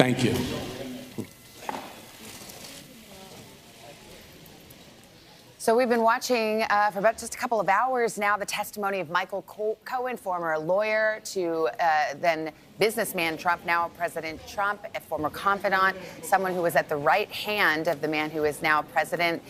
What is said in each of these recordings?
Thank you. So we've been watching for about just a couple of hours now the testimony of Michael Cohen, former lawyer to then businessman Trump, now President Trump, a former confidant, someone who was at the right hand of the man who is now president.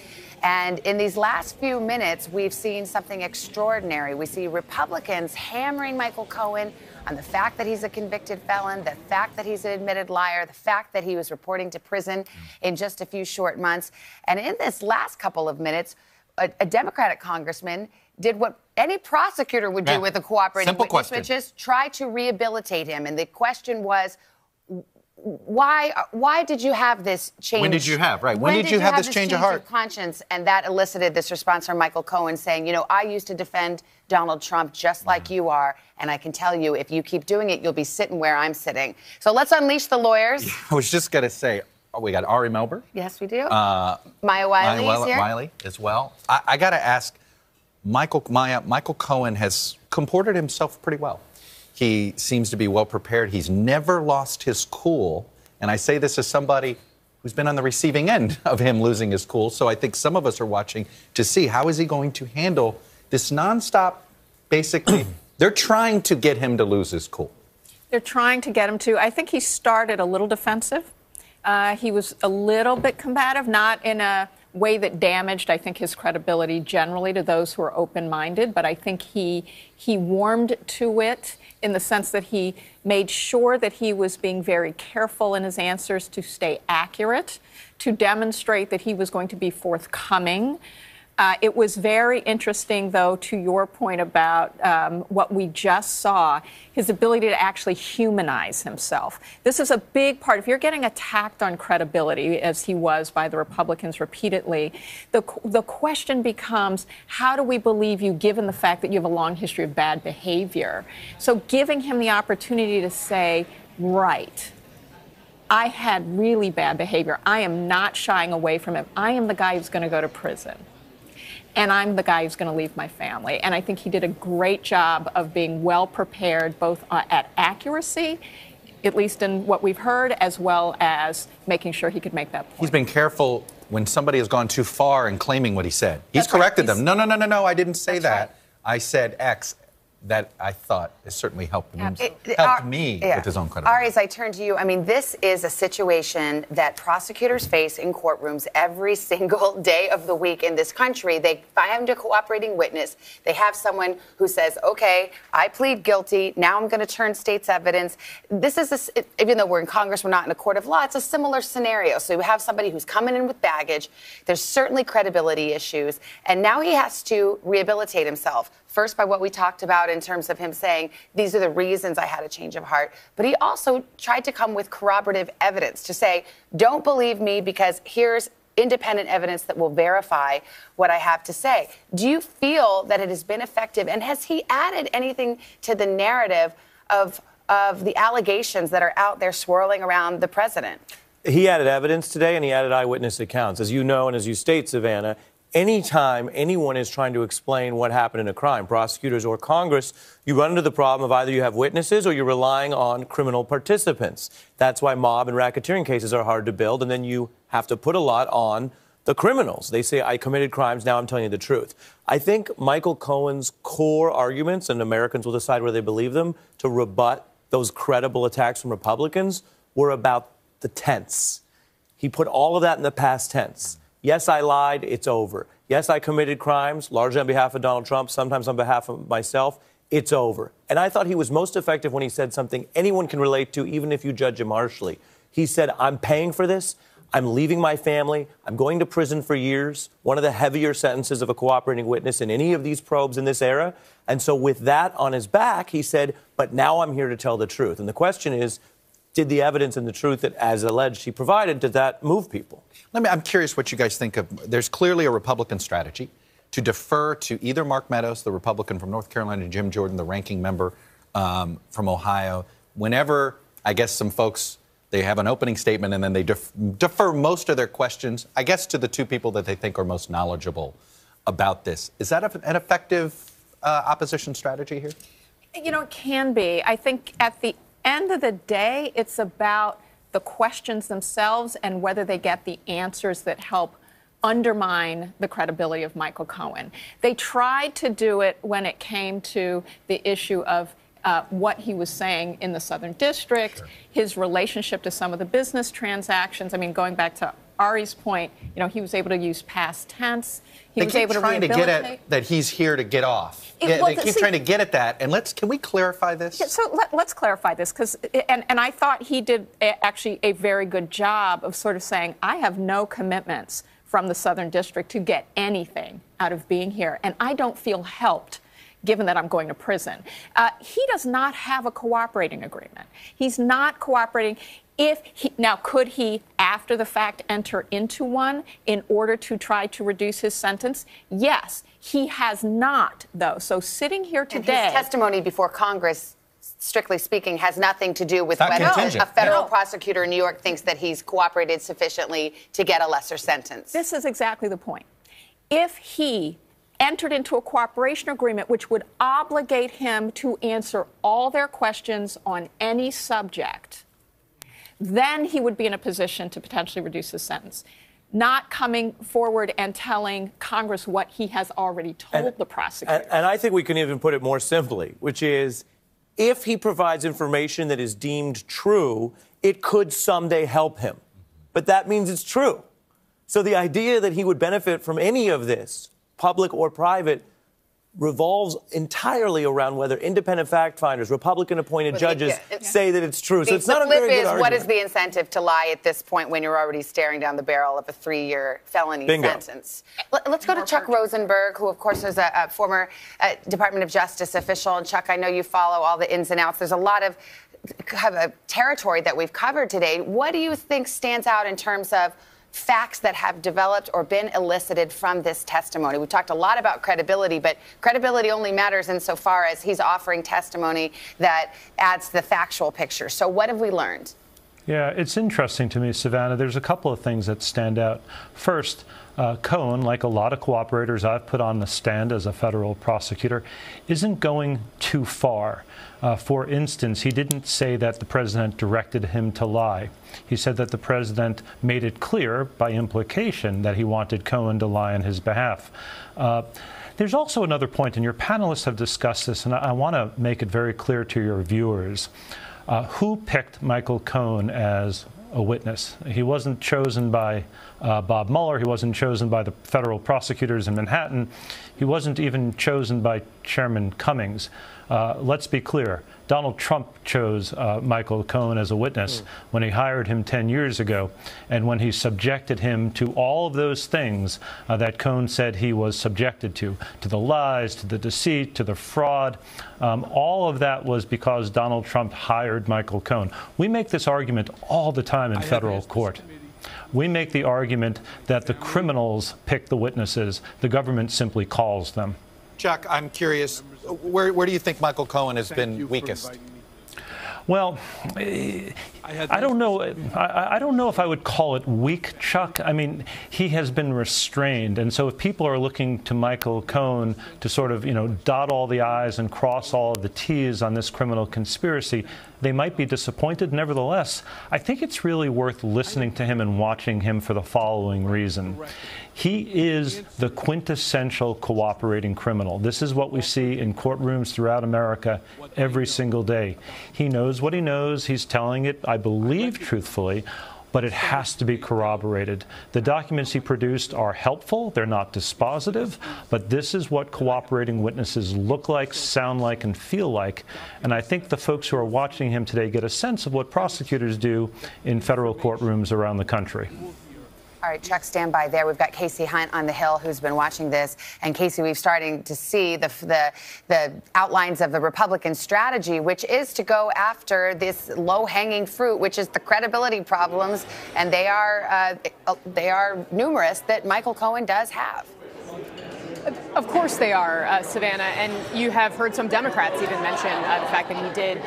And in these last few minutes, we've seen something extraordinary. We see Republicans hammering Michael Cohen on the fact that he's a convicted felon, the fact that he's an admitted liar, the fact that he was reporting to prison in just a few short months. And in this last couple of minutes, a Democratic congressman did what any prosecutor would do with a cooperating witness, which is try to rehabilitate him. And the question was, why did you have this change? When did you have, right? When did you have this change of heart? Of conscience, and that elicited this response from Michael Cohen saying, you know, I used to defend Donald Trump just like you are, and I can tell you, if you keep doing it, you'll be sitting where I'm sitting. So let's unleash the lawyers. I was just going to say, we got Ari Melber. Yes, we do. Maya Wiley is here. Wiley as well. I got to ask, Michael Cohen has comported himself pretty well. He seems to be well prepared. He's never lost his cool. And I say this as somebody who's been on the receiving end of him losing his cool. So I think some of us are watching to see how is he going to handle this nonstop, basically, they're trying to get him to lose his cool. They're trying to get him to. I think he started a little defensive. He was a little bit combative, not in a way that damaged, I think, his credibility generally to those who are open-minded. But I think he warmed to it in the sense that he made sure that he was being very careful in his answers to stay accurate, to demonstrate that he was going to be forthcoming. It was very interesting, though, to your point about what we just saw, his ability to actually humanize himself. This is a big part. If you're getting attacked on credibility, as he was by the Republicans repeatedly, the question becomes, how do we believe you, given the fact that you have a long history of bad behavior? So giving him the opportunity to say, right, I had really bad behavior. I am not shying away from it. I am the guy who's going to go to prison. And I'm the guy who's going to leave my family. And I think he did a great job of being well prepared, both at accuracy, at least in what we've heard, as well as making sure he could make that point. He's been careful when somebody has gone too far in claiming what he said. He's corrected them. No, I didn't say that. Right. I said X. That I thought has certainly helped me with his own credibility. Ari, as I turn to you, I mean, this is a situation that prosecutors face in courtrooms every single day of the week in this country. They find a cooperating witness. They have someone who says, okay, I plead guilty. Now I'm going to turn state's evidence. This is, even though we're in Congress, we're not in a court of law, it's a similar scenario. So you have somebody who's coming in with baggage. There's certainly credibility issues. And now he has to rehabilitate himself. First, by what we talked about in terms of him saying, these are the reasons I had a change of heart. But he also tried to come with corroborative evidence to say, don't believe me because here's independent evidence that will verify what I have to say. Do you feel that it has been effective? And has he added anything to the narrative of the allegations that are out there swirling around the president? He added evidence today, and he added eyewitness accounts. As you know, and as you state, Savannah, anytime anyone is trying to explain what happened in a crime, prosecutors or Congress, you run into the problem of either you have witnesses or you're relying on criminal participants. That's why mob and racketeering cases are hard to build, and then you have to put a lot on the criminals. They say, I committed crimes, now I'm telling you the truth. I think Michael Cohen's core arguments, and Americans will decide whether they believe them, to rebut those credible attacks from Republicans were about the tense. He put all of that in the past tense. Yes, I lied. It's over. Yes, I committed crimes, largely on behalf of Donald Trump, sometimes on behalf of myself. It's over. And I thought he was most effective when he said something anyone can relate to, even if you judge him harshly. He said, I'm paying for this. I'm leaving my family. I'm going to prison for years, one of the heavier sentences of a cooperating witness in any of these probes in this era. And so with that on his back, he said, but now I'm here to tell the truth. And the question is, did the evidence and the truth that, as alleged, he provided, did that move people? I'm curious what you guys think of. There's clearly a Republican strategy to defer to either Mark Meadows, the Republican from North Carolina, Jim Jordan, the ranking member from Ohio. Whenever, I guess, some folks, they have an opening statement and then they defer most of their questions, I guess, to the two people that they think are most knowledgeable about this. Is that an effective opposition strategy here? You know, it can be. I think at the end of the day, it's about the questions themselves and whether they get the answers that help undermine the credibility of Michael Cohen. They tried to do it when it came to the issue of what he was saying in the Southern District, sure, his relationship to some of the business transactions. I mean, going back to Ari's point, he was able to use past tense. He was able to trying to get at that he's here to get off. They keep trying to get at that. And can we clarify this? Yeah, so let's clarify this, because and I thought he did actually a very good job of sort of saying, I have no commitments from the Southern District to get anything out of being here, and I don't feel helped given that I'm going to prison. He does not have a cooperating agreement. He's not cooperating. Now, could he, after the fact, enter into one in order to try to reduce his sentence? Yes. He has not, though. So sitting here today... And his testimony before Congress, strictly speaking, has nothing to do with whether a federal prosecutor in New York thinks that he's cooperated sufficiently to get a lesser sentence. This is exactly the point. If he entered into a cooperation agreement which would obligate him to answer all their questions on any subject, then he would be in a position to potentially reduce his sentence. Not coming forward and telling Congress what he has already told the prosecutor. And I think we can even put it more simply, which is, if he provides information that is deemed true, it could someday help him. But that means it's true. So the idea that he would benefit from any of this, public or private, revolves entirely around whether independent fact finders, Republican-appointed judges say that it's true. So it's not a very good argument. What is the incentive to lie at this point when you're already staring down the barrel of a 3-year felony sentence? Let's go to Chuck Rosenberg, who, of course, is a former Department of Justice official. And, Chuck, I know you follow all the ins and outs. There's a lot of territory that we've covered today. What do you think stands out in terms of facts that have developed or been elicited from this testimony? We talked a lot about credibility, but credibility only matters insofar as he's offering testimony that adds the factual picture. So what have we learned? Yeah, it's interesting to me, Savannah. There's a couple of things that stand out. First, Cohen, like a lot of cooperators I've put on the stand as a federal prosecutor, isn't going too far. For instance, he didn't say that the president directed him to lie. He said that the president made it clear by implication that he wanted Cohen to lie on his behalf. There's also another point, and your panelists have discussed this, and I want to make it very clear to your viewers. Who picked Michael Cohen as a witness? He wasn't chosen by Bob Mueller. He wasn't chosen by the federal prosecutors in Manhattan. He wasn't even chosen by Chairman Cummings. Let's be clear. Donald Trump chose Michael Cohen as a witness when he hired him 10 years ago, and when he subjected him to all of those things that Cohen said he was subjected to the lies, to the deceit, to the fraud. All of that was because Donald Trump hired Michael Cohen. We make this argument all the time in federal court. We make the argument that the criminals pick the witnesses. The government simply calls them. Chuck, I'm curious, where do you think Michael Cohen has been weakest? Well, I don't know. I don't know if I would call it weak, Chuck. I mean, he has been restrained, and so if people are looking to Michael Cohen to sort of, dot all the I's and cross all of the T's on this criminal conspiracy, they might be disappointed. Nevertheless, I think it's really worth listening to him and watching him for the following reason. He is the quintessential cooperating criminal. This is what we see in courtrooms throughout America every single day. He knows what he knows. He's telling it, I believe, truthfully, but it has to be corroborated. The documents he produced are helpful. They're not dispositive, but this is what cooperating witnesses look like, sound like, and feel like. And I think the folks who are watching him today get a sense of what prosecutors do in federal courtrooms around the country. All right, Chuck, stand by there. We've got Casey Hunt on the Hill, who's been watching this. And Casey, we're starting to see the outlines of the Republican strategy, which is to go after this low-hanging fruit, which is the credibility problems, and they are numerous, that Michael Cohen does have. Of course they are, Savannah, and you have heard some Democrats even mention the fact that he did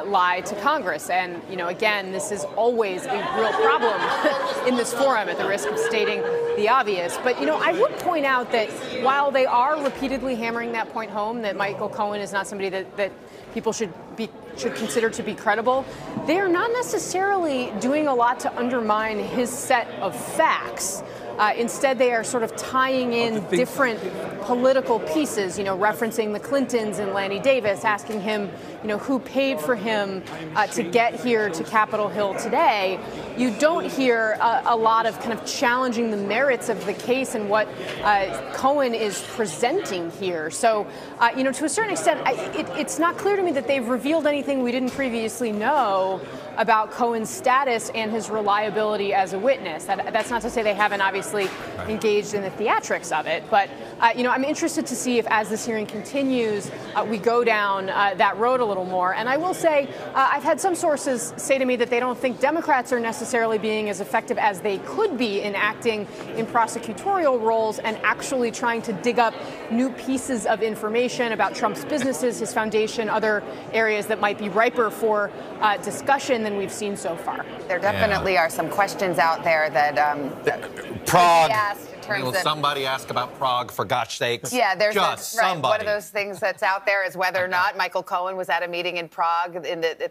lie to Congress. And, again, this is always a real problem in this forum, at the risk of stating the obvious. But, I would point out that while they are repeatedly hammering that point home, that Michael Cohen is not somebody that people should be should consider to be credible, they are not necessarily doing a lot to undermine his set of facts. Instead, they are sort of tying in different political pieces, referencing the Clintons and Lanny Davis, asking him, who paid for him to get here to Capitol Hill today. You don't hear a lot of kind of challenging the merits of the case and what Cohen is presenting here. So, to a certain extent, it's not clear to me that they've revealed anything we didn't previously know about Cohen's status and his reliability as a witness. That's not to say they haven't obviously engaged in the theatrics of it, but I'm interested to see if, as this hearing continues, we go down that road a little more. And I will say, I've had some sources say to me that they don't think Democrats are necessarily being as effective as they could be in acting in prosecutorial roles and actually trying to dig up new pieces of information about Trump's businesses, his foundation, other areas that might be riper for discussion than we've seen so far. There definitely are some questions out there that Prague. Will somebody ask about Prague, for gosh sakes? Yeah, there's somebody. One of those things that's out there is whether or not Michael Cohen was at a meeting in Prague at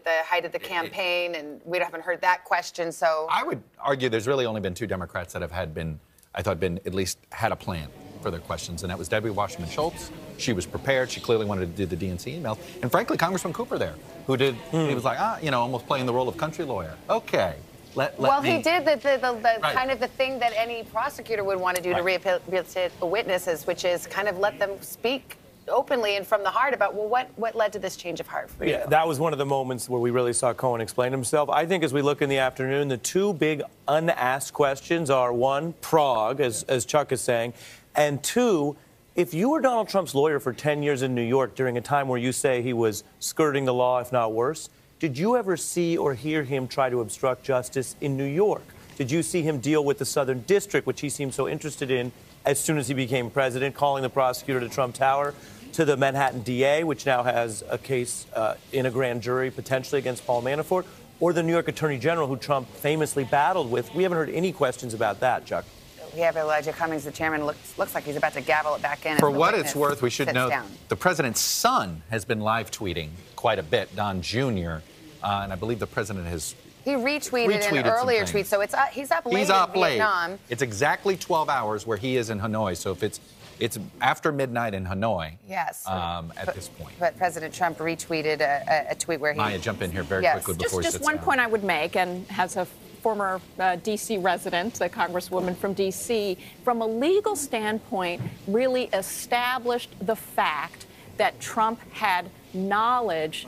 the height of the campaign, and we haven't heard that question. So I would argue there's really only been two Democrats that have at least had a plan for their questions, and that was Debbie Wasserman Schultz. She was prepared. She clearly wanted to do the DNC emails, and frankly, Congressman Cooper there, who did. He was like, almost playing the role of country lawyer. Okay. He did the kind of the thing that any prosecutor would want to do to rehabilitate the witnesses, which is kind of let them speak openly and from the heart about, what led to this change of heart for you? Yeah, that was one of the moments where we really saw Cohen explain himself. I think as we look in the afternoon, the two big unasked questions are, one, Prague, as Chuck is saying, and two, if you were Donald Trump's lawyer for 10 years in New York during a time where you say he was skirting the law, if not worse, did you ever see or hear him try to obstruct justice in New York? Did you see him deal with the Southern District, which he seemed so interested in as soon as he became president, calling the prosecutor to Trump Tower, to the Manhattan DA, which now has a case in a grand jury potentially against Paul Manafort, or the New York Attorney General, who Trump famously battled with? We haven't heard any questions about that, Chuck. We have Elijah Cummings, the chairman, looks like he's about to gavel it back in. For what it's worth, we should note the president's son has been live tweeting quite a bit, Don Jr., and I believe the president has retweeted an earlier tweet, so he's up late in Vietnam. It's exactly 12 hours where he is in Hanoi, so if it's after midnight in Hanoi. Yes. At this point. But President Trump retweeted a tweet where he... Maya, jump in here very quickly before he sits down. Just one point I would make, and as a former D.C. resident, a congresswoman from D.C., from a legal standpoint, really established the fact that Trump had knowledge,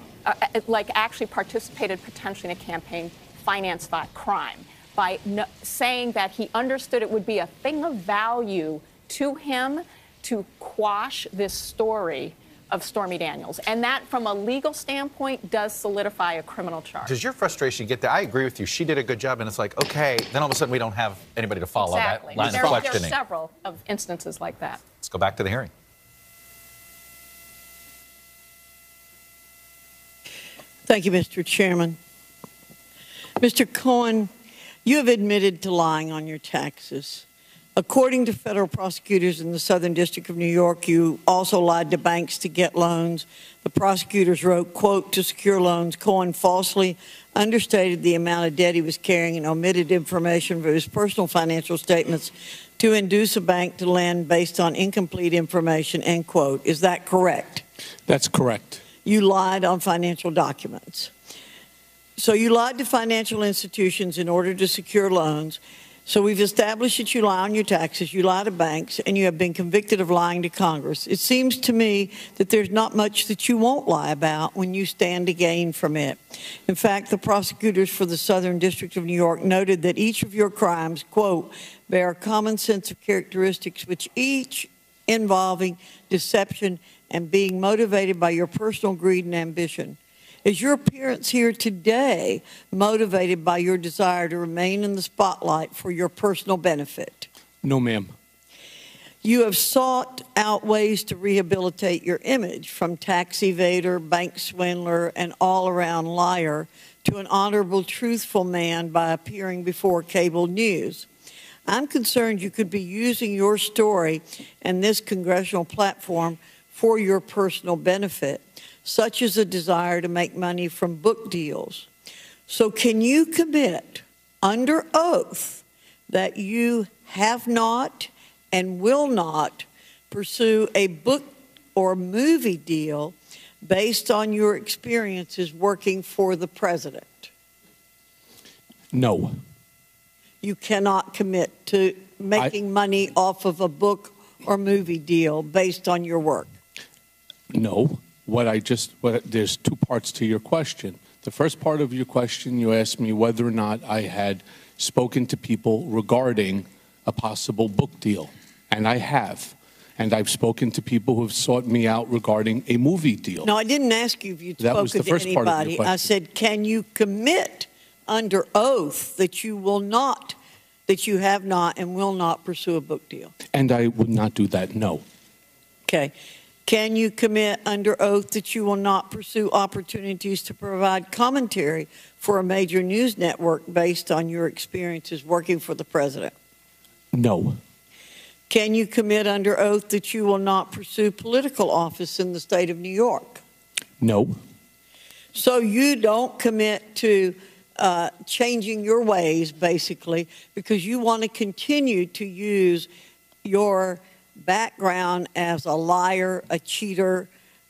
actually participated potentially in a campaign finance crime by saying that he understood it would be a thing of value to him to quash this story of Stormy Daniels. And that, from a legal standpoint, does solidify a criminal charge. Does your frustration get there? I agree with you. She did a good job, and it's like, okay, then all of a sudden we don't have anybody to follow that line of questioning. There are several of instances like that. Let's go back to the hearing. Thank you, Mr. Chairman. Mr. Cohen, you have admitted to lying on your taxes. According to federal prosecutors in the Southern District of New York, you also lied to banks to get loans. The prosecutors wrote, quote, to secure loans, Cohen falsely understated the amount of debt he was carrying and omitted information from his personal financial statements to induce a bank to lend based on incomplete information, end quote. Is that correct? That's correct. You lied on financial documents. So you lied to financial institutions in order to secure loans. So we've established that you lie on your taxes, you lie to banks, and you have been convicted of lying to Congress. It seems to me that there's not much that you won't lie about when you stand to gain from it. In fact, the prosecutors for the Southern District of New York noted that each of your crimes, quote, bear a common sense of characteristics which each involving deception and being motivated by your personal greed and ambition. Is your appearance here today motivated by your desire to remain in the spotlight for your personal benefit? No, ma'am. You have sought out ways to rehabilitate your image, from tax evader, bank swindler, and all-around liar to an honorable, truthful man by appearing before cable news. I'm concerned you could be using your story and this congressional platform for your personal benefit. such as a desire to make money from book deals. So can you commit under oath that you have not and will not pursue a book or movie deal based on your experiences working for the president? No. You cannot commit to making money off of a book or movie deal based on your work? No. There's two parts to your question. The first part of your question, you asked me whether or not I had spoken to people regarding a possible book deal. And I have. And I've spoken to people who have sought me out regarding a movie deal. No, I didn't ask you if you'd That was spoken the to first part of your anybody. question. I said, can you commit under oath that you will not, that you have not and will not pursue a book deal? And I would not do that, no. Okay. Can you commit under oath that you will not pursue opportunities to provide commentary for a major news network based on your experiences working for the president? No. Can you commit under oath that you will not pursue political office in the state of New York? No. So you don't commit to changing your ways, basically, because you want to continue to use your background as a liar, a cheater,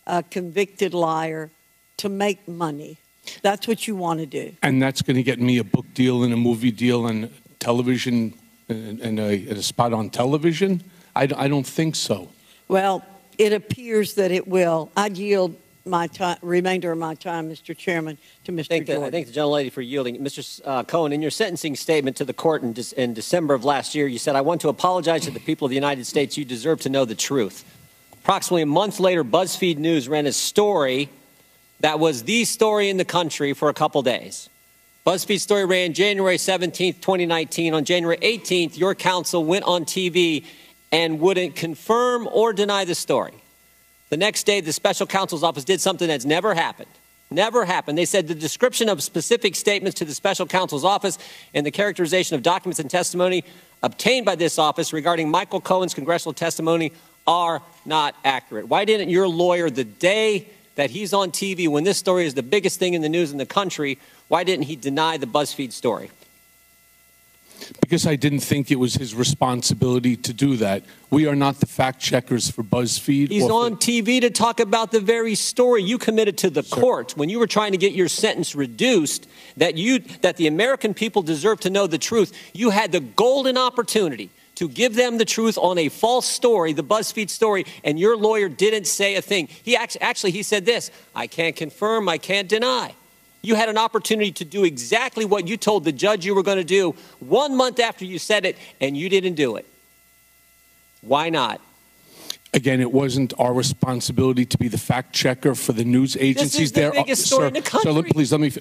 a convicted liar to make money. That's what you want to do. And that's going to get me a book deal and a movie deal and television and a spot on television? I don't think so. Well, it appears that it will. I'd yield my time, remainder of my time, Mr. Chairman, to Mr. Jordan. I thank the gentlelady for yielding. Mr. Cohen, in your sentencing statement to the court in December of last year, you said, "I want to apologize to the people of the United States. You deserve to know the truth." Approximately a month later, BuzzFeed News ran a story that was the story in the country for a couple days. BuzzFeed's story ran January 17th, 2019. On January 18th, your counsel went on TV and wouldn't confirm or deny the story. The next day, the special counsel's office did something that's never happened. Never happened. They said the description of specific statements to the special counsel's office and the characterization of documents and testimony obtained by this office regarding Michael Cohen's congressional testimony are not accurate. Why didn't your lawyer, the day that he's on TV, when this story is the biggest thing in the news in the country, why didn't he deny the BuzzFeed story? Because I didn't think it was his responsibility to do that. We are not the fact checkers for BuzzFeed. He's on TV to talk about the very story you committed to the court when you were trying to get your sentence reduced, that the American people deserve to know the truth. You had the golden opportunity to give them the truth on a false story, the BuzzFeed story, and your lawyer didn't say a thing. He actually said this: "I can't confirm, I can't deny." You had an opportunity to do exactly what you told the judge you were going to do 1 month after you said it, and you didn't do it. Why not? Again, it wasn't our responsibility to be the fact checker for the news agencies. This is the biggest story in the country. So please let me.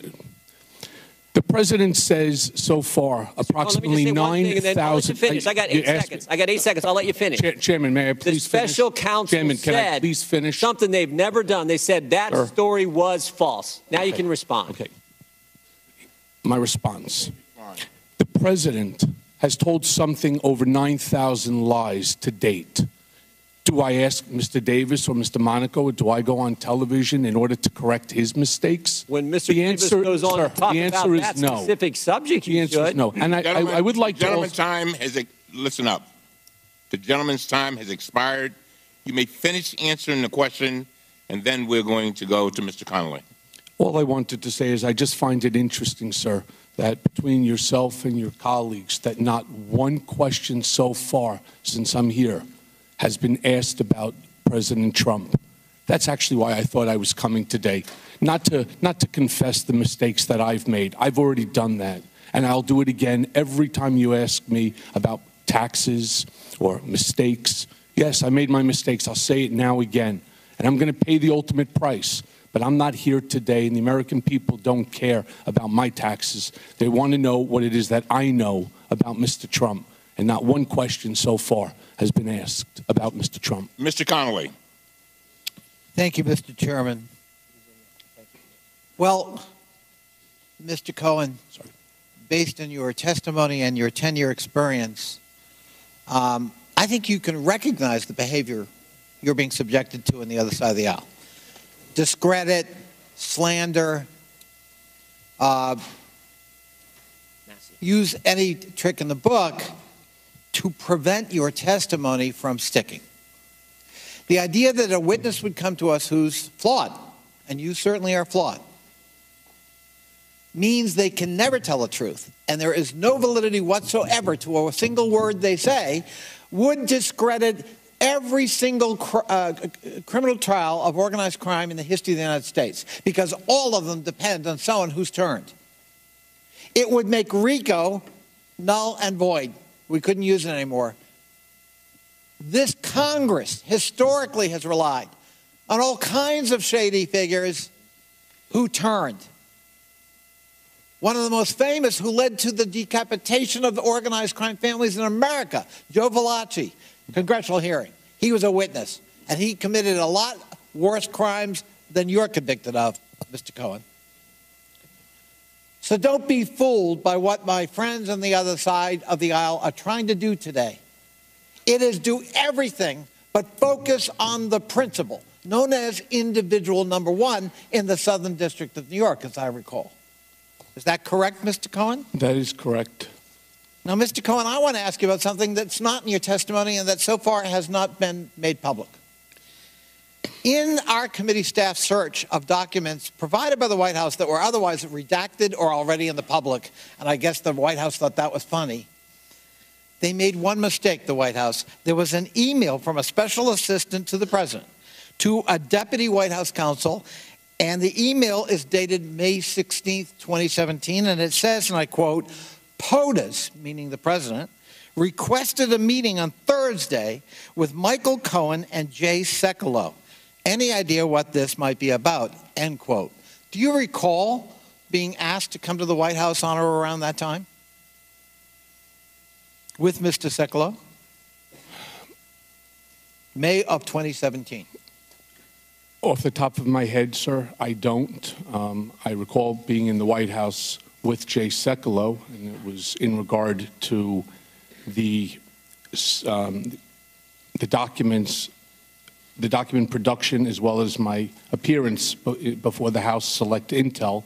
The president says so far approximately 9,000. I got 8 seconds. I got 8 seconds. I'll let you finish. Chairman, may I please finish? The special counsel said please finish? Something they've never done. They said that story was false. Now you can respond. Okay. My response. The president has told something over 9,000 lies to date. Do I ask Mr. Davis or Mr. Monaco, or do I go on television in order to correct his mistakes? When Mr. Davis goes on to talk about that specific subject, the answer is no. And I would like to also... Listen up. The gentleman's time has expired. You may finish answering the question, and then we're going to go to Mr. Connolly. All I wanted to say is I just find it interesting, sir, that between yourself and your colleagues, that not one question so far since I'm here has been asked about President Trump. That's actually why I thought I was coming today, not to confess the mistakes that I've made. I've already done that, and I'll do it again every time you ask me about taxes or mistakes. Yes, I made my mistakes. I'll say it now again, and I'm going to pay the ultimate price. But I'm not here today, and the American people don't care about my taxes. They want to know what it is that I know about Mr. Trump, and not one question so far has been asked about Mr. Trump. Mr. Connolly. Thank you, Mr. Chairman. Well, Mr. Cohen, based on your testimony and your 10-year experience, I think you can recognize the behavior you're being subjected to on the other side of the aisle. discredit, slander, use any trick in the book to prevent your testimony from sticking. The idea that a witness would come to us who's flawed, and you certainly are flawed, means they can never tell the truth, and there is no validity whatsoever to a single word they say, would discredit every single criminal trial of organized crime in the history of the United States, because all of them depend on someone who's turned. It would make RICO null and void. We couldn't use it anymore. This Congress historically has relied on all kinds of shady figures who turned. One of the most famous who led to the decapitation of the organized crime families in America, Joe Valachi, congressional hearing. He was a witness, and he committed a lot worse crimes than you're convicted of, Mr. Cohen. So don't be fooled by what my friends on the other side of the aisle are trying to do today. It is do everything but focus on the principle, known as individual number one in the Southern District of New York, as I recall. Is that correct, Mr. Cohen? That is correct. Now, Mr. Cohen, I want to ask you about something that's not in your testimony and that so far has not been made public. In our committee staff search of documents provided by the White House that were otherwise redacted or already in the public, and I guess the White House thought that was funny, they made one mistake, the White House. There was an email from a special assistant to the president to a deputy White House counsel, and the email is dated May 16th, 2017, and it says, and I quote, POTUS, meaning the president, requested a meeting on Thursday with Michael Cohen and Jay Sekulow. Any idea what this might be about, end quote. Do you recall being asked to come to the White House on or around that time with Mr. Sekulow? May of 2017. Off the top of my head, sir, I don't. I recall being in the White House with Jay Sekulow, and it was in regard to the documents, the document production, as well as my appearance before the House Select Intel.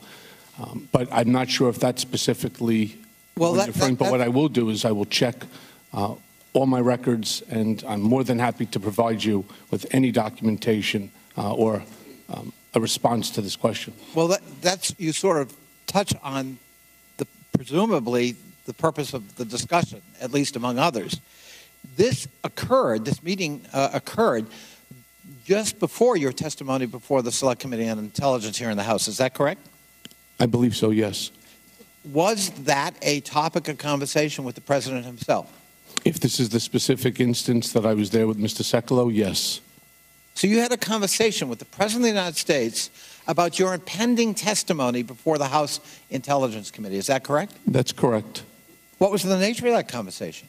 But I'm not sure if that's specifically what you're referring. But what I will do is I will check all my records, and I'm more than happy to provide you with any documentation or a response to this question. Well, that's you sort of touch on presumably the purpose of the discussion, at least among others. This meeting occurred just before your testimony before the Select Committee on Intelligence here in the House. Is that correct? I believe so, yes. Was that a topic of conversation with the president himself? If this is the specific instance that I was there with Mr. Sekulow, yes. So you had a conversation with the President of the United States about your impending testimony before the House Intelligence Committee. Is that correct? That's correct. What was the nature of that conversation?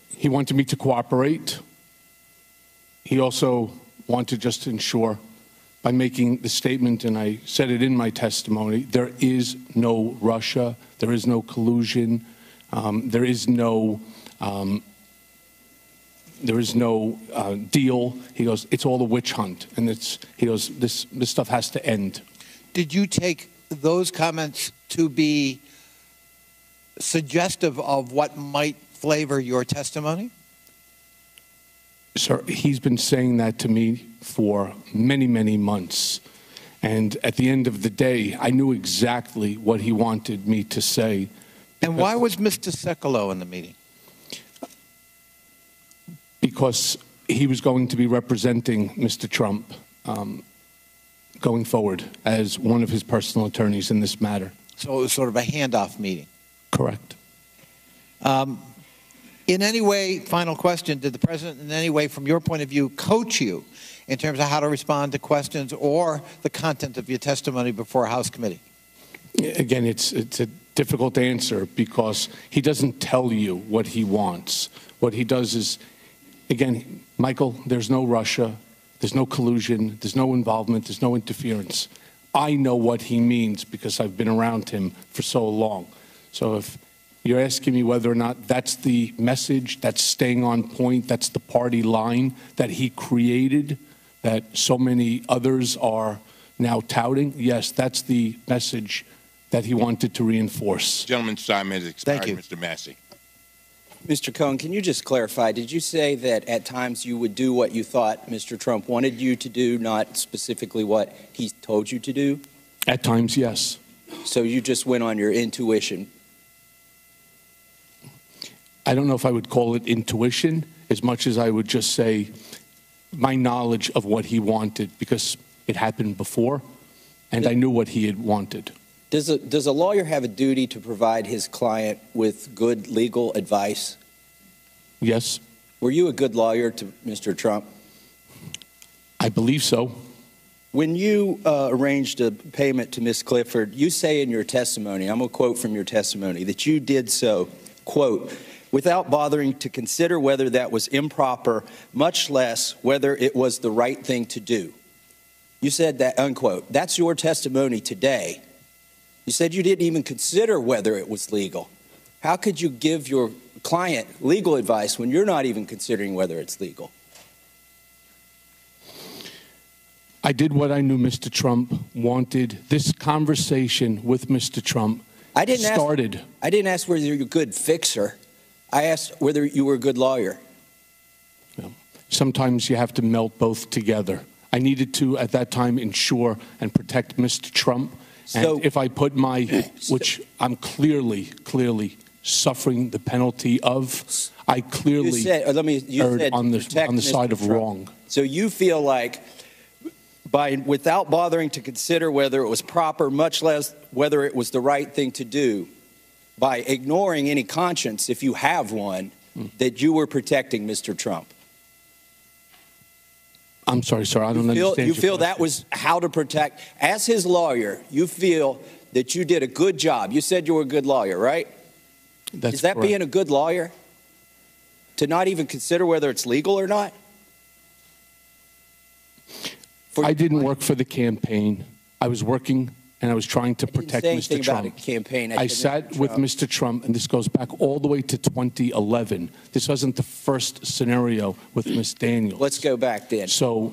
He wanted me to cooperate. He also wanted just to ensure, by making the statement, and I said it in my testimony, there is no Russia, there is no collusion, there is no deal. He goes, it's all a witch hunt, and he goes, this stuff has to end. Did you take those comments to be suggestive of what might flavor your testimony? Sir, he's been saying that to me for many, many months. And at the end of the day, I knew exactly what he wanted me to say. And why was Mr. Sekulow in the meeting? Because he was going to be representing Mr. Trump going forward as one of his personal attorneys in this matter. So it was sort of a handoff meeting. Correct. In any way, final question, did the president in any way, from your point of view, coach you in terms of how to respond to questions or the content of your testimony before a House committee? Again, it's a difficult answer because he doesn't tell you what he wants. What he does is, again, Michael, there's no Russia, there's no collusion, there's no involvement, there's no interference. I know what he means because I've been around him for so long. So if you're asking me whether or not that's the message, that's staying on point, that's the party line that he created that so many others are now touting, yes, that's the message that he wanted to reinforce. Gentleman's time has expired. Thank you. Mr. Massey. Mr. Cohen, can you just clarify, did you say that at times you would do what you thought Mr. Trump wanted you to do, not specifically what he told you to do? At times, yes. So you just went on your intuition? I don't know if I would call it intuition as much as I would just say my knowledge of what he wanted, because it happened before, and I knew what he had wanted. Does a lawyer have a duty to provide his client with good legal advice? Yes. Were you a good lawyer to Mr. Trump? I believe so. When you arranged a payment to Ms. Clifford, you say in your testimony, I'm going to quote from your testimony, that you did so, quote, without bothering to consider whether that was improper, much less whether it was the right thing to do. You said that, unquote. That's your testimony today. You said you didn't even consider whether it was legal. How could you give your client legal advice when you're not even considering whether it's legal? I did what I knew Mr. Trump wanted. This conversation with Mr. Trump started. I didn't ask whether you're a good fixer. I asked whether you were a good lawyer. Sometimes you have to melt both together. I needed to, at that time, ensure and protect Mr. Trump. So, and if I put my, which I'm clearly suffering the penalty of, I clearly erred on the side of wrong. So you feel like without bothering to consider whether it was proper, much less whether it was the right thing to do, by ignoring any conscience, if you have one, that you were protecting Mr. Trump? I'm sorry, sir, I don't understand. You feel that was how to protect? As his lawyer, you feel that you did a good job. You said you were a good lawyer, right? Is that correct. being a good lawyer? To not even consider whether it's legal or not? I didn't work for the campaign. I was working and I was trying to protect Mr. Trump. About a campaign. I sat with Mr. Trump, and this goes back all the way to 2011. This wasn't the first scenario with Ms. Daniels. Let's go back then. So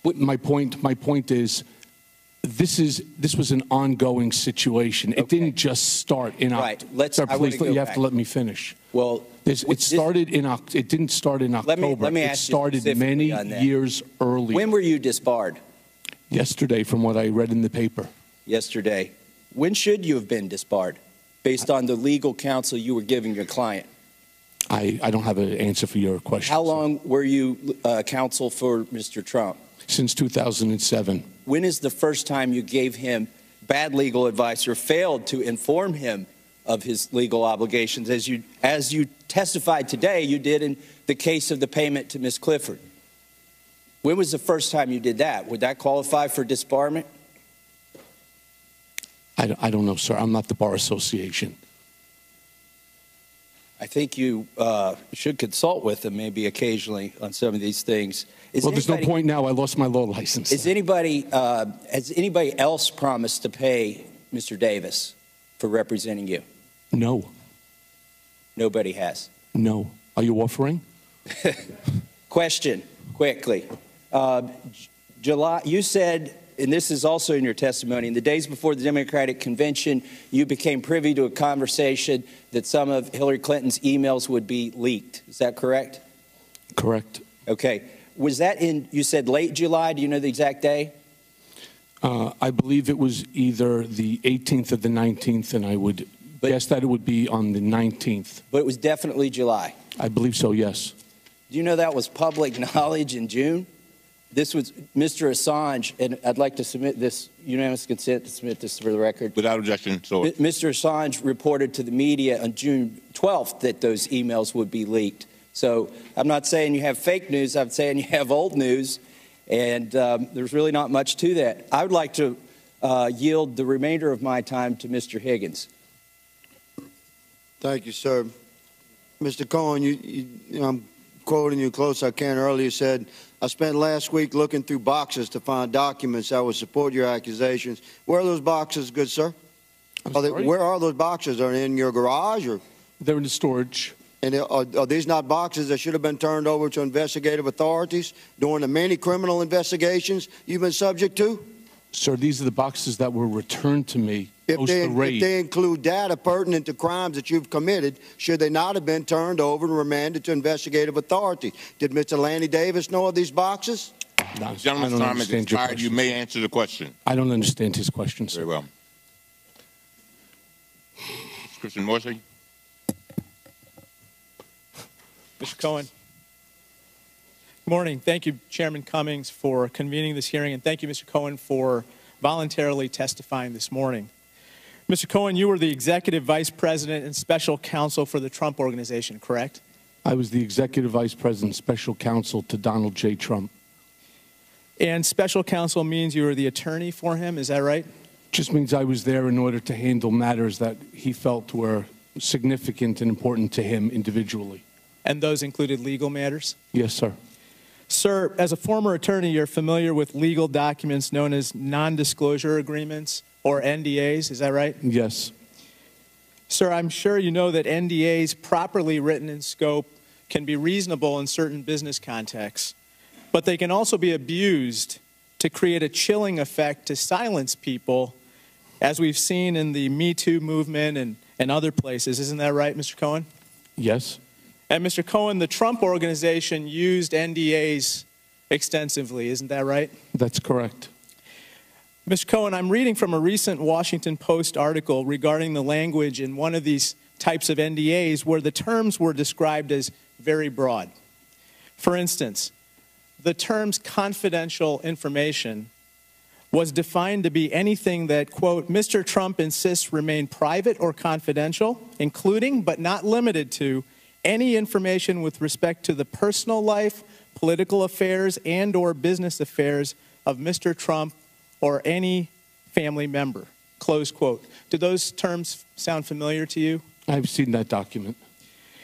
my point is, this was an ongoing situation. It didn't just start in October. Right. Sir, please, you have to let me finish. Well, it didn't start in October. Let me ask it started many years earlier. When were you disbarred? Yesterday, from what I read in the paper. Yesterday. When should you have been disbarred, based on the legal counsel you were giving your client? I don't have an answer for your question. How long were you counsel for Mr. Trump? Since 2007. When is the first time you gave him bad legal advice or failed to inform him of his legal obligations, as you testified today you did in the case of the payment to Ms. Clifford? When was the first time you did that? Would that qualify for disbarment? I don't know, sir. I'm not the Bar Association. I think you should consult with them maybe occasionally on some of these things. Well, there's no point now. I lost my law license. Has anybody else promised to pay Mr. Davis for representing you? No. Nobody has? No. Are you offering? Question, quickly. July, you said, and this is also in your testimony, in the days before the Democratic Convention, you became privy to a conversation that some of Hillary Clinton's emails would be leaked. Is that correct? Correct. Okay. Was that you said late July? Do you know the exact day? I believe it was either the 18th or the 19th, and I would guess that it would be on the 19th. But it was definitely July? I believe so, yes. Do you know that was public knowledge in June? This was Mr. Assange, and I'd like to submit this, unanimous consent to submit this for the record. Without objection, so. Mr. Assange reported to the media on June 12th that those emails would be leaked. So I'm not saying you have fake news, I'm saying you have old news, and there's really not much to that. I would like to yield the remainder of my time to Mr. Higgins. Thank you, sir. Mr. Cohen, I'm quoting you close I can. Earlier said, I spent last week looking through boxes to find documents that would support your accusations. Where are those boxes, good sir? Where are those boxes? Are they in your garage? Or? They're in the storage. And are these not boxes that should have been turned over to investigative authorities during the many criminal investigations you've been subject to? Sir, these are the boxes that were returned to me post the raid. If they include data pertinent to crimes that you've committed, should they not have been turned over and remanded to investigative authorities? Did Mr. Lanny Davis know of these boxes? No, the gentleman's time has expired. You may answer the question. I don't understand his question, sir. Very well. Christian Morsi. Mr. Cohen. Good morning. Thank you, Chairman Cummings, for convening this hearing, and thank you, Mr. Cohen, for voluntarily testifying this morning. Mr. Cohen, you were the Executive Vice President and Special Counsel for the Trump Organization, correct? I was the Executive Vice President, Special Counsel to Donald J. Trump. And Special Counsel means you were the attorney for him, is that right? Just means I was there in order to handle matters that he felt were significant and important to him individually. And those included legal matters? Yes, sir. Sir, as a former attorney, you're familiar with legal documents known as non-disclosure agreements, or NDAs, is that right? Yes. Sir, I'm sure you know that NDAs, properly written in scope, can be reasonable in certain business contexts, but they can also be abused to create a chilling effect to silence people, as we've seen in the Me Too movement and other places. Isn't that right, Mr. Cohen? Yes. And Mr. Cohen, the Trump Organization used NDAs extensively, isn't that right? That's correct. Mr. Cohen, I'm reading from a recent Washington Post article regarding the language in one of these types of NDAs where the terms were described as very broad. For instance, the terms confidential information was defined to be anything that, quote, Mr. Trump insists remain private or confidential, including but not limited to any information with respect to the personal life, political affairs, and or business affairs of Mr. Trump or any family member, close quote. Do those terms sound familiar to you? I've seen that document.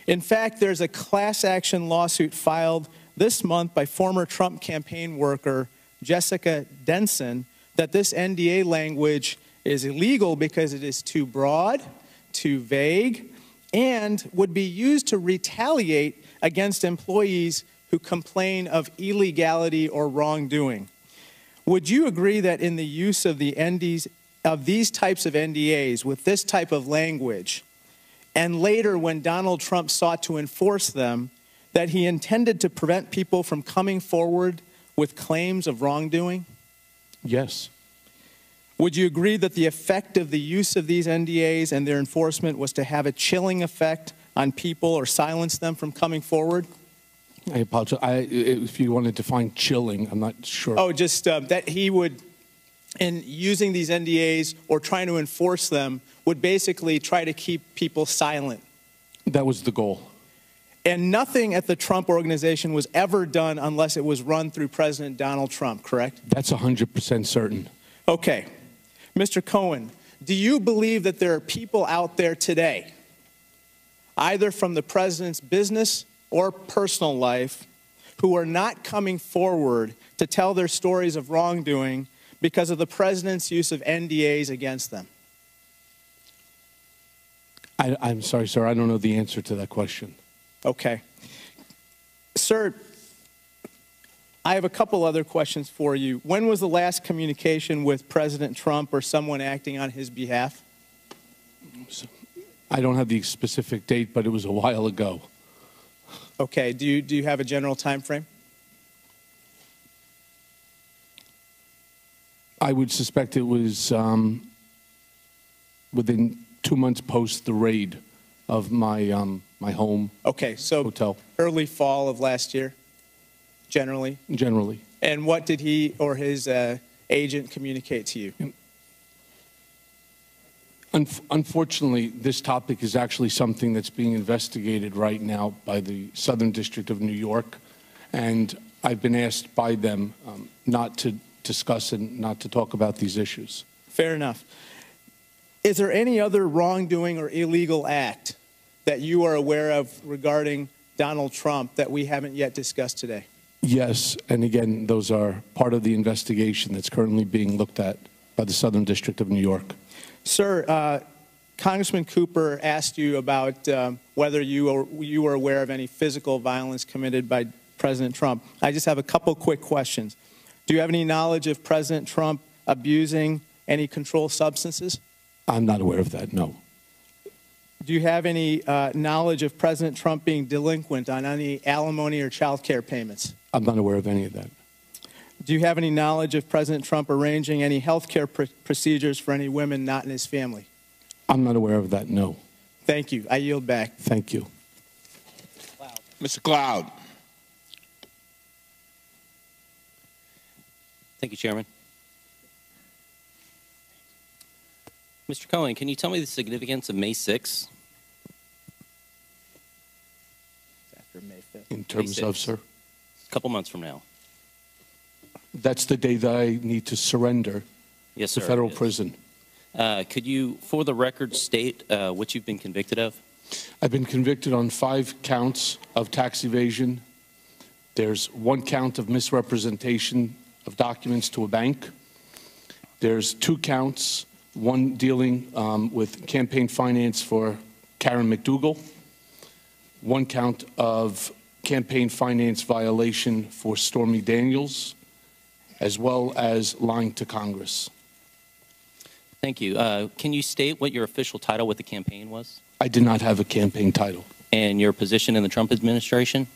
In fact, there's a class action lawsuit filed this month by former Trump campaign worker Jessica Denson that this NDA language is illegal because it is too broad, too vague, and would be used to retaliate against employees who complain of illegality or wrongdoing. Would you agree that in the use of these types of NDAs with this type of language, and later when Donald Trump sought to enforce them, that he intended to prevent people from coming forward with claims of wrongdoing? Yes. Would you agree that the effect of the use of these NDAs and their enforcement was to have a chilling effect on people or silence them from coming forward? I apologize. If you want to define chilling, I'm not sure. Oh, just that he would, in using these NDAs or trying to enforce them, would basically try to keep people silent. That was the goal. And nothing at the Trump Organization was ever done unless it was run through President Donald Trump, correct? That's 100% certain. Okay. Mr. Cohen, do you believe that there are people out there today, either from the president's business or personal life, who are not coming forward to tell their stories of wrongdoing because of the president's use of NDAs against them? I'm sorry, sir. I don't know the answer to that question. Okay. Sir, I have a couple other questions for you. When was the last communication with President Trump or someone acting on his behalf? I don't have the specific date, but it was a while ago. Okay. Do you have a general time frame? I would suspect it was within 2 months post the raid of my my home. Okay, so hotel. Early fall of last year, generally? Generally. And what did he or his agent communicate to you? Unfortunately, this topic is actually something that's being investigated right now by the Southern District of New York, and I've been asked by them not to discuss and not to talk about these issues. Fair enough. Is there any other wrongdoing or illegal act that you are aware of regarding Donald Trump that we haven't yet discussed today? Yes, and again, those are part of the investigation that's currently being looked at by the Southern District of New York. Sir, Congressman Cooper asked you about whether you were aware of any physical violence committed by President Trump. I just have a couple quick questions. Do you have any knowledge of President Trump abusing any controlled substances? I'm not aware of that, no. Do you have any knowledge of President Trump being delinquent on any alimony or child care payments? I'm not aware of any of that. Do you have any knowledge of President Trump arranging any health care procedures for any women not in his family? I'm not aware of that, no. Thank you. I yield back. Thank you. Mr. Cloud. Thank you, Chairman. Mr. Cohen, can you tell me the significance of May 6th? After May 5th. In terms of, sir? A couple months from now. That's the day that I need to surrender Yes, to sir, federal it is. prison. Could you, for the record, state what you've been convicted of? I've been convicted on 5 counts of tax evasion. There's 1 count of misrepresentation of documents to a bank. There's 2 counts, one dealing with campaign finance for Karen McDougal, 1 count of campaign finance violation for Stormy Daniels, as well as lying to Congress. Thank you. Can you state what your official title with the campaign was? I did not have a campaign title. And your position in the Trump administration?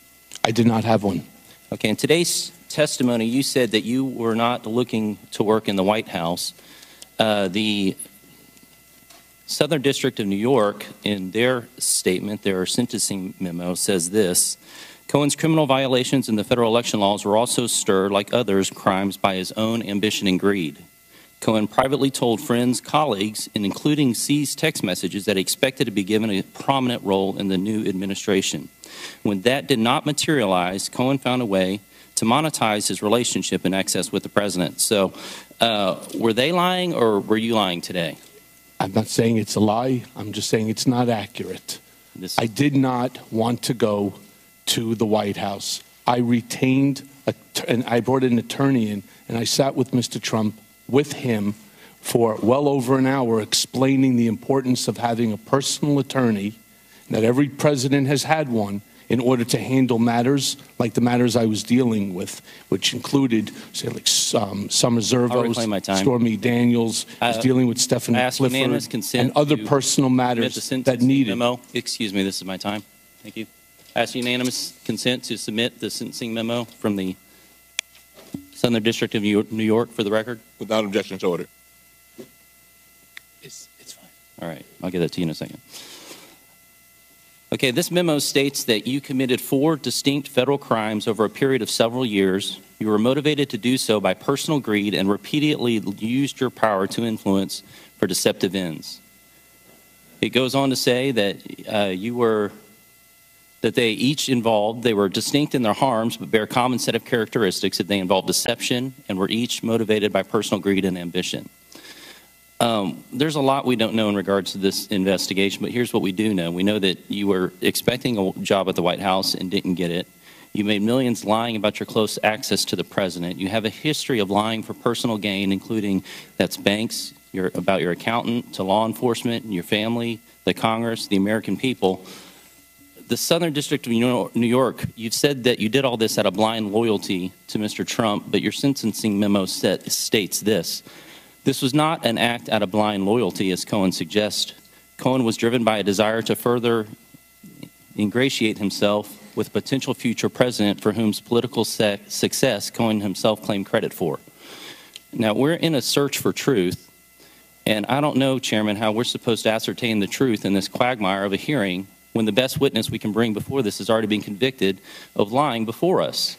I did not have one. Okay, in today's testimony, you said that you were not looking to work in the White House. The Southern District of New York, in their statement, their sentencing memo, says this: Cohen's criminal violations in the federal election laws were also stirred, like others' crimes, by his own ambition and greed. Cohen privately told friends, colleagues, and including C's text messages, that he expected to be given a prominent role in the new administration. When that did not materialize, Cohen found a way to monetize his relationship and access with the president. So were they lying, or were you lying today? I'm not saying it's a lie. I'm just saying it's not accurate. I did not want to go to the White House. I retained, and I brought an attorney in, and I sat with Mr. Trump, with him, for well over an hour, explaining the importance of having a personal attorney, that every president has had one, in order to handle matters like the matters I was dealing with, which included, say, like Summer Zervos, Stormy Daniels, I was dealing with Stephanie Clifford, and other personal matters that needed. Memo. Excuse me, this is my time. Thank you. I ask unanimous consent to submit the sentencing memo from the Southern District of New York for the record. Without objection to order. It's fine. All right, I'll get that to you in a second. Okay, this memo states that you committed 4 distinct federal crimes over a period of several years. You were motivated to do so by personal greed and repeatedly used your power to influence for deceptive ends. It goes on to say that they each involved, they were distinct in their harms, but bear a common set of characteristics, that they involved deception and were each motivated by personal greed and ambition. There's a lot we don't know in regards to this investigation, but here's what we do know. We know that you were expecting a job at the White House and didn't get it. You made millions lying about your close access to the president. You have a history of lying for personal gain, including that's banks, about your accountant, to law enforcement, your family, the Congress, the American people. The Southern District of New York, you've said that you did all this out of blind loyalty to Mr. Trump, but your sentencing memo states this: this was not an act out of blind loyalty, as Cohen suggests. Cohen was driven by a desire to further ingratiate himself with a potential future president for whose political success Cohen himself claimed credit for. Now, we're in a search for truth, and I don't know, Chairman, how we're supposed to ascertain the truth in this quagmire of a hearing when the best witness we can bring before this has already been convicted of lying before us.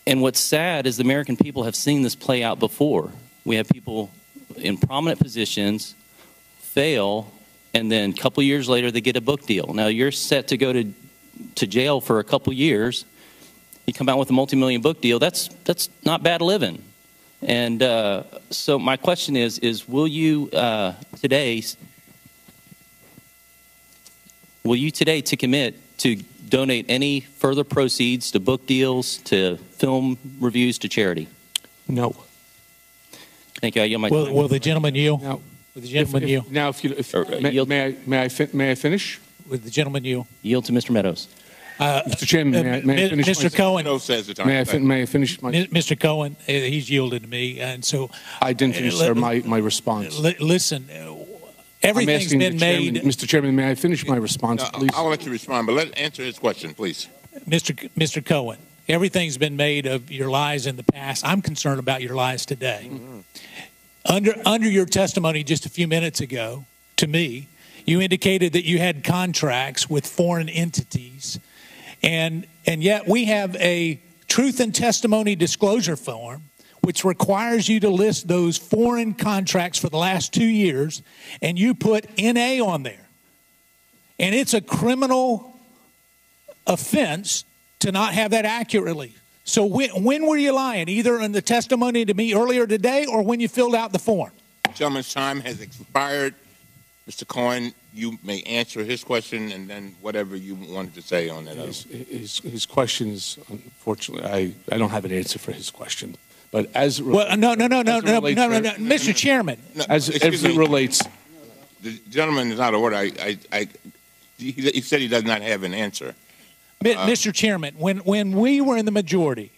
And what's sad is the American people have seen this play out before. We have people in prominent positions fail, and then a couple years later they get a book deal. Now you're set to go to jail for a couple years. You come out with a multi-million book deal. That's not bad living. And so my question is will you today to commit to donate any further proceeds to book deals, to film reviews, to charity? No. Thank you. I yield my time. Will the gentleman yield? Now, With the gentleman yield. Now, may I finish? With the gentleman yield. Yield to Mr. Meadows. Mr. Chairman, may I finish? Mr. Cohen. May I finish my? Mr. Cohen, he's yielded to me, and so I didn't finish, sir, my response. Listen, everything's been made. Mr. Chairman, may I finish my response, please? I'll let you respond, but let's answer his question, please. Mr. Cohen, everything's been made of your lies in the past. I'm concerned about your lies today. Under your testimony just a few minutes ago to me, you indicated that you had contracts with foreign entities, and yet we have a truth and testimony disclosure form which requires you to list those foreign contracts for the last 2 years, and you put NA on there. And it's a criminal offense to not have that accurately. So when were you lying? Either in the testimony to me earlier today or when you filled out the form? The gentleman's time has expired. Mr. Cohen, you may answer his question and then whatever you wanted to say on that. His question is, unfortunately, I don't have an answer for his question. But as no, Mr. Chairman. As it relates. The gentleman is out of order. He said he does not have an answer. Mr. Chairman, when we were in the majority,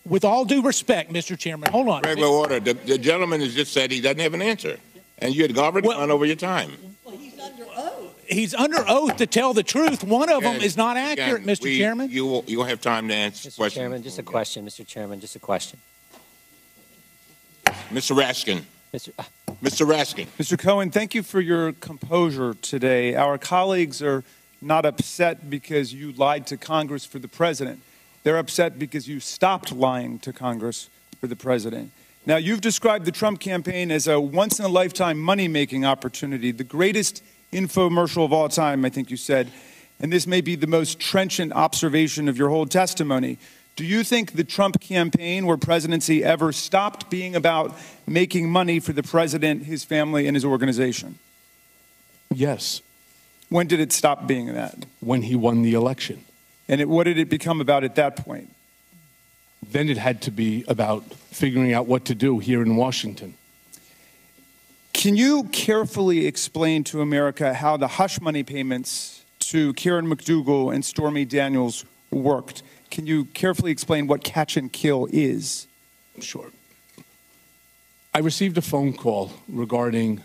with all due respect, Mr. Chairman, hold on. Regular order. The gentleman has just said he doesn't have an answer, and you had gone over your time. Well, he's under oath. He's under oath to tell the truth. One of them is not accurate, Mr. Chairman. You will have time to answer the question. Mr. Chairman, just a question. Mr. Chairman, just a question. Mr. Raskin. Mr. Raskin. Mr. Cohen, thank you for your composure today. Our colleagues are not upset because you lied to Congress for the president. They're upset because you stopped lying to Congress for the president. Now, you've described the Trump campaign as a once-in-a-lifetime money-making opportunity, the greatest infomercial of all time, I think you said, and this may be the most trenchant observation of your whole testimony. Do you think the Trump campaign or presidency ever stopped being about making money for the president, his family, and his organization? Yes. When did it stop being that? When he won the election. And what did it become about at that point? Then it had to be about figuring out what to do here in Washington. Can you carefully explain to America how the hush money payments to Karen McDougal and Stormy Daniels worked? Can you carefully explain what catch and kill is? Sure. I received a phone call regarding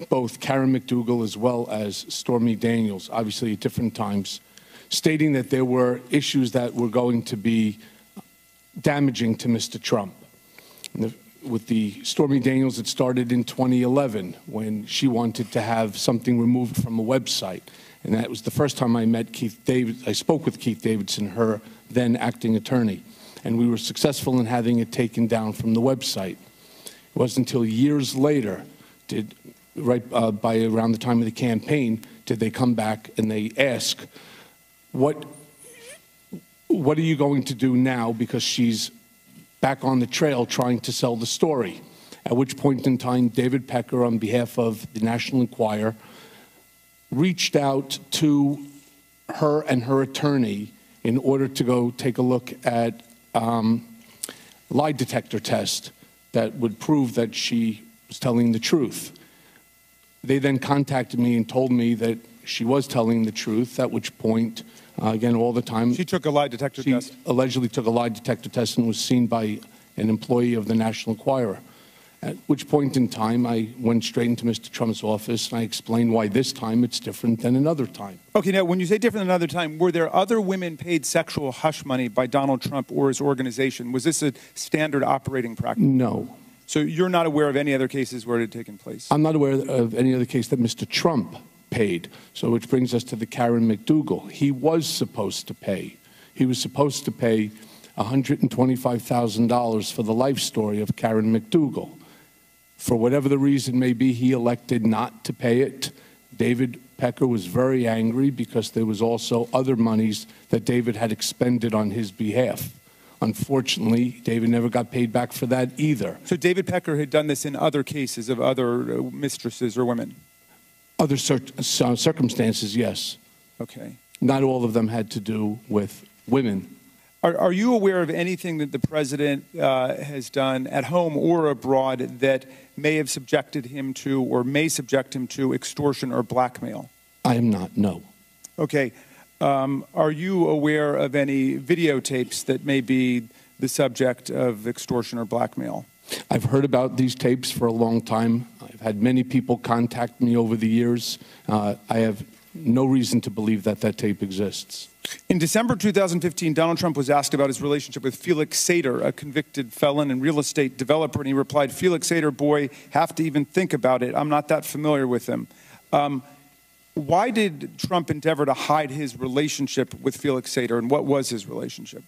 both Karen McDougal as well as Stormy Daniels, obviously at different times, stating that there were issues that were going to be damaging to Mr. Trump. With the Stormy Daniels, it started in 2011 when she wanted to have something removed from a website. And that was the first time I met Keith Davidson. I spoke with Keith Davidson, her then acting attorney, and we were successful in having it taken down from the website. It wasn't until years later, by around the time of the campaign, did they come back and they ask, what are you going to do now, because she's back on the trail trying to sell the story? At which point in time, David Pecker, on behalf of the National Enquirer, reached out to her and her attorney in order to go take a look at lie detector test that would prove that she was telling the truth. They then contacted me and told me that she was telling the truth, at which point, again, all the time. She took a lie detector test? She allegedly took a lie detector test and was seen by an employee of the National Enquirer. At which point in time, I went straight into Mr. Trump's office and I explained why this time it's different than another time. Okay, now, when you say different than another time, were there other women paid sexual hush money by Donald Trump or his organization? Was this a standard operating practice? No. So you're not aware of any other cases where it had taken place? I'm not aware of any other case that Mr. Trump paid. So which brings us to the Karen McDougal. He was supposed to pay. He was supposed to pay $125,000 for the life story of Karen McDougal. For whatever the reason may be, he elected not to pay it. David Pecker was very angry because there was also other monies that David had expended on his behalf. Unfortunately, David never got paid back for that either. So David Pecker had done this in other cases of other mistresses or women? Other circumstances, yes. Okay. Not all of them had to do with women. Are you aware of anything that the president has done at home or abroad that may have subjected him to or may subject him to extortion or blackmail? I am not, no. Okay. Are you aware of any videotapes that may be the subject of extortion or blackmail? I've heard about these tapes for a long time. I've had many people contact me over the years. I have no reason to believe that that tape exists. In December 2015, Donald Trump was asked about his relationship with Felix Sater, a convicted felon and real estate developer, and he replied, "Felix Sater, boy, have to even think about it. I'm not that familiar with him." Why did Trump endeavor to hide his relationship with Felix Sater, and what was his relationship?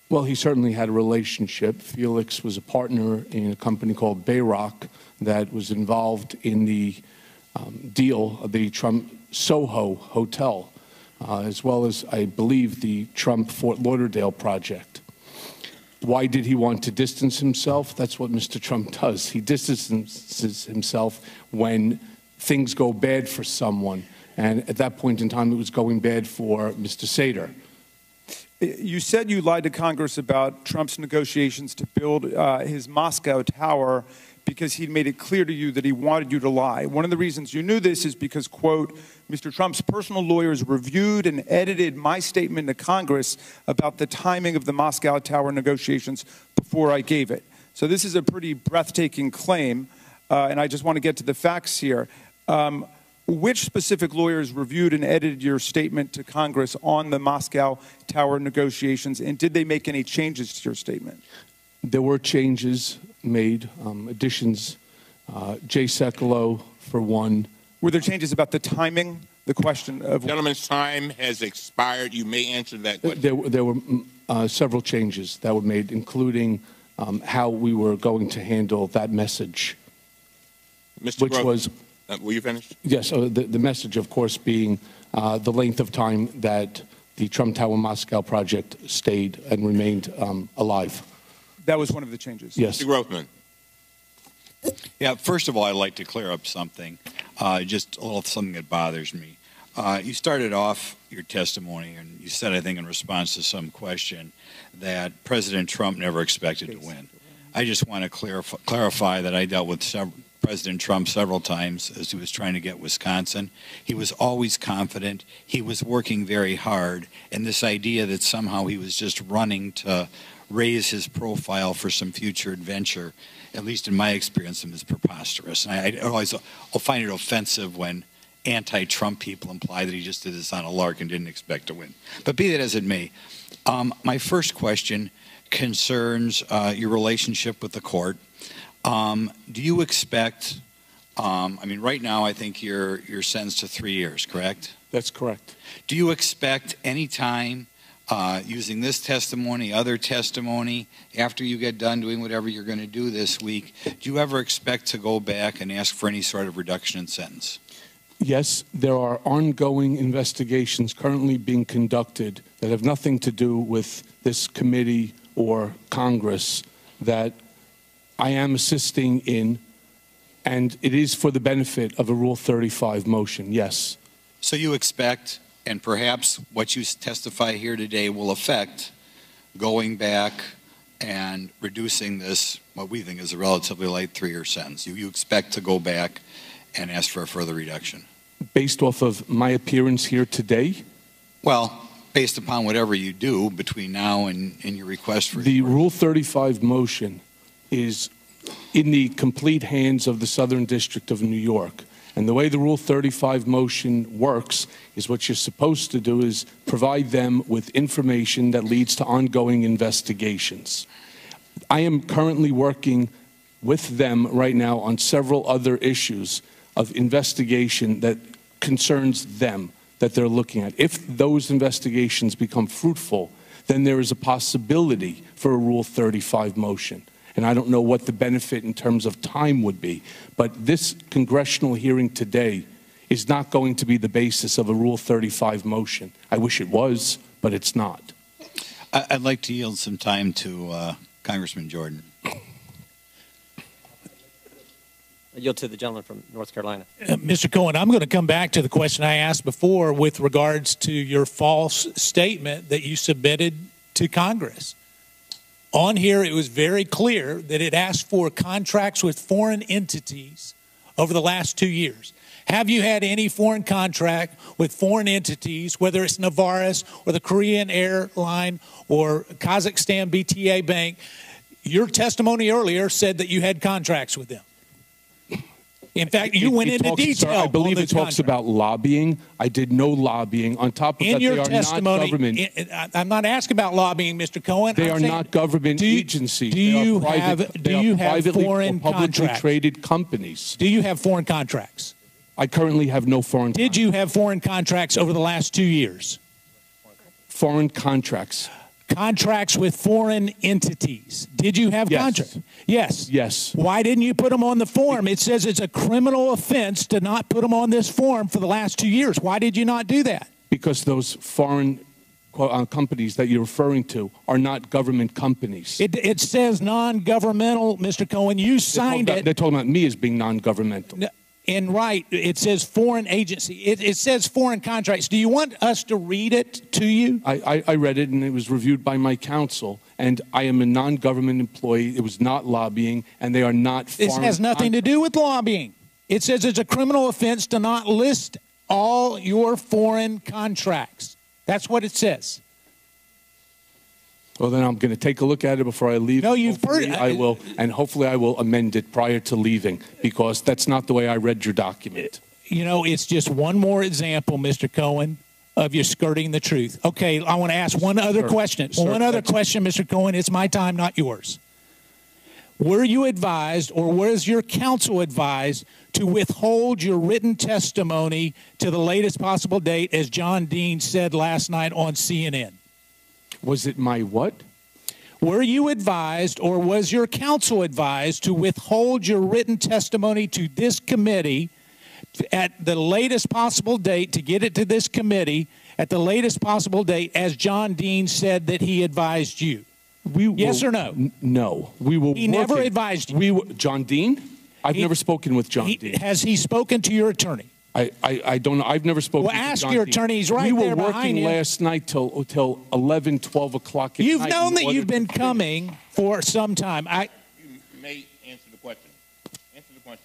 Well, he certainly had a relationship. Felix was a partner in a company called Bayrock that was involved in the deal of the Trump Soho Hotel, as well as, I believe, the Trump Fort Lauderdale project. Why did he want to distance himself? That's what Mr. Trump does. He distances himself when things go bad for someone. And at that point in time, it was going bad for Mr. Sater. You said you lied to Congress about Trump's negotiations to build his Moscow tower because he'd made it clear to you that he wanted you to lie. One of the reasons you knew this is because, quote, Mr. Trump's personal lawyers reviewed and edited my statement to Congress about the timing of the Moscow tower negotiations before I gave it. So this is a pretty breathtaking claim, and I just want to get to the facts here. Which specific lawyers reviewed and edited your statement to Congress on the Moscow tower negotiations, and did they make any changes to your statement? There were changes made, additions. Jay Sekulow, for one. Were there changes about the timing? The question of... Gentleman's time has expired. You may answer that question. There were several changes that were made, including how we were going to handle that message. Mr. Which Grover, was... were you finished? Yes, the message, of course, being the length of time that the Trump Tower Moscow project stayed and remained alive. That was one of the changes. Yes. Mr. Grothman. Yeah, first of all, I'd like to clear up something, just a little something that bothers me. You started off your testimony, and you said, I think, in response to some question, that President Trump never expected to win. I just want to clarify that I dealt with President Trump several times as he was trying to get Wisconsin. He was always confident. He was working very hard. And this idea that somehow he was just running to raise his profile for some future adventure, at least in my experience, is preposterous. And I'll find it offensive when anti-Trump people imply that he just did this on a lark and didn't expect to win. But be that as it may, my first question concerns your relationship with the court. Do you expect, I mean, right now I think you're sentenced to 3 years, correct? That's correct. Do you expect any time using this testimony, other testimony, after you get done doing whatever you're going to do this week, do you ever expect to go back and ask for any sort of reduction in sentence? Yes, there are ongoing investigations currently being conducted that have nothing to do with this committee or Congress that I am assisting in, and it is for the benefit of a Rule 35 motion, yes. So you expect, and perhaps what you testify here today will affect, going back and reducing this, what we think is a relatively light 3-year sentence. You expect to go back and ask for a further reduction? Based off of my appearance here today? Well, based upon whatever you do between now and your request for... The Rule 35 motion is in the complete hands of the Southern District of New York. And the way the Rule 35 motion works is what you're supposed to do is provide them with information that leads to ongoing investigations. I am currently working with them right now on several other issues of investigation that concerns them that they're looking at. If those investigations become fruitful, then there is a possibility for a Rule 35 motion. And I don't know what the benefit in terms of time would be. But this congressional hearing today is not going to be the basis of a Rule 35 motion. I wish it was, but it's not. I'd like to yield some time to Congressman Jordan. I yield to the gentleman from North Carolina. Mr. Cohen, I'm going to come back to the question I asked before with regards to your false statement that you submitted to Congress. On here, it was very clear that it asked for contracts with foreign entities over the last 2 years. Have you had any foreign contract with foreign entities, whether it's Novartis or the Korean Airline or Kazakhstan BTA Bank? Your testimony earlier said that you had contracts with them. In fact, you went into detail. Sir, I believe on it talks about lobbying. I did no lobbying. On top of that, they are not government. I'm not asking about lobbying, Mr. Cohen. They are not government agencies. Do you have foreign publicly contracts? traded companies? Do you have foreign contracts? I currently have no foreign. Did you have foreign contracts over the last 2 years? Foreign contracts. Contracts with foreign entities. Did you have contracts? Yes. Yes. Why didn't you put them on the form? It says it's a criminal offense to not put them on this form for the last 2 years. Why did you not do that? Because those foreign companies that you're referring to are not government companies. It says non-governmental, Mr. Cohen. You signed it. They're talking about me as being non-governmental. And right, it says foreign agency. It says foreign contracts. Do you want us to read it to you? I read it, and it was reviewed by my counsel, and I am a non-government employee. It was not lobbying, and they are not foreign. This has nothing to do with lobbying. It says it's a criminal offense to not list all your foreign contracts. That's what it says. Well, then I'm going to take a look at it before I leave. No, you've heard it. I will, and hopefully I will amend it prior to leaving, because that's not the way I read your document. You know, it's just one more example, Mr. Cohen, of you skirting the truth. Okay, I want to ask one other question. One other question, Mr. Cohen. It's my time, not yours. Were you advised, or was your counsel advised, to withhold your written testimony to the latest possible date, as John Dean said last night on CNN? Was it my what? Were you advised, or was your counsel advised, to withhold your written testimony to this committee at the latest possible date, to get it to this committee at the latest possible date, as John Dean said that he advised you? Yes or no? No. He never advised you. John Dean? I've never spoken with John Dean. Has he spoken to your attorney? I don't know. I've never spoken to John Dean. Well, ask your attorney. He's right there behind you. We were working last night till 11, 12 o'clock at night. You've known that you've been coming for some time. You may answer the question. Answer the question.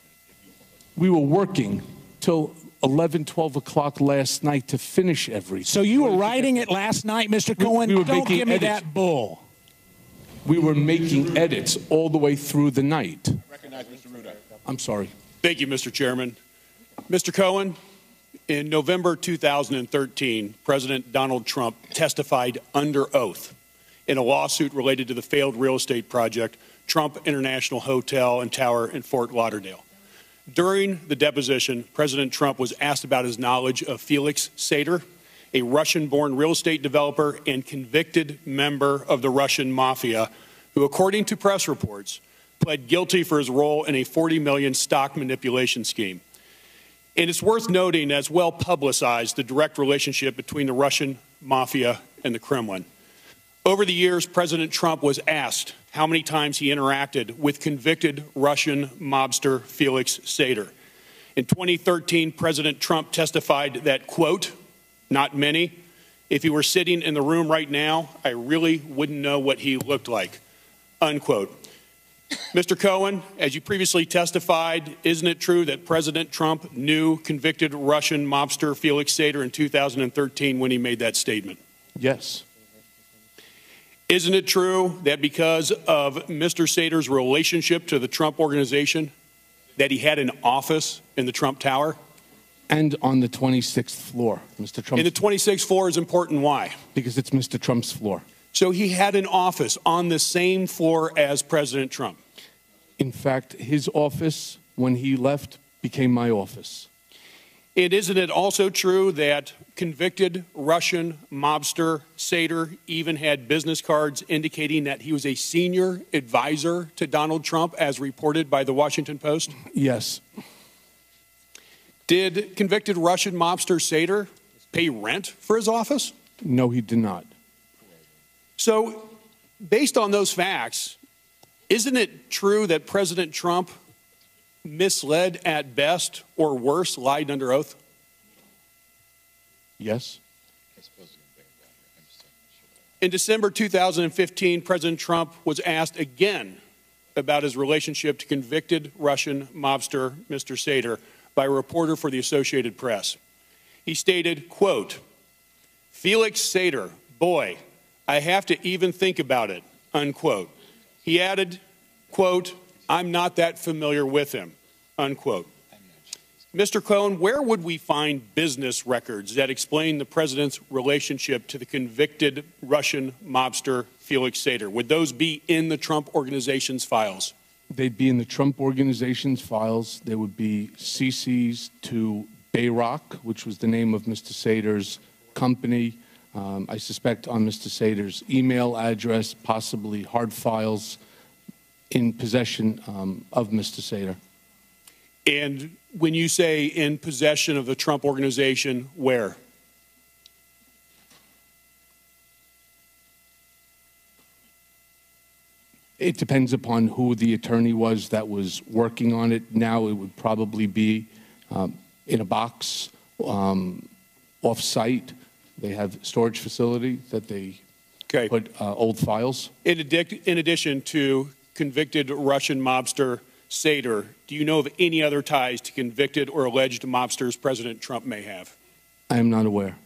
We were working till 11, 12 o'clock last night to finish everything. So you were writing it last night, Mr. Cohen? Don't give me that bull. We were making edits all the way through the night. Recognize Mr. Ruda. I'm sorry. Thank you, Mr. Chairman. Mr. Cohen, in November 2013, President Donald Trump testified under oath in a lawsuit related to the failed real estate project, Trump International Hotel and Tower in Fort Lauderdale. During the deposition, President Trump was asked about his knowledge of Felix Sater, a Russian-born real estate developer and convicted member of the Russian mafia, who, according to press reports, pled guilty for his role in a $40 million stock manipulation scheme. And it's worth noting, as well publicized, the direct relationship between the Russian mafia and the Kremlin. Over the years, President Trump was asked how many times he interacted with convicted Russian mobster Felix Sater. In 2013, President Trump testified that, quote, "Not many. If he were sitting in the room right now, I really wouldn't know what he looked like," unquote. Mr. Cohen, as you previously testified, isn't it true that President Trump knew convicted Russian mobster Felix Sater in 2013 when he made that statement? Yes. Isn't it true that because of Mr. Sater's relationship to the Trump organization, that he had an office in the Trump Tower? And on the 26th floor, Mr. Trump. And the 26th floor is important. Why? Because it's Mr. Trump's floor. So he had an office on the same floor as President Trump. In fact, his office, when he left, became my office. And isn't it also true that convicted Russian mobster Sater even had business cards indicating that he was a senior advisor to Donald Trump, as reported by the Washington Post? Yes. Did convicted Russian mobster Sater pay rent for his office? No, he did not. So, based on those facts, isn't it true that President Trump misled at best, or worse, lied under oath? Yes. In December 2015, President Trump was asked again about his relationship to convicted Russian mobster Mr. Sater by a reporter for the Associated Press. He stated, quote, "Felix Sater, boy, I have to even think about it," unquote. He added, quote, "I'm not that familiar with him," unquote. Mr. Cohen, where would we find business records that explain the president's relationship to the convicted Russian mobster Felix Sater? Would those be in the Trump Organization's files? They'd be in the Trump Organization's files. There would be CCs to Bayrock, which was the name of Mr. Sater's company. I suspect on Mr. Sater's email address, possibly hard files in possession of Mr. Sater. And when you say in possession of the Trump Organization, where? It depends upon who the attorney was that was working on it. Now it would probably be in a box, off-site. They have storage facility that they put old files. In addition to convicted Russian mobster Sater, do you know of any other ties to convicted or alleged mobsters President Trump may have? I am not aware.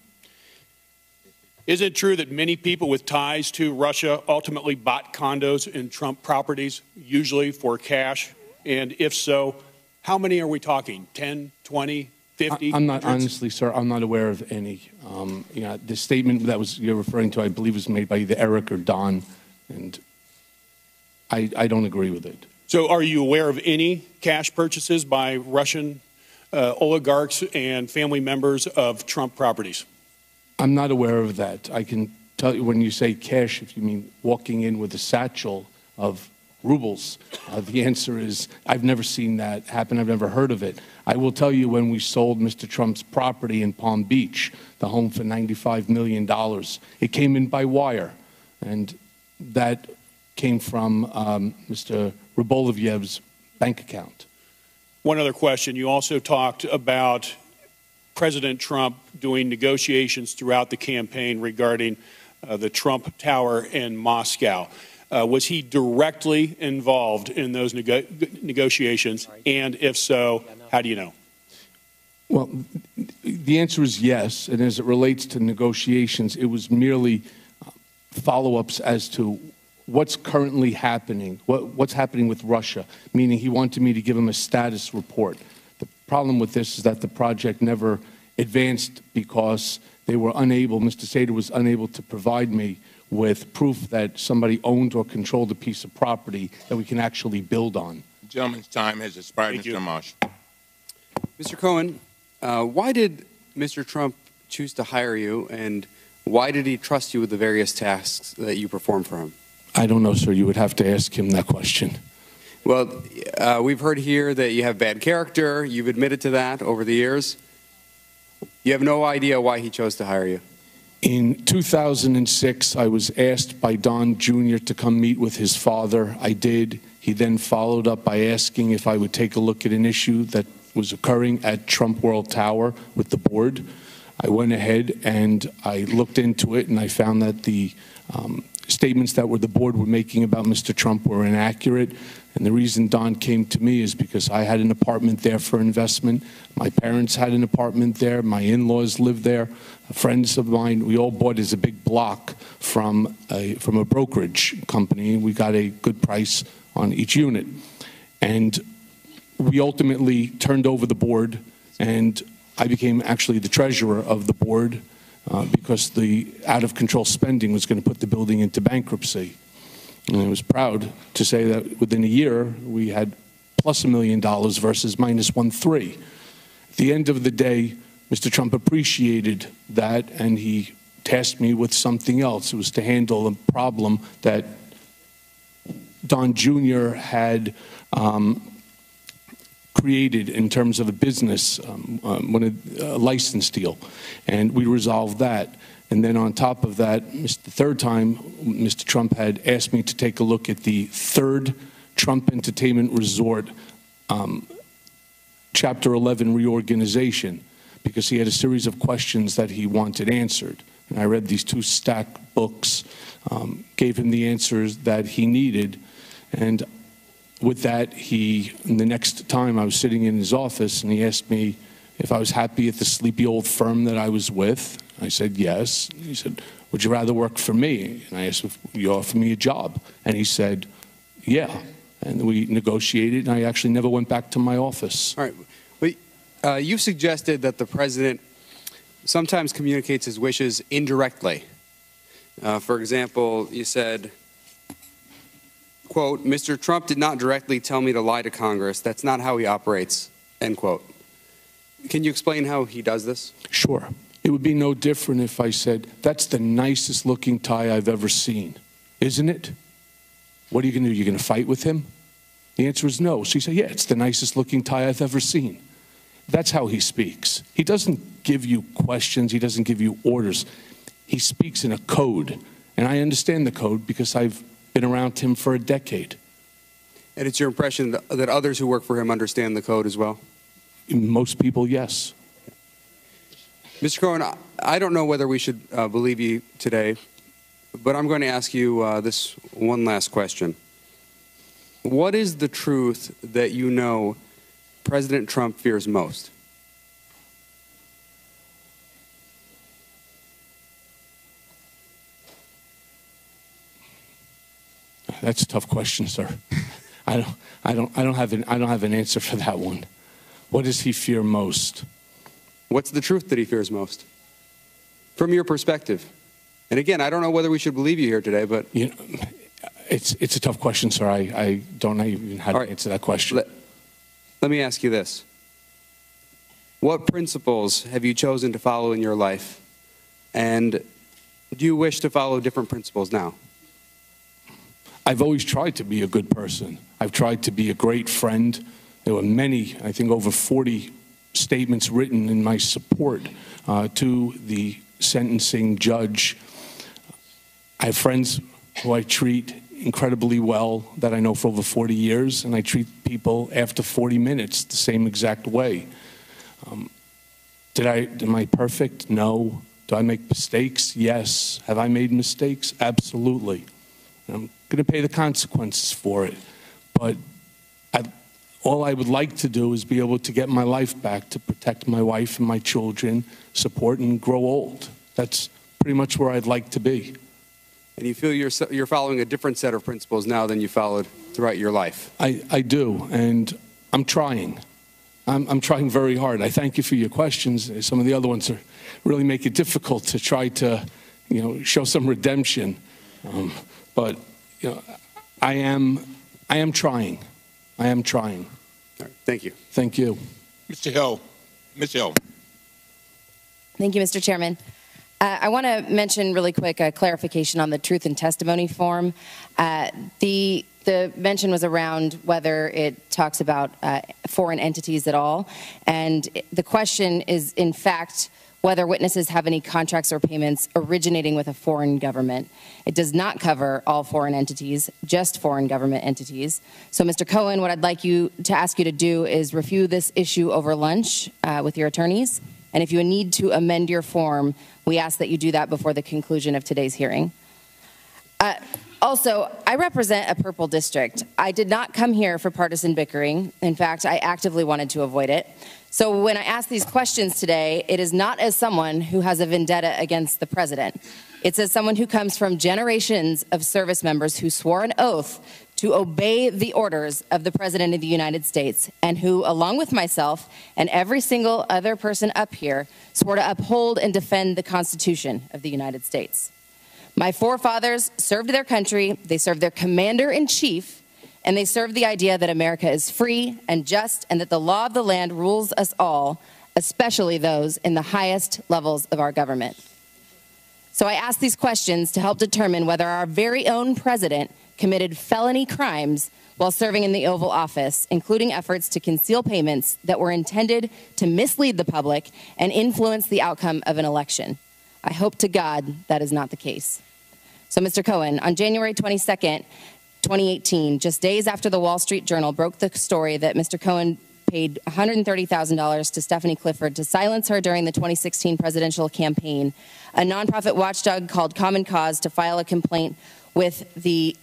Is it true that many people with ties to Russia ultimately bought condos in Trump properties, usually for cash? And if so, how many are we talking? 10, 20, 50? I'm not, honestly, sir, I'm not aware of any. You know, the statement that you're referring to, I believe, was made by either Eric or Don, and I don't agree with it. So are you aware of any cash purchases by Russian oligarchs and family members of Trump properties? I'm not aware of that. I can tell you when you say cash, if you mean walking in with a satchel of rubles, the answer is I've never seen that happen. I've never heard of it. I will tell you when we sold Mr. Trump's property in Palm Beach, the home for $95 million, it came in by wire, and that came from Mr. Rybolovlev's bank account. One other question. You also talked about President Trump doing negotiations throughout the campaign regarding the Trump Tower in Moscow. Was he directly involved in those negotiations? And if so, how do you know? Well, the answer is yes. And as it relates to negotiations, it was merely follow-ups as to what's currently happening, what's happening with Russia, meaning he wanted me to give him a status report. The problem with this is that the project never advanced because they were unable, Mr. Sater was unable to provide me with proof that somebody owned or controlled a piece of property that we can actually build on. The gentleman's time has expired. Mr. Marsh. Mr. Cohen, why did Mr. Trump choose to hire you, and why did he trust you with the various tasks that you perform for him? I don't know, sir. You would have to ask him that question. Well, we've heard here that you have bad character. You've admitted to that over the years. You have no idea why he chose to hire you. In 2006, I was asked by Don Jr. to come meet with his father. I did. He then followed up by asking if I would take a look at an issue that was occurring at Trump World Tower with the board. I went ahead and I looked into it, and I found that the statements that the board were making about Mr. Trump were inaccurate. And the reason Don came to me is because I had an apartment there for investment. My parents had an apartment there. My in-laws lived there. Friends of mine, we all bought as a big block from a brokerage company. We got a good price on each unit. And we ultimately turned over the board, and I became actually the treasurer of the board because the out-of-control spending was going to put the building into bankruptcy. And I was proud to say that within a year, we had plus $1 million versus minus 1.3. At the end of the day, Mr. Trump appreciated that, and he tasked me with something else. It was to handle a problem that Don Jr. had created in terms of a business, a license deal, and we resolved that. And then on top of that, the third time, Mr. Trump had asked me to take a look at the third Trump Entertainment Resort Chapter 11 reorganization, because he had a series of questions that he wanted answered. And I read these 2 stacked books, gave him the answers that he needed. And with that, the next time I was sitting in his office, and he asked me if I was happy at the sleepy old firm that I was with. I said, yes. And he said, would you rather work for me? And I asked if you offer me a job. And he said, yeah. And we negotiated, and I actually never went back to my office. All right. Well, you've suggested that the president sometimes communicates his wishes indirectly. For example, you said, quote, Mr. Trump did not directly tell me to lie to Congress. That's not how he operates, end quote. Can you explain how he does this? Sure. It would be no different if I said, that's the nicest looking tie I've ever seen, isn't it? What are you going to do? You're going to fight with him? The answer is no. So you say, yeah, it's the nicest looking tie I've ever seen. That's how he speaks. He doesn't give you questions. He doesn't give you orders. He speaks in a code. And I understand the code because I've been around him for a decade. And it's your impression that others who work for him understand the code as well? Most people, yes. Mr. Cohen, I don't know whether we should believe you today, but I'm going to ask you this one last question. What is the truth that you know President Trump fears most? That's a tough question, sir. I don't have an answer for that one. What does he fear most? What's the truth that he fears most? From your perspective. And again, I don't know whether we should believe you here today, but you know, it's a tough question, sir. I don't know even how to answer that question. Let me ask you this. What principles have you chosen to follow in your life? And do you wish to follow different principles now? I've always tried to be a good person. I've tried to be a great friend. There were many, I think over 40 statements written in my support to the sentencing judge. I have friends who I treat incredibly well that I know for over 40 years, and I treat people after 40 minutes the same exact way. Am I perfect? No. Do I make mistakes? Yes. Have I made mistakes? Absolutely. I'm going to pay the consequences for it. But all I would like to do is be able to get my life back to protect my wife and my children, support and grow old. That's pretty much where I'd like to be. And you feel you're following a different set of principles now than you followed throughout your life? I do, and I'm trying. I'm trying very hard. I thank you for your questions. Some of the other ones really make it difficult to try to, show some redemption. But I am trying. I am trying. All right. Thank you. Thank you. Mr. Hill. Ms. Hill. Thank you, Mr. Chairman. I want to mention really quick a clarification on the truth and testimony form. The mention was around whether it talks about foreign entities at all. And the question is, in fact, whether witnesses have any contracts or payments originating with a foreign government. It does not cover all foreign entities, just foreign government entities. So, Mr. Cohen, what I'd like to ask you to do is review this issue over lunch with your attorneys. And if you need to amend your form, we ask that you do that before the conclusion of today's hearing. Also, I represent a purple district. I did not come here for partisan bickering. In fact, I actively wanted to avoid it. So when I ask these questions today, it is not as someone who has a vendetta against the president. It's as someone who comes from generations of service members who swore an oath to obey the orders of the President of the United States, and who, along with myself and every single other person up here, swore to uphold and defend the Constitution of the United States. My forefathers served their country, they served their commander-in-chief, and they served the idea that America is free and just, and that the law of the land rules us all, especially those in the highest levels of our government. So I ask these questions to help determine whether our very own president committed felony crimes while serving in the Oval Office, including efforts to conceal payments that were intended to mislead the public and influence the outcome of an election. I hope to God that is not the case. So, Mr. Cohen, on January 22nd, 2018, just days after the Wall Street Journal broke the story that Mr. Cohen paid $130,000 to Stephanie Clifford to silence her during the 2016 presidential campaign. A nonprofit watchdog called Common Cause filed a complaint with the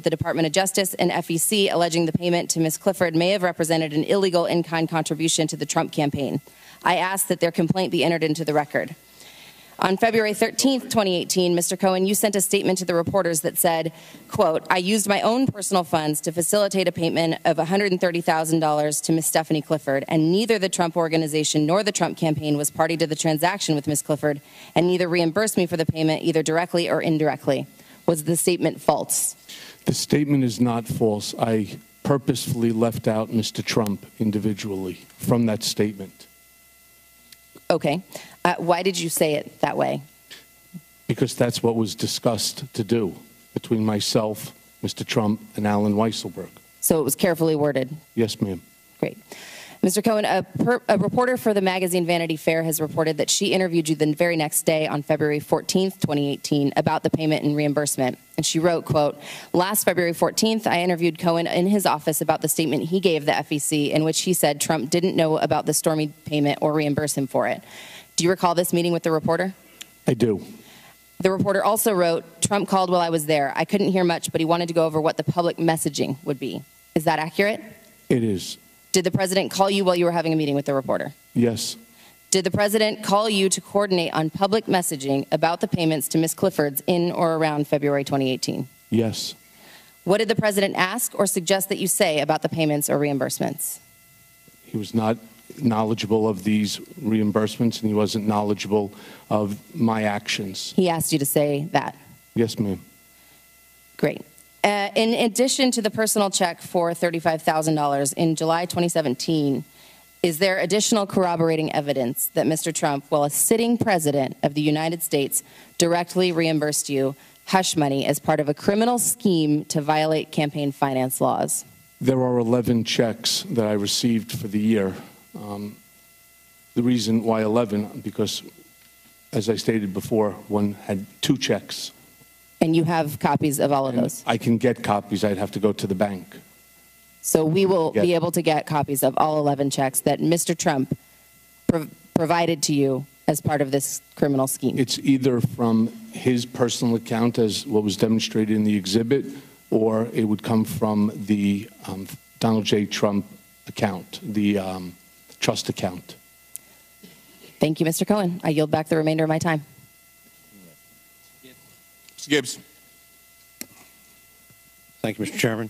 Department of Justice and FEC, alleging the payment to Ms. Clifford may have represented an illegal in-kind contribution to the Trump campaign. I ask that their complaint be entered into the record. On February 13th, 2018, Mr. Cohen, you sent a statement to the reporters that said, quote, I used my own personal funds to facilitate a payment of $130,000 to Ms. Stephanie Clifford, and neither the Trump organization nor the Trump campaign was party to the transaction with Ms. Clifford, and neither reimbursed me for the payment either directly or indirectly. Was the statement false? The statement is not false. I purposefully left out Mr. Trump individually from that statement. Okay. Why did you say it that way? Because that's what was discussed to do between myself, Mr. Trump, and Alan Weisselberg. So it was carefully worded? Yes, ma'am. Great. Mr. Cohen, a reporter for the magazine Vanity Fair has reported that she interviewed you the very next day on February 14th, 2018, about the payment and reimbursement. And she wrote, quote, last February 14th, I interviewed Cohen in his office about the statement he gave the FEC in which he said Trump didn't know about the Stormy payment or reimburse him for it. Do you recall this meeting with the reporter? I do. The reporter also wrote, Trump called while I was there. I couldn't hear much, but he wanted to go over what the public messaging would be. Is that accurate? It is. Did the president call you while you were having a meeting with the reporter? Yes. Did the president call you to coordinate on public messaging about the payments to Ms. Clifford's in or around February 2018? Yes. What did the president ask or suggest that you say about the payments or reimbursements? He was not knowledgeable of these reimbursements, and he wasn't knowledgeable of my actions. He asked you to say that? Yes, ma'am. Great. In addition to the personal check for $35,000 in July 2017, is there additional corroborating evidence that Mr. Trump, while a sitting president of the United States, directly reimbursed you hush money as part of a criminal scheme to violate campaign finance laws? There are 11 checks that I received for the year. The reason why 11, because, as I stated before, one had 2 checks. And you have copies of all of those? I can get copies. I'd have to go to the bank. So we will be able to get copies of all 11 checks that Mr. Trump provided to you as part of this criminal scheme? It's either from his personal account, as what was demonstrated in the exhibit, or it would come from the Donald J. Trump account, the trust account. Thank you, Mr. Cohen. I yield back the remainder of my time. Mr. Gibbs. Thank you, Mr. Chairman.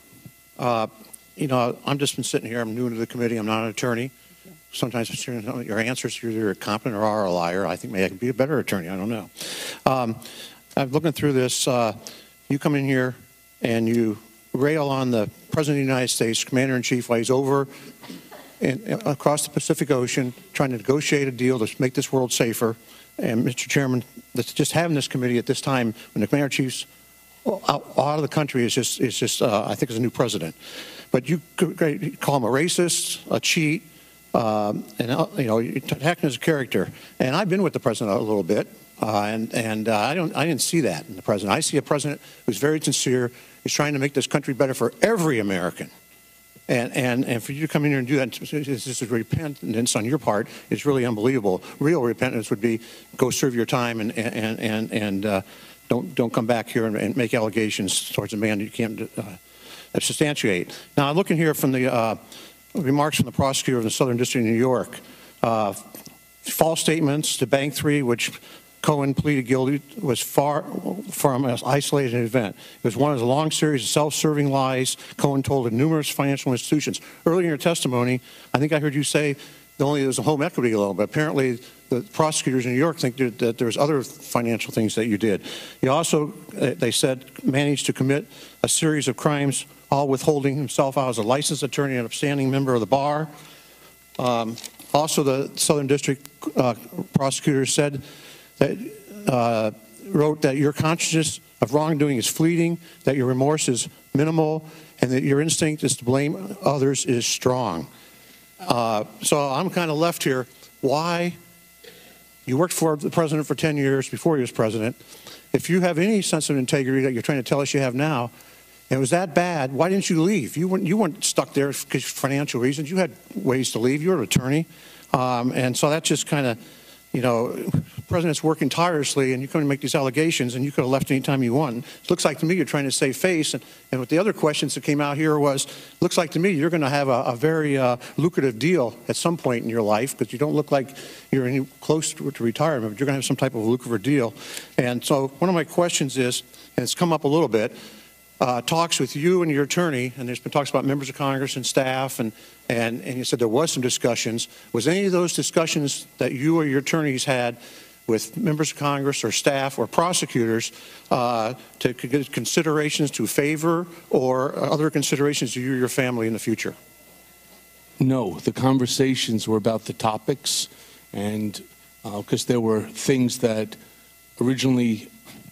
You know, I've just been sitting here. I'm new to the committee. I'm not an attorney. Sometimes, Mr. Chairman, your answers, you're either competent or are a liar. I think maybe I can be a better attorney. I don't know. I'm looking through this. You come in here and you rail on the President of the United States, Commander-in-Chief, while he's over across the Pacific Ocean trying to negotiate a deal to make this world safer. And, Mr. Chairman, just having this committee at this time when the Commander-in-Chief's out of the country is just I think, is a new president. But you call him a racist, a cheat, and you know, you're attacking his character. And I've been with the president a little bit, I didn't see that in the president. I see a president who's very sincere. He's trying to make this country better for every American. And for you to come in here and do that, this is repentance on your part. It's really unbelievable. Real repentance would be go serve your time and don't come back here and make allegations towards a man you can't substantiate. Now, I'm looking here from the remarks from the prosecutor of the Southern District of New York. False statements to Bank 3, which Cohen pleaded guilty, was far from an isolated event. It was one of the long series of self-serving lies Cohen told in numerous financial institutions. Earlier in your testimony, I think I heard you say there was a home equity loan, but apparently the prosecutors in New York think that there's other financial things that you did. You also, they said, managed to commit a series of crimes, all withholding himself out as a licensed attorney and upstanding member of the bar. Also, the Southern District prosecutor said that wrote that your consciousness of wrongdoing is fleeting, that your remorse is minimal, and that your instinct is to blame others is strong. So I'm kind of left here. Why? You worked for the president for 10 years before he was president. If you have any sense of integrity that you're trying to tell us you have now, and it was that bad, why didn't you leave? You weren't stuck there because of financial reasons. You had ways to leave. You're an attorney. And so that just kind of, you know, the president's working tirelessly, and you couldn't make these allegations, and you could have left any time you want. It looks like to me you're trying to save face. And with the other questions that came out here was, looks like to me you're going to have a very lucrative deal at some point in your life, because you don't look like you're any close to retirement, but you're going to have some type of lucrative deal. And so one of my questions is, and it's come up a little bit, talks with you and your attorney, and there's been talks about members of Congress and staff, and you said there was some discussions. Was any of those discussions that you or your attorneys had with members of Congress or staff or prosecutors to get considerations to favor or other considerations to you or your family in the future? No, the conversations were about the topics, and because there were things that originally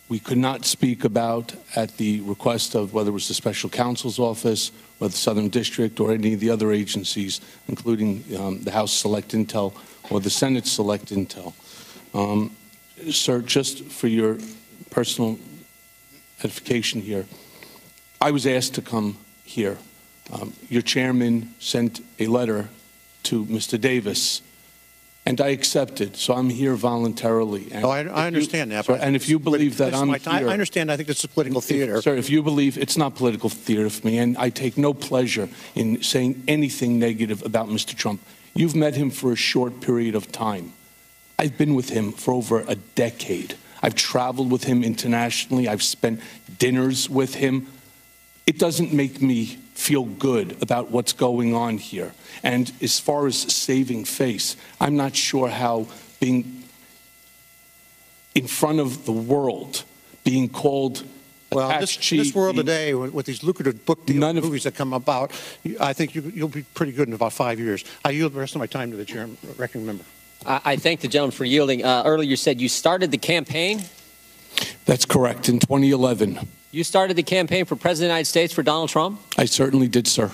we could not speak about at the request of whether it was the special counsel's office or the Southern District or any of the other agencies, including the House Select Intel or the Senate Select Intel. Sir, just for your personal edification here, I was asked to come here. Your chairman sent a letter to Mr. Davis, and I accepted, so I'm here voluntarily. And I understand that. Sir, and if you believe that I'm here... I understand. I think this is political theater. Sir, if you believe it's not political theater for me, and I take no pleasure in saying anything negative about Mr. Trump. You've met him for a short period of time. I've been with him for over a decade. I've traveled with him internationally. I've spent dinners with him. It doesn't make me feel good about what's going on here. And as far as saving face, I'm not sure how being in front of the world, being called well, this world today, with these lucrative book deal movies that come about, I think you'll be pretty good in about 5 years. I yield the rest of my time to the chairman, ranking member. I thank the gentleman for yielding. Earlier you said you started the campaign? That's correct, in 2011. You started the campaign for President of the United States for Donald Trump? I certainly did, sir.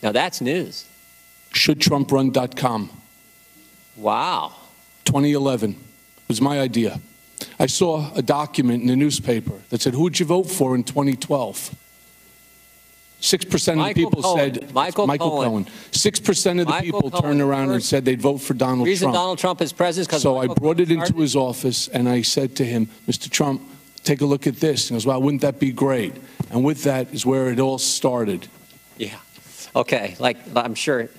Now that's news. ShouldTrumpRun.com. Wow. 2011. It was my idea. I saw a document in the newspaper that said, who'd you vote for in 2012? 6% of the people said Michael Cohen. 6% of the people turned around and said they'd vote for Donald Trump. The reason Donald Trump is president is because So I brought it into his office and I said to him, Mr. Trump, take a look at this. And he goes, well, wouldn't that be great? And with that is where it all started. Yeah. Okay. Like I'm sure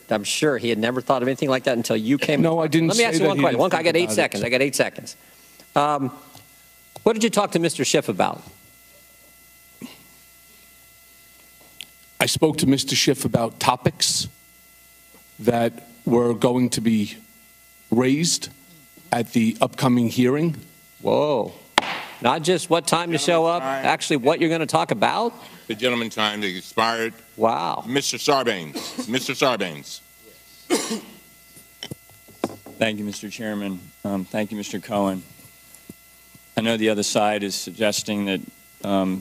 he had never thought of anything like that until you came. No, I didn't. Let me ask you one question. I got 8 seconds. I got 8 seconds. What did you talk to Mr. Schiff about? I spoke to Mr. Schiff about topics that were going to be raised at the upcoming hearing. Whoa. Not just what time to show up, actually what you're going to talk about? The gentleman's time has expired. Wow. Mr. Sarbanes. Mr. Sarbanes. Thank you, Mr. Chairman. Thank you, Mr. Cohen. I know the other side is suggesting that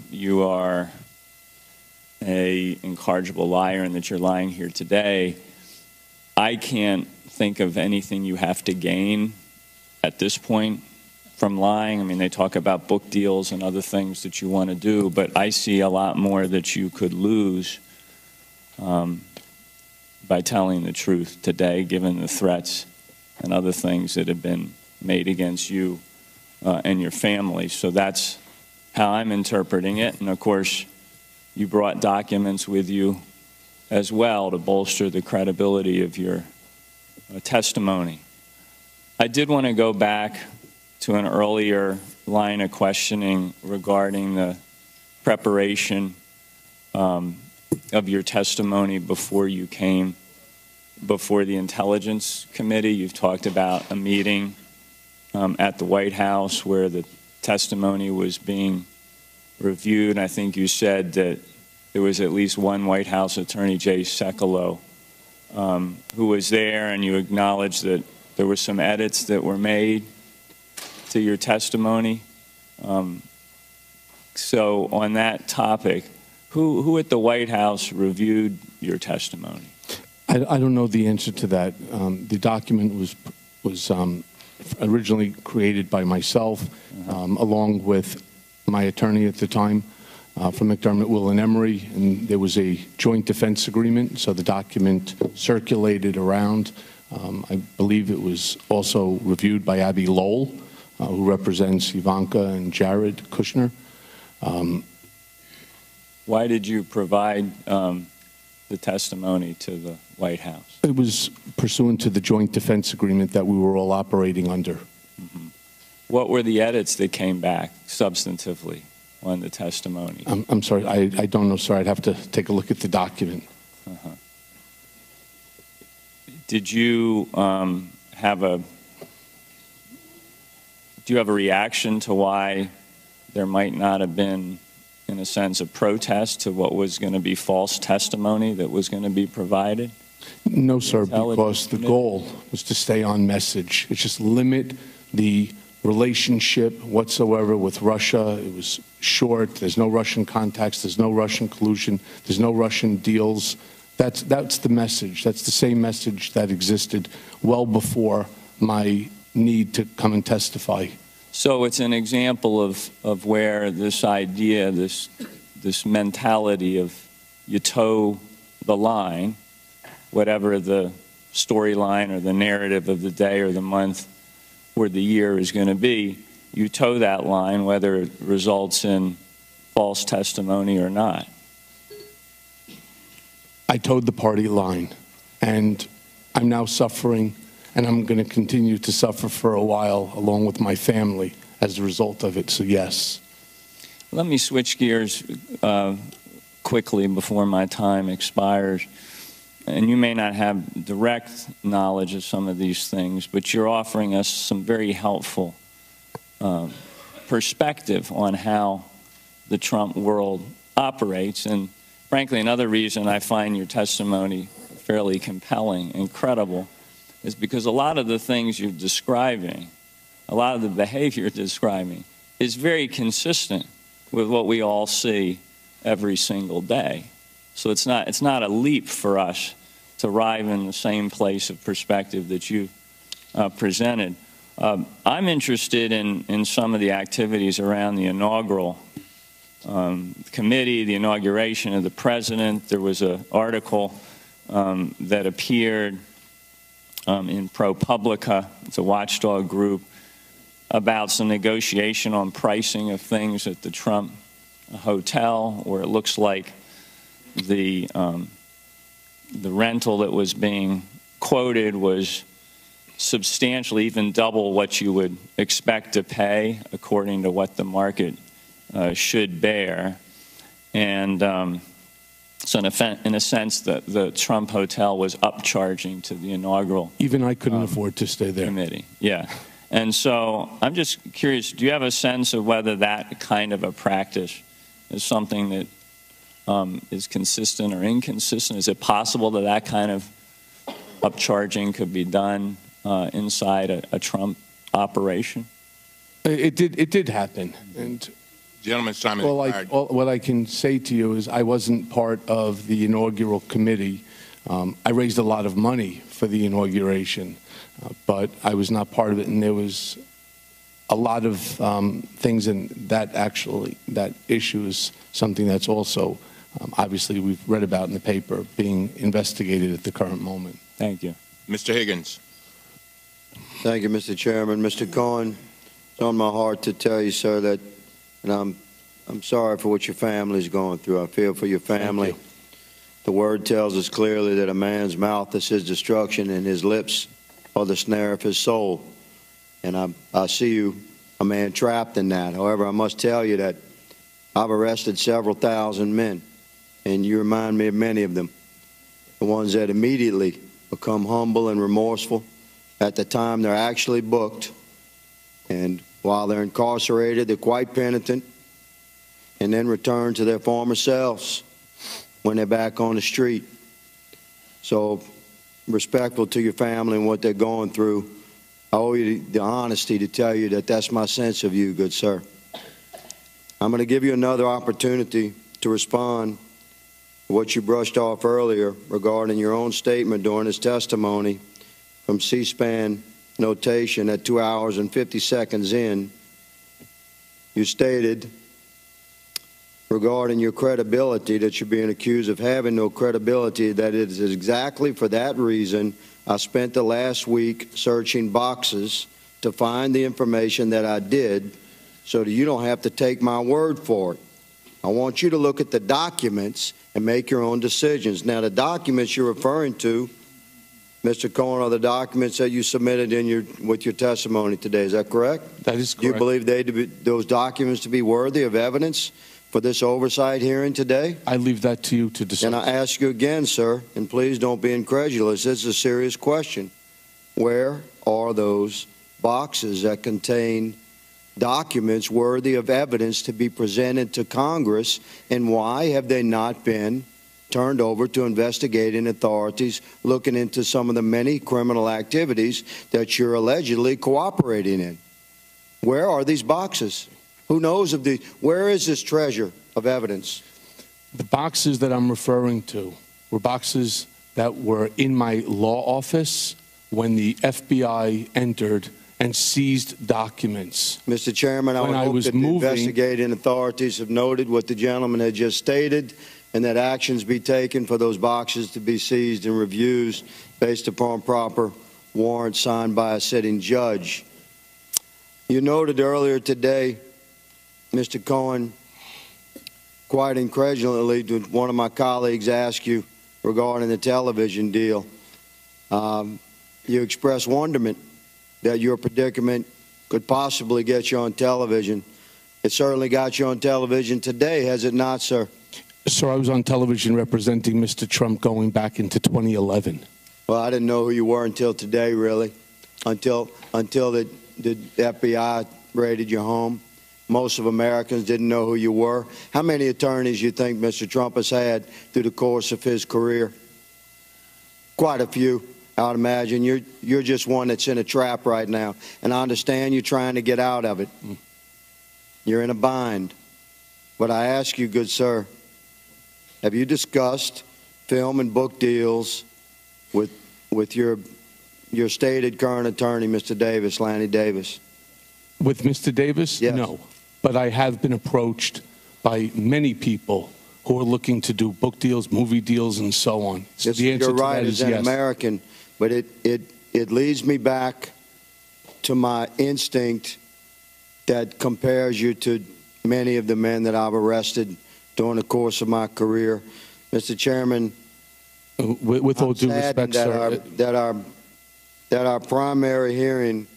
you are an incorrigible liar and that you're lying here today. I can't think of anything you have to gain at this point from lying. I mean, they talk about book deals and other things that you want to do, but I see a lot more that you could lose by telling the truth today, given the threats and other things that have been made against you and your family. So that's how I'm interpreting it. And of course, you brought documents with you as well to bolster the credibility of your testimony. I did want to go back to an earlier line of questioning regarding the preparation of your testimony before you came before the Intelligence Committee. You've talked about a meeting at the White House where the testimony was being reviewed. I think you said that there was at least one White House attorney, Jay Sekulow, who was there, and you acknowledged that there were some edits that were made to your testimony. So on that topic, who at the White House reviewed your testimony? I don't know the answer to that. The document was originally created by myself, along with my attorney at the time, from McDermott, Will, and Emery, and there was a joint defense agreement, so the document circulated around. I believe it was also reviewed by Abby Lowell, who represents Ivanka and Jared Kushner. Why did you provide the testimony to the White House? It was pursuant to the joint defense agreement that we were all operating under. Mm-hmm. What were the edits that came back substantively on the testimony? I'm sorry, I don't know, sir. I'd have to take a look at the document. Uh-huh. Did you have a reaction to why there might not have been, in a sense, a protest to what was going to be false testimony that was going to be provided? No, sir, because the goal was to stay on message. It's just limit the relationship whatsoever with Russia. It was short. There's no Russian contacts. There's no Russian collusion. There's no Russian deals. That's the message. That's the same message that existed well before my need to come and testify. So it's an example of where this idea, this mentality of you toe the line, whatever the storyline or the narrative of the day or the month or the year is going to be, you toe that line whether it results in false testimony or not. I towed the party line, and I'm now suffering, and I'm going to continue to suffer for a while along with my family as a result of it, so yes. Let me switch gears quickly before my time expires. And you may not have direct knowledge of some of these things, but you're offering us some very helpful perspective on how the Trump world operates. And frankly, another reason I find your testimony fairly compelling and credible is because a lot of the things you're describing, a lot of the behavior you're describing, is very consistent with what we all see every single day. So it's not a leap for us to arrive in the same place of perspective that you presented. I'm interested in some of the activities around the inaugural committee, the inauguration of the president. There was an article that appeared in ProPublica, it's a watchdog group, about some negotiation on pricing of things at the Trump hotel, where it looks like the rental that was being quoted was substantially, even double what you would expect to pay according to what the market should bear. And so in a sense, the Trump hotel was upcharging to the inaugural. Even I couldn't afford to stay there. Committee, yeah. And so I'm just curious, do you have a sense of whether that kind of a practice is something that is consistent or inconsistent? Is it possible that that kind of upcharging could be done inside a Trump operation? It did happen. And gentleman's time is expired. What I can say to you is I wasn't part of the inaugural committee. I raised a lot of money for the inauguration, but I was not part of it, and there was a lot of things in that issue is something that's also obviously we've read about in the paper being investigated at the current moment. Thank you. Mr. Higgins. Thank you, Mr. Chairman. Mr. Cohen, it's on my heart to tell you, sir, that and I'm sorry for what your family's going through. I feel for your family. Thank you. The word tells us clearly that a man's mouth is his destruction and his lips are the snare of his soul. And I see you, a man trapped in that. However, I must tell you that I've arrested several thousand men, and you remind me of many of them. The ones that immediately become humble and remorseful at the time they're actually booked. And while they're incarcerated, they're quite penitent, and then return to their former selves when they're back on the street. So, respectful to your family and what they're going through, I owe you the honesty to tell you that that's my sense of you, good sir. I'm going to give you another opportunity to respond to what you brushed off earlier regarding your own statement during his testimony from C-SPAN notation at 2 hours and 50 seconds in. You stated regarding your credibility, that you're being accused of having no credibility, that it is exactly for that reason I spent the last week searching boxes to find the information that I did so that you don't have to take my word for it. I want you to look at the documents and make your own decisions. Now, the documents you're referring to, Mr. Cohen, are the documents that you submitted with your testimony today. Is that correct? That is correct. Do you believe those documents to be worthy of evidence for this oversight hearing today? I leave that to you to decide. And I ask you again, sir, and please don't be incredulous. This is a serious question. Where are those boxes that contain documents worthy of evidence to be presented to Congress, and why have they not been turned over to investigating authorities looking into some of the many criminal activities that you're allegedly cooperating in? Where are these boxes? Who knows of the? Where is this treasure of evidence? The boxes that I'm referring to were boxes that were in my law office when the FBI entered and seized documents. Mr. Chairman, I would hope that the investigating authorities have noted what the gentleman had just stated, and that actions be taken for those boxes to be seized and reviewed based upon proper warrants signed by a sitting judge. You noted earlier today, Mr. Cohen, quite incredulously, one of my colleagues asked you regarding the television deal. You expressed wonderment that your predicament could possibly get you on television. It certainly got you on television today, has it not, sir? Sir, I was on television representing Mr. Trump going back into 2011. Well, I didn't know who you were until today, really, until the FBI raided your home. Most of Americans didn't know who you were. How many attorneys do you think Mr. Trump has had through the course of his career? Quite a few, I would imagine. You're just one that's in a trap right now, and I understand you're trying to get out of it. You're in a bind. But I ask you, good sir, have you discussed film and book deals with your stated current attorney, Mr. Davis, Lanny Davis? With Mr. Davis? Yes. No. But I have been approached by many people who are looking to do book deals, movie deals, and so on. So Yes, the answer you're to right that as is an yes. American, but it leads me back to my instinct that compares you to many of the men that I've arrested during the course of my career. Mr. Chairman, with all due respect, sir, that our primary hearing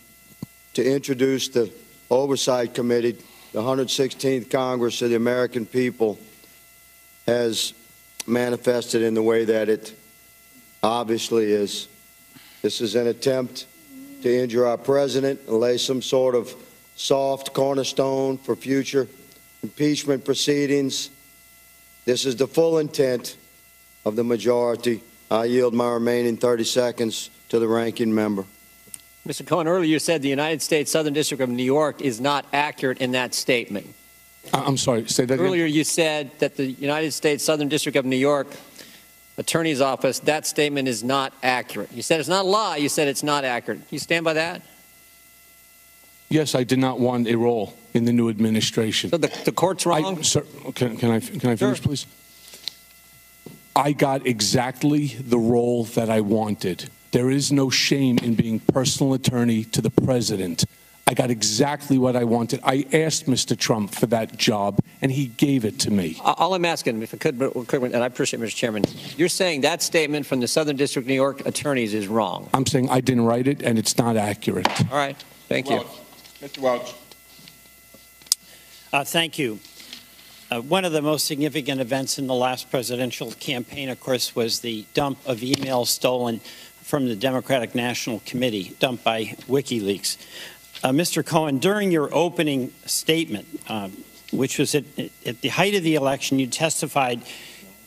to introduce the Oversight Committee, the 116th Congress of the American people, has manifested in the way that it obviously is. This is an attempt to injure our president and lay some sort of soft cornerstone for future impeachment proceedings. This is the full intent of the majority. I yield my remaining 30 seconds to the ranking member. Mr. Cohen, earlier you said the United States Southern District of New York is not accurate in that statement. I'm sorry, say that again. Earlier you said that the United States Southern District of New York Attorney's Office, that statement is not accurate. You said it's not a lie, you said it's not accurate. You stand by that? Yes, I did not want a role in the new administration. So the court's wrong? Sir, can I finish, Sure. please? I got exactly the role that I wanted. There is no shame in being personal attorney to the president. I got exactly what I wanted. I asked Mr. Trump for that job, and he gave it to me. All I'm asking, if I could, and I appreciate it, Mr. Chairman, you're saying that statement from the Southern District of New York attorneys is wrong. I'm saying I didn't write it, and it's not accurate. All right. Thank you. Mr. Welch. Thank you. One of the most significant events in the last presidential campaign, of course, was the dump of emails stolen from the Democratic National Committee, dumped by WikiLeaks. Mr. Cohen, during your opening statement, which was at the height of the election, you testified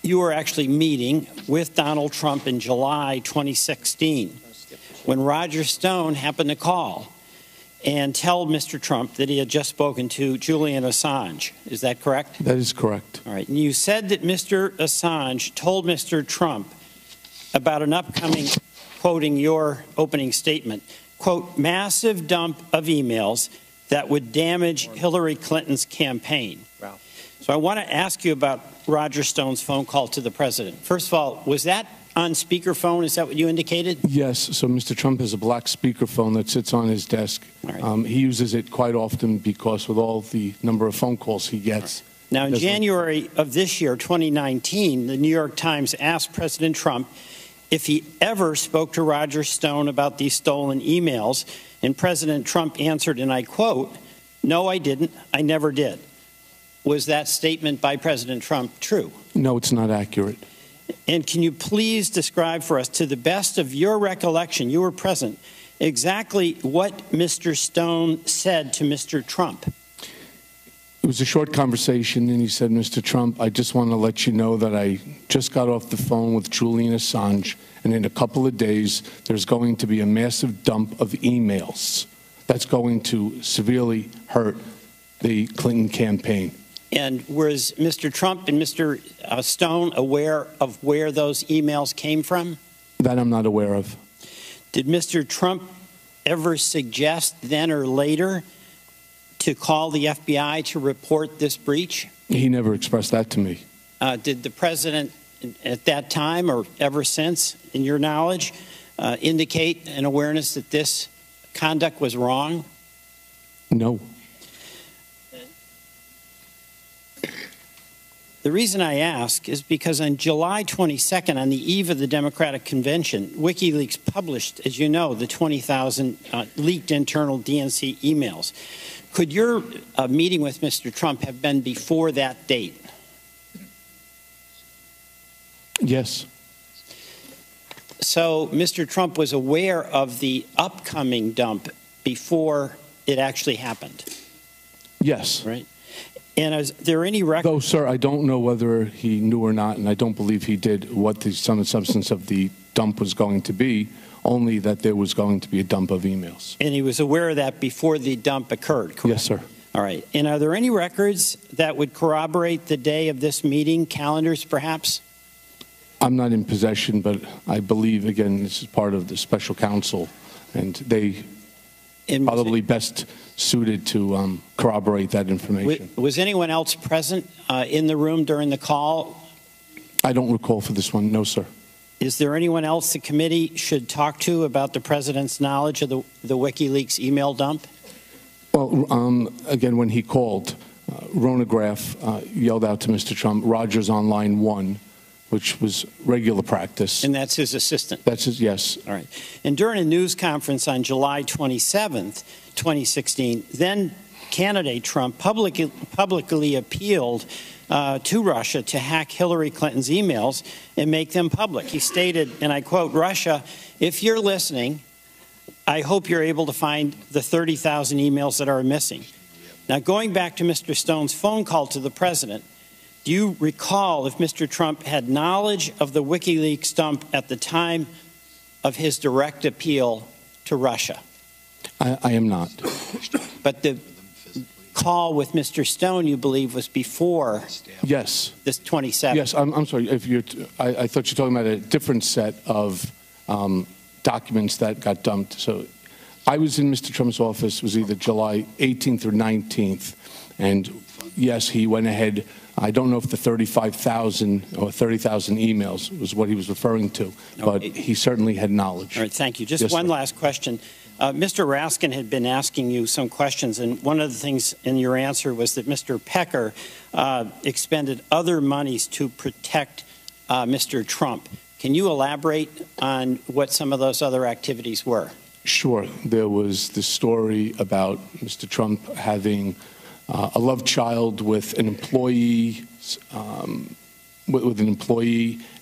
you were actually meeting with Donald Trump in July 2016 when Roger Stone happened to call and tell Mr. Trump that he had just spoken to Julian Assange. Is that correct? That is correct. All right. And you said that Mr. Assange told Mr. Trump about an upcoming, quoting your opening statement, quote, massive dump of emails that would damage Hillary Clinton's campaign. Wow. So I want to ask you about Roger Stone's phone call to the president. First of all, was that on speakerphone? Is that what you indicated? Yes. So Mr. Trump has a black speakerphone that sits on his desk. He uses it quite often because with all the number of phone calls he gets. Now, in January of this year, 2019, the New York Times asked President Trump if he ever spoke to Roger Stone about these stolen emails, and President Trump answered, and I quote, "No, I didn't. I never did." Was that statement by President Trump true? No, it's not accurate. And can you please describe for us, to the best of your recollection, you were present, exactly what Mr. Stone said to Mr. Trump? It was a short conversation, and he said, "Mr. Trump, I just want to let you know that I just got off the phone with Julian Assange, and in a couple of days, there's going to be a massive dump of emails that's going to severely hurt the Clinton campaign." And was Mr. Trump and Mr. Stone aware of where those emails came from? That I'm not aware of. Did Mr. Trump ever suggest then or later to call the FBI to report this breach? He never expressed that to me. Did the president at that time or ever since, in your knowledge, indicate an awareness that this conduct was wrong? No. The reason I ask is because on July 22nd, on the eve of the Democratic Convention, WikiLeaks published, as you know, the 20,000 leaked internal DNC emails. Could your meeting with Mr. Trump have been before that date? Yes. So Mr. Trump was aware of the upcoming dump before it actually happened? Yes. Right. And is there any record? Though, sir, I don't know whether he knew or not, and I don't believe he did, what the sum and substance of the dump was going to be, only that there was going to be a dump of emails. And he was aware of that before the dump occurred, correct? Yes, sir. All right. And are there any records that would corroborate the day of this meeting, calendars perhaps? I'm not in possession, but I believe, again, this is part of the special counsel, and they probably best suited to corroborate that information. Was anyone else present in the room during the call? I don't recall for this one, no, sir. Is there anyone else the committee should talk to about the president's knowledge of the WikiLeaks email dump? Well, again, when he called, Ronograph yelled out to Mr. Trump, "Roger's on line 1, which was regular practice. And that's his assistant? That's his, yes. All right. And during a news conference on July 27th, 2016, then candidate Trump publicly appealed to Russia to hack Hillary Clinton's emails and make them public. He stated, and I quote, "Russia, if you're listening, I hope you're able to find the 30,000 emails that are missing." Now, going back to Mr. Stone's phone call to the president, do you recall if Mr. Trump had knowledge of the WikiLeaks dump at the time of his direct appeal to Russia? I am not. But the call with Mr. Stone, you believe, was before Yes. this 27th? Yes, I'm sorry. If you're, I thought you were talking about a different set of documents that got dumped. So I was in Mr. Trump's office, it was either July 18th or 19th, and yes, he went ahead. I don't know if the 35,000 or 30,000 emails was what he was referring to, but he certainly had knowledge. All right, thank you. Just Yes, one sir. last question. Mr. Raskin had been asking you some questions, and one of the things in your answer was that Mr. Pecker expended other monies to protect Mr. Trump. Can you elaborate on what some of those other activities were? Sure. There was the story about Mr. Trump having a love child with an employee,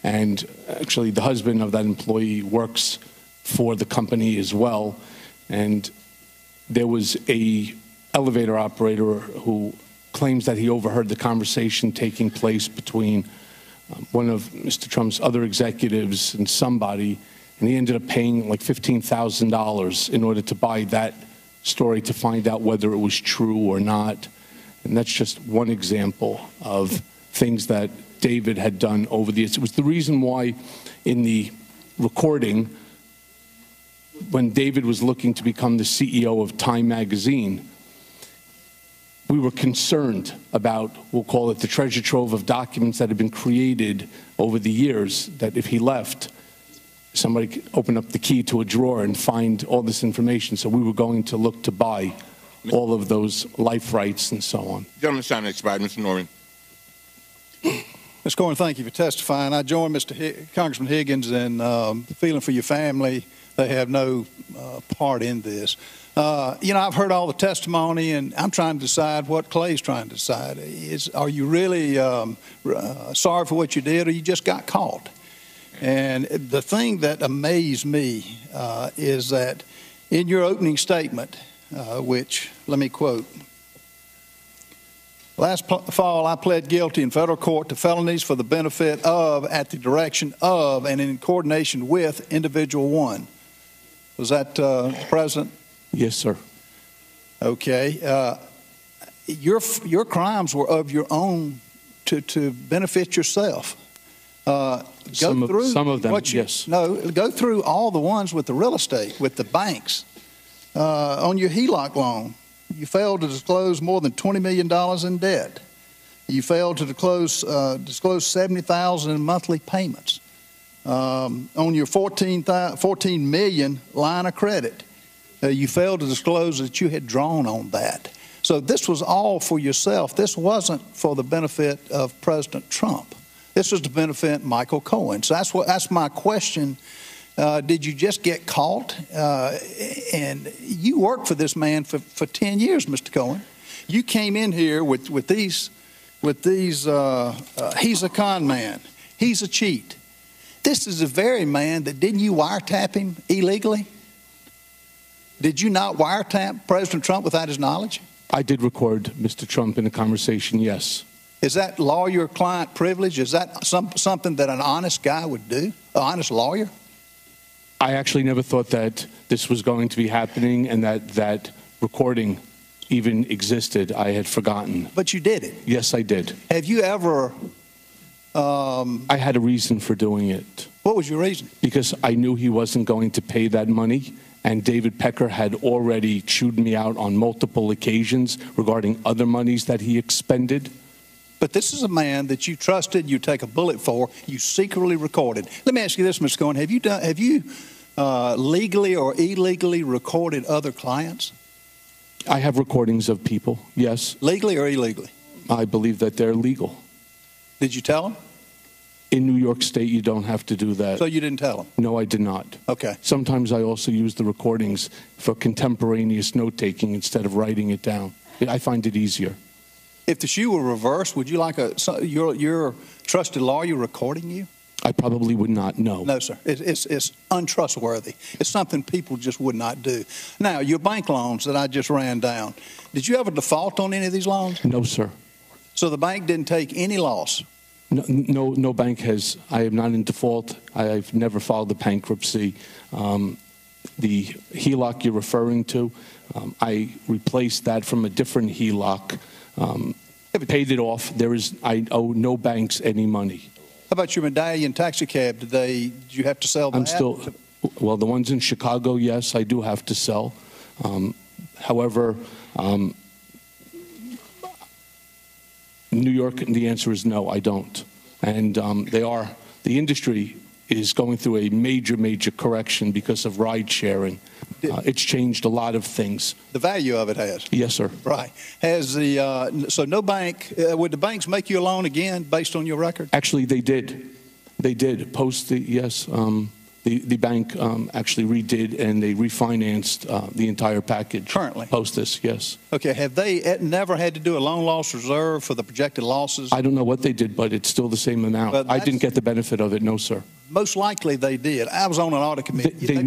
and actually the husband of that employee works for the company as well. And there was a elevator operator who claims that he overheard the conversation taking place between one of Mr. Trump's other executives and somebody, and he ended up paying like $15,000 in order to buy that story to find out whether it was true or not. And that's just one example of things that David had done over the years. It was the reason why in the recording, when David was looking to become the CEO of Time magazine, we were concerned about, we'll call it the treasure trove of documents that had been created over the years, that if he left, somebody could open up the key to a drawer and find all this information. So we were going to look to buy all of those life rights and so on. Gentleman's time expired. Mr. Norman. Mr. Cohen, thank you for testifying. I join Congressman Higgins in feeling for your family. They have no part in this. You know, I've heard all the testimony, and I'm trying to decide what Clay's trying to decide. Are you really sorry for what you did, or you just got caught? And the thing that amazed me is that in your opening statement, which, let me quote, last fall, I pled guilty in federal court to felonies for the benefit of, at the direction of, and in coordination with individual one. Was that President? Yes, sir. Okay. Your crimes were of your own to benefit yourself. Some of them, yes. No, go through all the ones with the real estate, with the banks. On your HELOC loan, you failed to disclose more than $20 million in debt. You failed to disclose $70,000 in monthly payments. On your $14 million line of credit, you failed to disclose that you had drawn on that. So this was all for yourself. This wasn't for the benefit of President Trump. This was to benefit Michael Cohen. So that's my question. Did you just get caught? And you worked for this man for 10 years, Mr. Cohen. You came in here with these. He's a con man. He's a cheat. This is the very man that, didn't you wiretap him illegally? Did you not wiretap President Trump without his knowledge? I did record Mr. Trump in a conversation, yes. Is that lawyer-client privilege? Is that something that an honest guy would do, an honest lawyer? I actually never thought that this was going to be happening and that recording even existed. I had forgotten. But you did it. Yes, I did. Have you ever... I had a reason for doing it. What was your reason? Because I knew he wasn't going to pay that money, and David Pecker had already chewed me out on multiple occasions regarding other monies that he expended. But this is a man that you trusted, you take a bullet for, you secretly recorded. Let me ask you this, Mr. Cohen. Have you legally or illegally recorded other clients? I have recordings of people, yes. Legally or illegally? I believe that they're legal. Did you tell them? In New York State, you don't have to do that. So you didn't tell them? No, I did not. Okay. Sometimes I also use the recordings for contemporaneous note-taking instead of writing it down. I find it easier. If the shoe were reversed, would you like your trusted lawyer recording you? I probably would not, no. No, sir. It's untrustworthy. It's something people just would not do. Now, your bank loans that I just ran down, did you ever default on any of these loans? No, sir. So the bank didn't take any loss? No bank has. I am not in default. I've never filed a bankruptcy. The HELOC you're referring to, I replaced that from a different HELOC. Paid it off. I owe no banks any money. How about your medallion taxi cab? Did you have to sell that? Well, the ones in Chicago, yes, I do have to sell. However, New York, the answer is no, I don't. And the industry is going through a major correction because of ride sharing. It's changed a lot of things. The value of it has? Yes, sir. Right. So no bank, would the banks make you a loan again based on your record? Actually, they did. They did. The bank actually redid and they refinanced the entire package. Currently? Post this, yes. Okay. Have they never had to do a loan loss reserve for the projected losses? I don't know what they did, but it's still the same amount. I didn't get the benefit of it, no, sir. Most likely they did. I was on an audit committee. They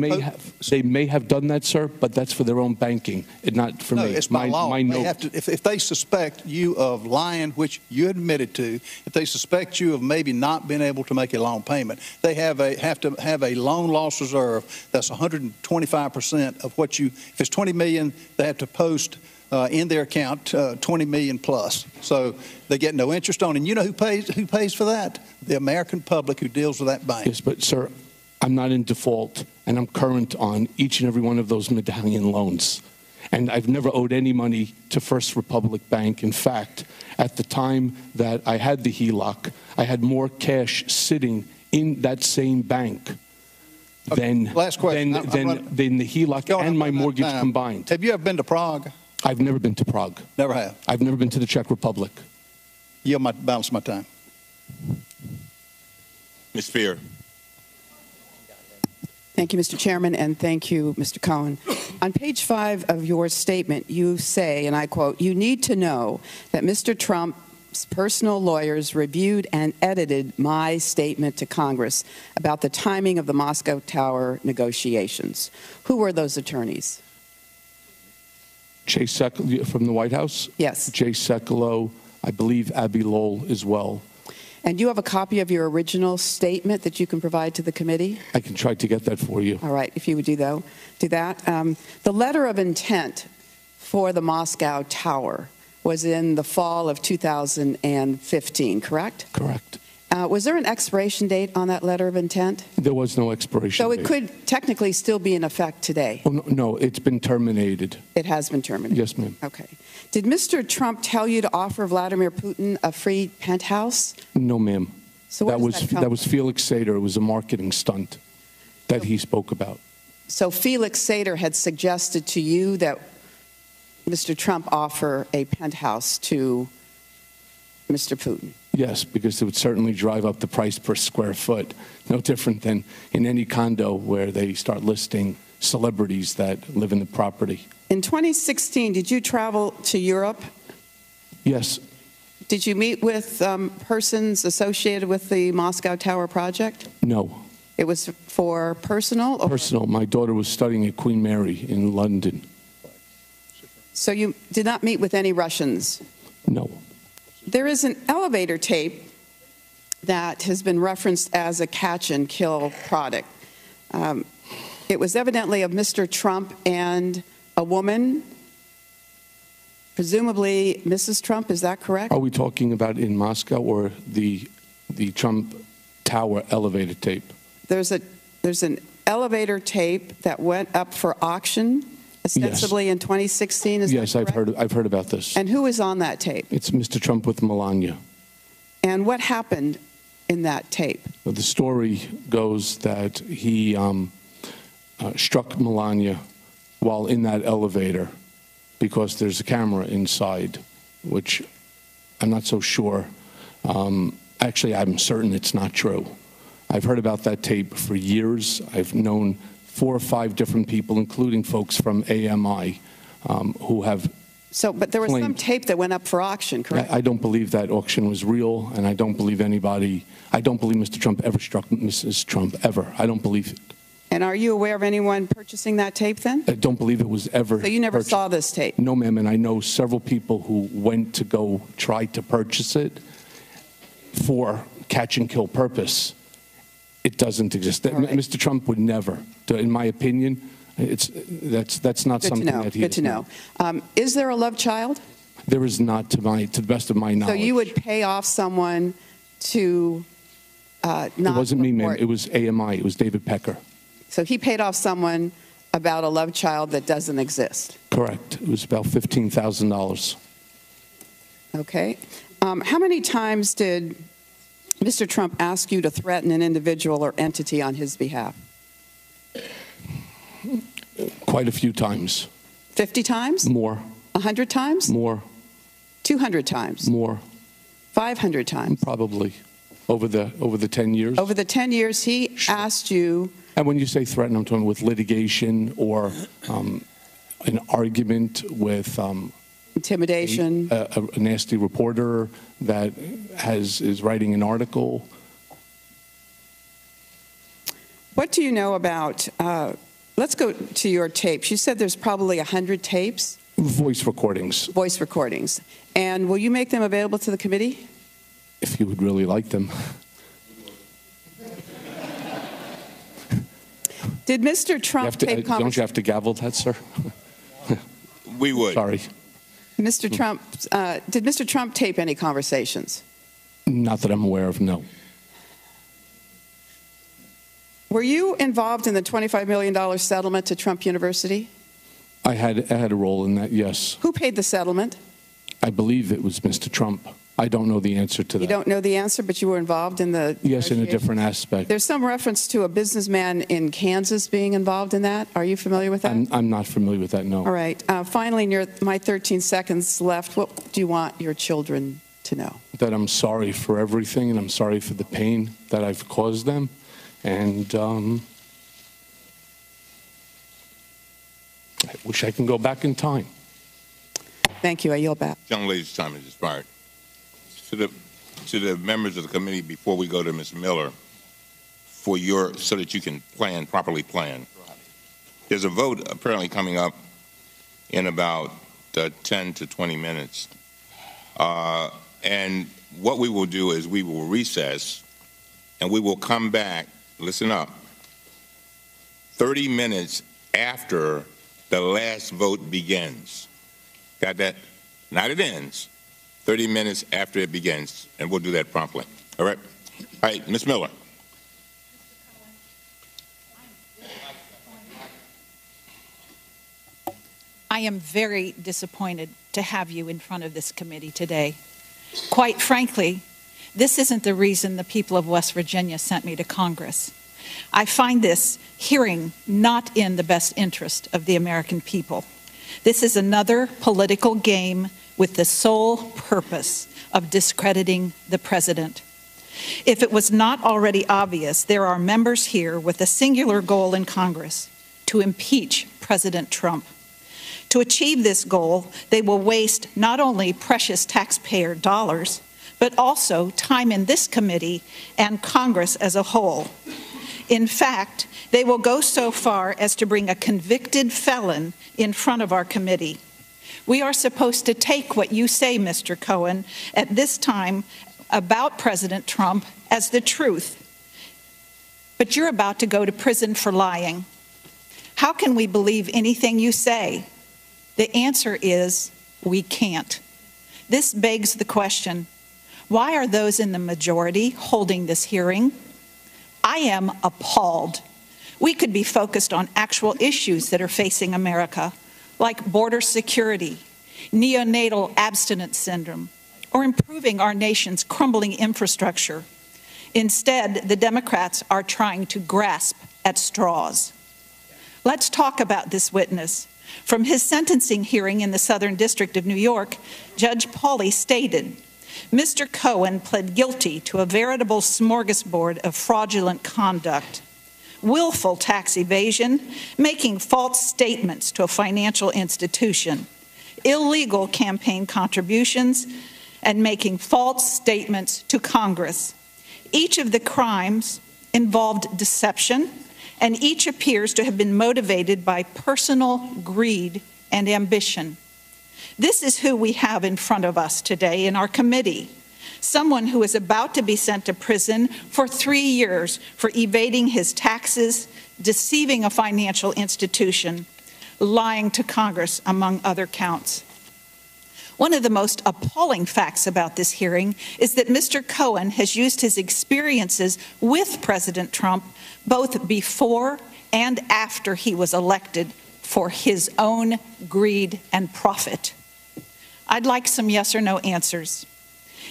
may have done that, sir, but that's for their own banking, not for me. No, it's by law. If they suspect you of lying, which you admitted to, if they suspect you of maybe not being able to make a loan payment, they have to have a loan loss reserve that's 125% of what you. If it's $20 million, they have to post in their account $20 million plus. So they get no interest on it. And you know who pays for that? The American public who deals with that bank. Yes, but sir, I'm not in default, and I'm current on each and every one of those medallion loans. And I've never owed any money to First Republic Bank. In fact, at the time that I had the HELOC, I had more cash sitting in that same bank than the HELOC and my mortgage combined. Have you ever been to Prague? I've never been to Prague. Never have. I've never been to the Czech Republic. Yield my balance my time. Ms. Spear. Thank you, Mr. Chairman, and thank you, Mr. Cohen. On page 5 of your statement, you say, and I quote, "You need to know that Mr. Trump's personal lawyers reviewed and edited my statement to Congress about the timing of the Moscow Tower negotiations." Who were those attorneys? Jay Sekulow from the White House? Yes. Jay Sekulow, I believe Abby Lowell as well. And do you have a copy of your original statement that you can provide to the committee? I can try to get that for you. All right, if you would do that. The letter of intent for the Moscow Tower was in the fall of 2015, correct? Correct. Was there an expiration date on that letter of intent? There was no expiration So date. it could technically still be in effect today? Oh, no, it's been terminated. It has been terminated? Yes, ma'am. Okay. Did Mr. Trump tell you to offer Vladimir Putin a free penthouse? No, ma'am. So where does that come that was Felix Sater. It was a marketing stunt that he spoke about. So Felix Sater had suggested to you that Mr. Trump offer a penthouse to Mr. Putin? Yes, because it would certainly drive up the price per square foot. No different than in any condo where they start listing celebrities that live in the property. In 2016, did you travel to Europe? Yes. Did you meet with persons associated with the Moscow Tower project? No. It was for personal? Or? Personal. My daughter was studying at Queen Mary in London. So you did not meet with any Russians? No. There is an elevator tape that has been referenced as a catch and kill product. It was evidently of Mr. Trump and a woman, presumably Mrs. Trump, is that correct? Are we talking about in Moscow or the Trump Tower elevator tape? There's an elevator tape that went up for auction, ostensibly in 2016. Is Yes, that correct? I've heard about this. And who is on that tape? It's Mr. Trump with Melania. And what happened in that tape? Well, the story goes that he struck Melania while in that elevator because there's a camera inside, which I'm not so sure. Actually, I'm certain it's not true. I've heard about that tape for years. I've known 4 or 5 different people, including folks from AMI, who have But there was some tape that went up for auction, correct? I don't believe that auction was real, and I don't believe Mr. Trump ever struck Mrs. Trump, ever. I don't believe it. And are you aware of anyone purchasing that tape then? I don't believe it was ever So you never purchased. saw this tape? No, ma'am, and I know several people who went to go try to purchase it for catch and kill purpose. It doesn't exist. Right. Mr. Trump would never, in my opinion, that's not something that he Good to know. Is there a love child? There is not, to the best of my knowledge. So you would pay off someone to not It wasn't me, ma'am. report- It was AMI. It was David Pecker. So he paid off someone about a love child that doesn't exist. Correct. It was about $15,000. Okay. How many times did Mr. Trump ask you to threaten an individual or entity on his behalf? Quite a few times. 50 times? More. 100 times? More. 200 times? More. 500 times? Probably. Over the 10 years. Over the 10 years, he asked you. And when you say threaten, I'm talking with litigation or an argument with intimidation, a nasty reporter that is writing an article. What do you know about, let's go to your tapes. You said there's probably 100 tapes? Voice recordings. Voice recordings. And will you make them available to the committee? If you would really like them. Did Mr. Trump tape conversations? Don't you have to gavel that, sir? We would. Sorry. Mr. Trump, did Mr. Trump tape any conversations? Not that I'm aware of, no. Were you involved in the $25 million settlement to Trump University? I had a role in that, yes. Who paid the settlement? I believe it was Mr. Trump. I don't know the answer to that. You don't know the answer, but you were involved in the Yes, in a different aspect. There's some reference to a businessman in Kansas being involved in that. Are you familiar with that? I'm not familiar with that, no. All right. Finally, in my 13 seconds left, what do you want your children to know? That I'm sorry for everything, and I'm sorry for the pain that I've caused them. And I wish I can go back in time. Thank you. I yield back. Young lady's time has expired. To the members of the committee, before we go to Ms. Miller, so that you can properly plan. There's a vote apparently coming up in about 10 to 20 minutes. And what we will do is we will recess and we will come back, listen up, 30 minutes after the last vote begins. Got that? Not it ends. 30 minutes after it begins, and we'll do that promptly. All right? All right, Ms. Miller. I am very disappointed to have you in front of this committee today. Quite frankly, this isn't the reason the people of West Virginia sent me to Congress. I find this hearing not in the best interest of the American people. This is another political game with the sole purpose of discrediting the president. If it was not already obvious, there are members here with a singular goal in Congress: to impeach President Trump. To achieve this goal, they will waste not only precious taxpayer dollars, but also time in this committee and Congress as a whole. In fact, they will go so far as to bring a convicted felon in front of our committee. We are supposed to take what you say, Mr. Cohen, at this time about President Trump as the truth. But you're about to go to prison for lying. How can we believe anything you say? The answer is we can't. This begs the question, why are those in the majority holding this hearing? I am appalled. We could be focused on actual issues that are facing America, like border security, neonatal abstinence syndrome, or improving our nation's crumbling infrastructure. Instead, the Democrats are trying to grasp at straws. Let's talk about this witness. From his sentencing hearing in the Southern District of New York, Judge Pauley stated, Mr. Cohen pled guilty to a veritable smorgasbord of fraudulent conduct, willful tax evasion, making false statements to a financial institution, illegal campaign contributions, and making false statements to Congress. Each of the crimes involved deception, and each appears to have been motivated by personal greed and ambition. This is who we have in front of us today in our committee. Someone who is about to be sent to prison for 3 years for evading his taxes, deceiving a financial institution, lying to Congress, among other counts. One of the most appalling facts about this hearing is that Mr. Cohen has used his experiences with President Trump both before and after he was elected for his own greed and profit. I'd like some yes or no answers.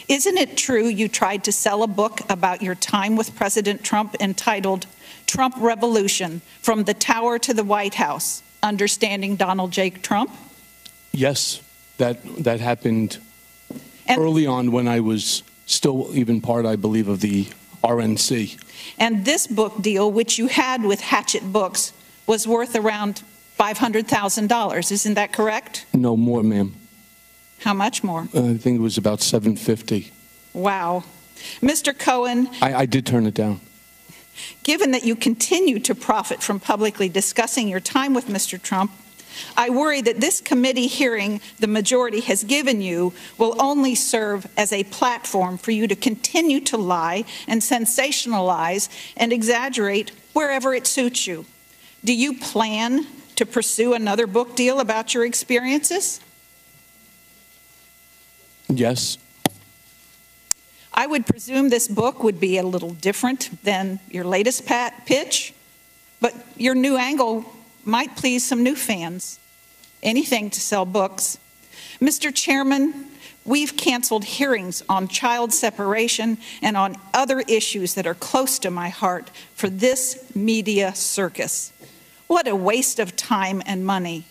Isn't it true you tried to sell a book about your time with President Trump entitled Trump Revolution: From the Tower to the White House, Understanding Donald J. Trump? Yes, that happened early on when I was still even part, I believe, of the RNC. And this book deal, which you had with Hatchet Books, was worth around $500,000. Isn't that correct? No more, ma'am. How much more? I think it was about $750,000. Wow. Mr. Cohen, I did turn it down. Given that you continue to profit from publicly discussing your time with Mr. Trump, I worry that this committee hearing the majority has given you will only serve as a platform for you to continue to lie and sensationalize and exaggerate wherever it suits you. Do you plan to pursue another book deal about your experiences? Yes. I would presume this book would be a little different than your latest pitch, but your new angle might please some new fans. anything to sell books. Mr. Chairman, we've canceled hearings on child separation and on other issues that are close to my heart for this media circus. What a waste of time and money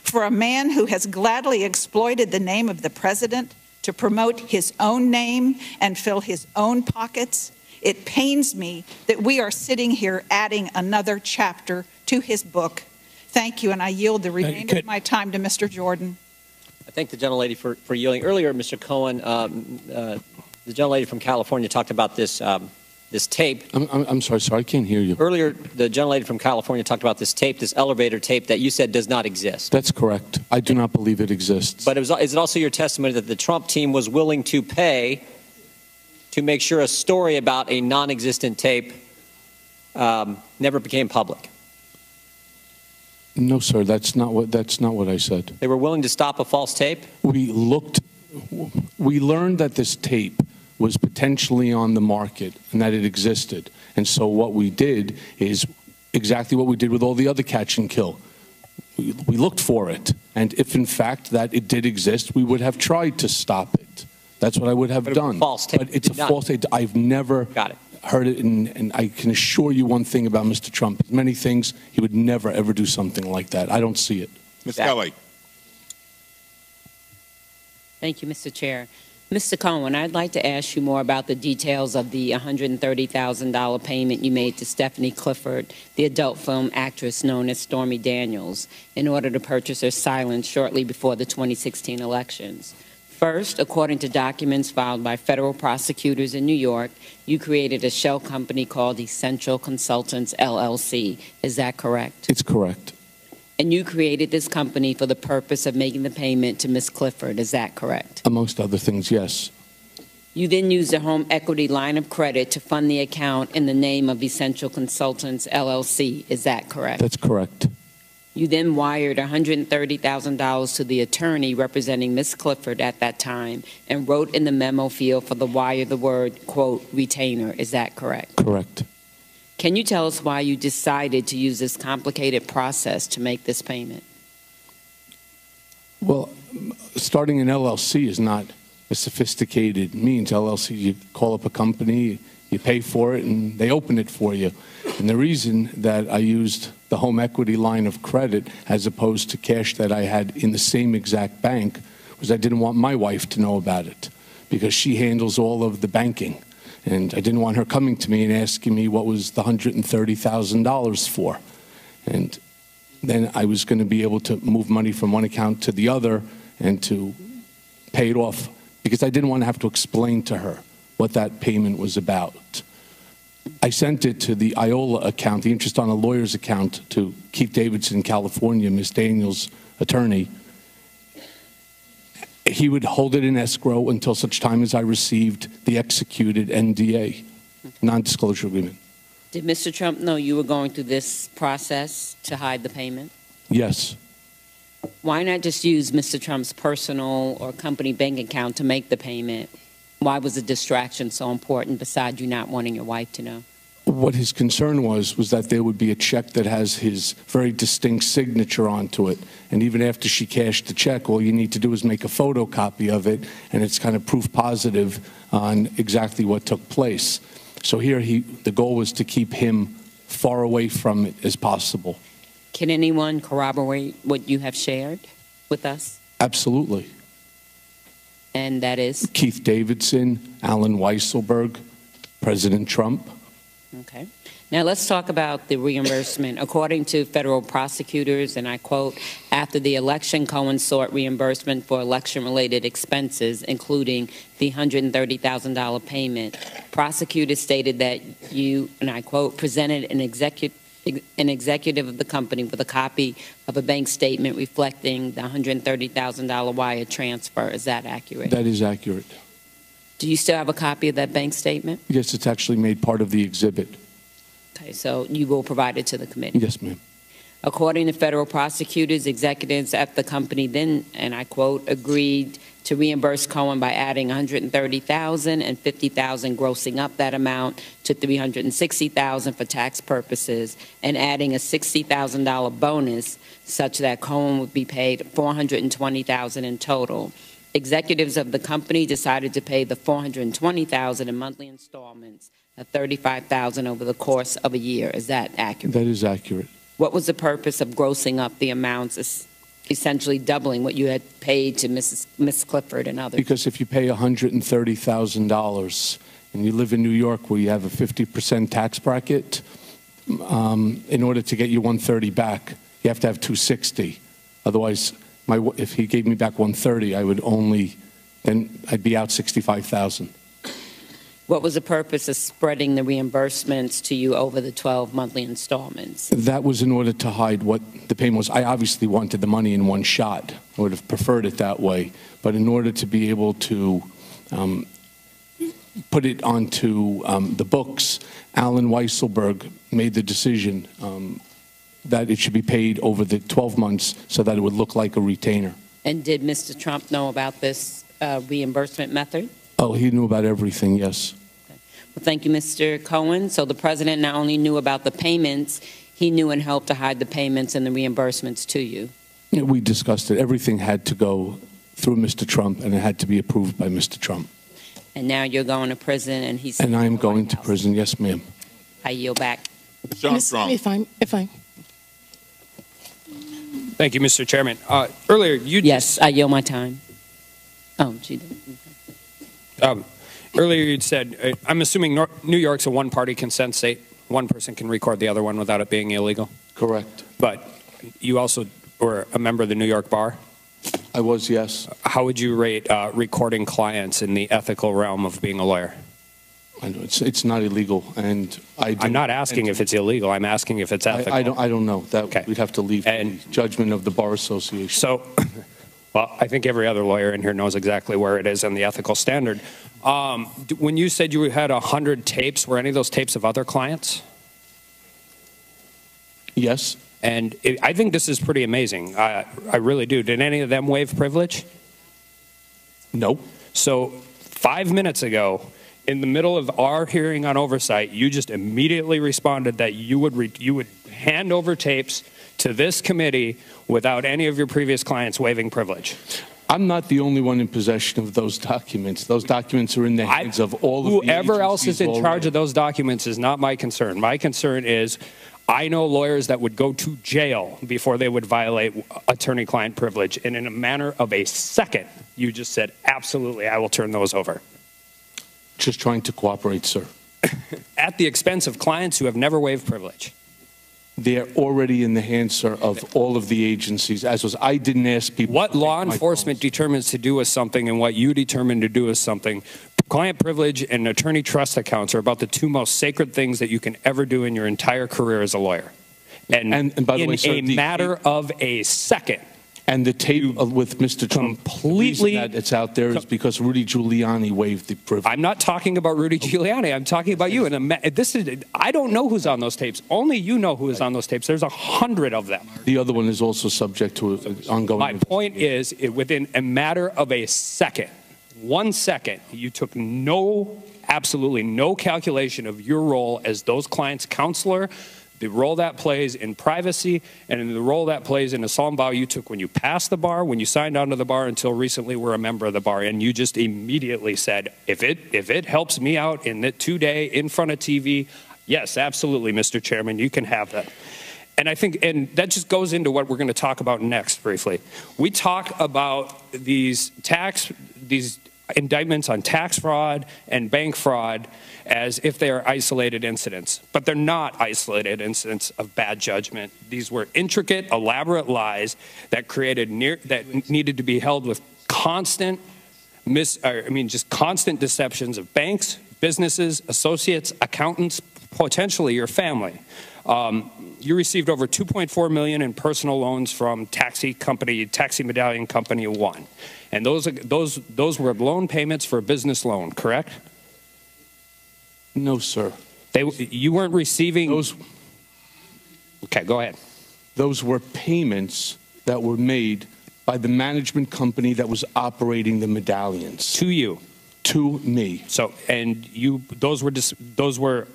for a man who has gladly exploited the name of the president to promote his own name and fill his own pockets. It pains me that we are sitting here adding another chapter to his book. Thank you, and I yield the remainder of my time to Mr. Jordan. I thank the gentlelady for yielding. Earlier, Mr. Cohen, the gentlelady from California talked about this this tape. I'm sorry, I can't hear you. Earlier, the gentlelady from California talked about this tape, this elevator tape that you said does not exist. That's correct. I do not believe it exists. But is it also your testimony that the Trump team was willing to pay to make sure a story about a non-existent tape never became public? No, sir, that's not what I said. They were willing to stop a false tape? We learned that this tape was potentially on the market and that it existed. And so what we did is exactly what we did with all the other catch and kill. We looked for it. And if in fact that it did exist, we would have tried to stop it. That's what I would have done. False tape. But it's a false tape. I've never heard it, and I can assure you one thing about Mr. Trump. Many things, he would never, ever do something like that. I don't see it. Ms. Kelly. Thank you, Mr. Chair. Mr. Cohen, I'd like to ask you more about the details of the $130,000 payment you made to Stephanie Clifford, the adult film actress known as Stormy Daniels, in order to purchase her silence shortly before the 2016 elections. First, according to documents filed by federal prosecutors in New York, you created a shell company called Essential Consultants, LLC. Is that correct? It's correct. And you created this company for the purpose of making the payment to Ms. Clifford. Is that correct? Amongst other things, yes. You then used a home equity line of credit to fund the account in the name of Essential Consultants, LLC. Is that correct? That's correct. You then wired $130,000 to the attorney representing Ms. Clifford at that time and wrote in the memo field for the wire the word, quote, retainer. Is that correct? Correct. Can you tell us why you decided to use this complicated process to make this payment? Well, starting an LLC is not a sophisticated means. LLC, you call up a company, you pay for it, and they open it for you. And the reason that I used the home equity line of credit as opposed to cash that I had in the same exact bank was I didn't want my wife to know about it because she handles all of the banking. And I didn't want her coming to me and asking me what was the $130,000 for. And then I was going to be able to move money from one account to the other and to pay it off because I didn't want to have to explain to her what that payment was about. I sent it to the IOLA account, the interest on a lawyer's account, to Keith Davidson, California, Ms. Daniels' attorney. He would hold it in escrow until such time as I received the executed NDA, non-disclosure agreement. Did Mr. Trump know you were going through this process to hide the payment? Yes. Why not just use Mr. Trump's personal or company bank account to make the payment? Why was the distraction so important besides you not wanting your wife to know? What his concern was that there would be a check that has his very distinct signature onto it. And even after she cashed the check, all you need to do is make a photocopy of it, and it's kind of proof positive on exactly what took place. So here the goal was to keep him far away from it as possible. Can anyone corroborate what you have shared with us? Absolutely. And that is? Keith Davidson, Alan Weisselberg, President Trump. Okay. Now let's talk about the reimbursement. According to federal prosecutors, and I quote, after the election, Cohen sought reimbursement for election-related expenses, including the $130,000 payment. Prosecutors stated that you, and I quote, presented an executive of the company with a copy of a bank statement reflecting the $130,000 wire transfer. Is that accurate? That is accurate. Do you still have a copy of that bank statement? Yes, it's actually made part of the exhibit. Okay, so you will provide it to the committee? Yes, ma'am. According to federal prosecutors, executives at the company then, and I quote, agreed to reimburse Cohen by adding $130,000 and $50,000, grossing up that amount to $360,000 for tax purposes, and adding a $60,000 bonus such that Cohen would be paid $420,000 in total. Executives of the company decided to pay the $420,000 in monthly installments of $35,000 over the course of a year. Is that accurate? That is accurate. What was the purpose of grossing up the amounts, essentially doubling what you had paid to Miss Clifford and others? Because if you pay $130,000 and you live in New York where you have a 50% tax bracket, in order to get you $130 back, you have to have $260. Otherwise, if he gave me back $130, I'd be out $65,000. What was the purpose of spreading the reimbursements to you over the 12 monthly installments? That was in order to hide what the payment was. I obviously wanted the money in one shot. I would have preferred it that way. But in order to be able to put it onto the books, Alan Weisselberg made the decision that it should be paid over the 12 months so that it would look like a retainer. And did Mr. Trump know about this reimbursement method? Oh, he knew about everything, yes. Okay. Well, thank you, Mr. Cohen. So the president not only knew about the payments, he knew and helped to hide the payments and the reimbursements to you. Yeah, we discussed it. Everything had to go through Mr. Trump, and it had to be approved by Mr. Trump. And now you're going to prison, and he's... And I am going to prison, yes, ma'am. I yield back. If I... Thank you, Mr. Chairman. Earlier, you... Yes, I yield my time. Oh, she did. Earlier you'd said, I'm assuming New York's a one-party consent state. One person can record the other one without it being illegal. Correct. But you also were a member of the New York Bar? I was, yes. How would you rate recording clients in the ethical realm of being a lawyer? I know it's not illegal, and I'm not asking if it's illegal. I'm asking if it's ethical. I don't know. That we'd have to leave the judgment of the Bar Association. So... Well, I think every other lawyer in here knows exactly where it is in the ethical standard. When you said you had 100 tapes, were any of those tapes of other clients? Yes. And I think this is pretty amazing. I really do. Did any of them waive privilege? No. So 5 minutes ago, in the middle of our hearing on oversight, you just immediately responded that you would hand over tapes to this committee without any of your previous clients waiving privilege. I'm not the only one in possession of those documents. Those documents are in the hands of all of the whoever else is in already. charge of those documents is not my concern. My concern is I know lawyers that would go to jail before they would violate attorney-client privilege, and in a matter of a second, you just said, absolutely, I will turn those over. Just trying to cooperate, sir. At the expense of clients who have never waived privilege. They're already in the hands, sir, of all of the agencies. I didn't ask people. What law enforcement determines to do with something and what you determine to do with something, client privilege and attorney trust accounts are about the two most sacred things that you can ever do in your entire career as a lawyer. And by the way, sir, in a matter of a second. And the tape with Mr. Trump, completely, that it's out there is because Rudy Giuliani waived the privilege. I'm not talking about Rudy Giuliani. I'm talking about you. And I don't know who's on those tapes. Only you know who is on those tapes. There's 100 of them. The other one is also subject to ongoing. My point is, within a matter of a second, 1 second, you took absolutely no calculation of your role as those clients' counselor, the role that plays in privacy, and in the role that plays in a solemn vow you took when you passed the bar, when you signed on to the bar, until recently were a member of the bar. And you just immediately said, if it helps me out in the today in front of TV, yes, absolutely, Mr. Chairman, you can have that. And I think, and that just goes into what we're going to talk about next briefly. We talk about these indictments on tax fraud and bank fraud as if they are isolated incidents. But they're not isolated incidents of bad judgment. These were intricate, elaborate lies that that needed to be held with constant deceptions of banks, businesses, associates, accountants, potentially your family. You received over $2.4 million in personal loans from Taxi Medallion Company 1. And those were loan payments for a business loan, correct? No, sir. You weren't receiving those. Okay, go ahead. those were payments that were made by the management company that was operating the medallions. To you? To me. So, and those were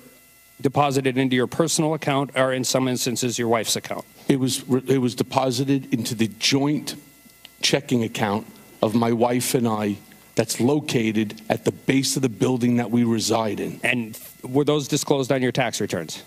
deposited into your personal account, or in some instances your wife's account? It was deposited into the joint checking account of my wife and I that's located at the base of the building that we reside in. And were those disclosed on your tax returns?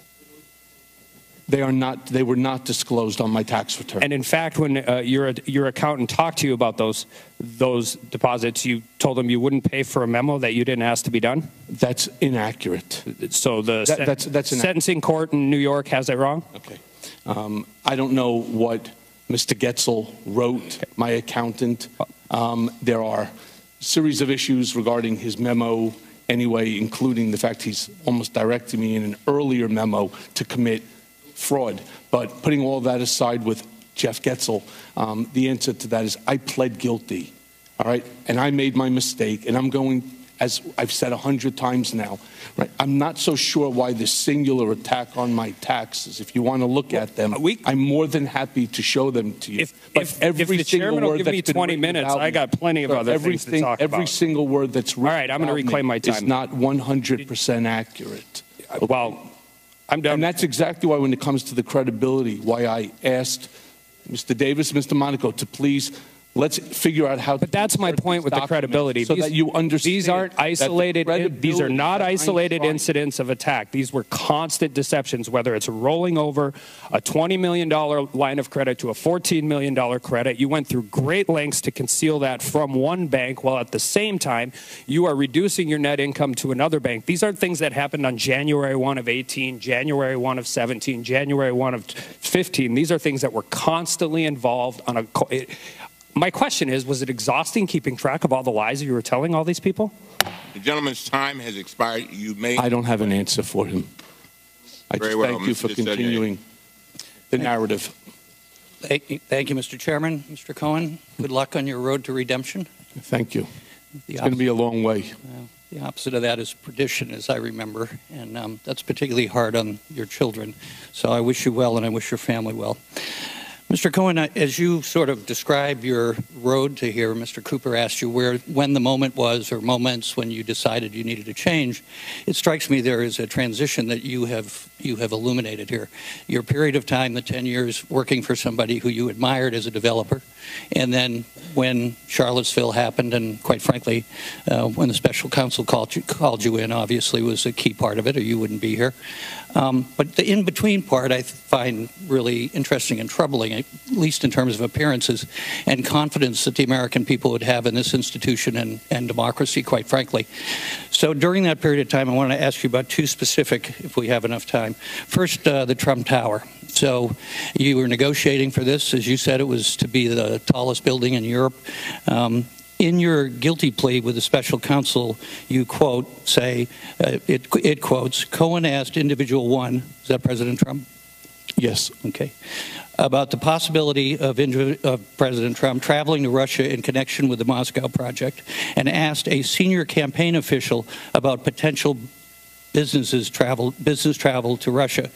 They were not disclosed on my tax return. And in fact, when your accountant talked to you about those deposits, you told them you wouldn't pay for a memo that you didn't ask to be done? That's inaccurate. So the that's sentencing court in New York has it wrong? Okay. I don't know what Mr. Getzel wrote, my accountant. There are a series of issues regarding his memo anyway, including the fact he's almost directing me in an earlier memo to commit fraud. But putting all that aside with Jeff Getzel, the answer to that is I pled guilty, all right? And I made my mistake, and I'm going, as I've said 100 times now, right? I'm not so sure why this singular attack on my taxes. If you want to look at them, I'm more than happy to show them to you. If the chairman will give me 20 minutes, I got plenty of other things to talk about. Every single word that's written all right, I'm going to reclaim my time. Is not 100% accurate. Okay? Well, I'm done. And that's exactly why, when it comes to the credibility, why I asked Mr. Davis, Mr. Monaco, to please let's figure out how. But that's my point with the credibility. So that you understand. These aren't isolated. These are not isolated incidents of attack. These were constant deceptions. Whether it's rolling over a $20 million line of credit to a $14 million credit, you went through great lengths to conceal that from one bank, while at the same time you are reducing your net income to another bank. These aren't things that happened on January 1 of 18, January 1 of 17, January 1 of 15. These are things that were constantly involved on a. My question is, was it exhausting keeping track of all the lies you were telling all these people? The gentleman's time has expired. You may. I don't have an answer for him. I just thank you for continuing the narrative. Thank you, Mr. Chairman. Mr. Cohen, good luck on your road to redemption. Thank you. It's going to be a long way. The opposite of that is perdition, as I remember, and that's particularly hard on your children. So I wish you well, and I wish your family well. Mr. Cohen, as you sort of describe your road to here, Mr. Cooper asked you when the moment was, or moments when you decided you needed to change. It strikes me there is a transition that you have illuminated here. Your period of time, the 10 years working for somebody who you admired as a developer, and then when Charlottesville happened, and quite frankly, when the special counsel called you in, obviously was a key part of it, or you wouldn't be here. But the in-between part I find really interesting and troubling, at least in terms of appearances and confidence that the American people would have in this institution and democracy, quite frankly. So during that period of time, I want to ask you about two specific, if we have enough time. First, the Trump Tower. So you were negotiating for this. As you said, it was to be the tallest building in Europe. In your guilty plea with the special counsel, you quote, say, it quotes, Cohen asked individual one, is that President Trump? Yes. Okay. About the possibility of President Trump traveling to Russia in connection with the Moscow project, and asked a senior campaign official about potential business travel to Russia.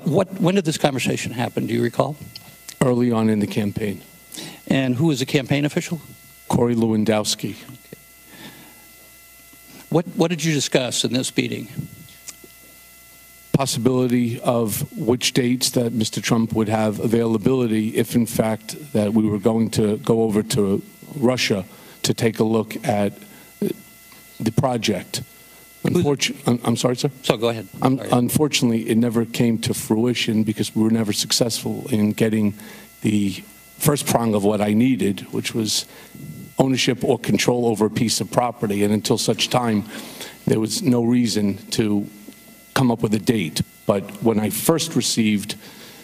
When did this conversation happen? Do you recall? Early on in the campaign. And who was the campaign official? Corey Lewandowski. Okay. What did you discuss in this meeting? Possibility of which dates that Mr. Trump would have availability if, in fact, that we were going to go over to Russia to take a look at the project. I'm sorry, sir? So go ahead. Unfortunately, it never came to fruition because we were never successful in getting the first prong of what I needed, which was ownership or control over a piece of property. And until such time, there was no reason to come up with a date. But when I first received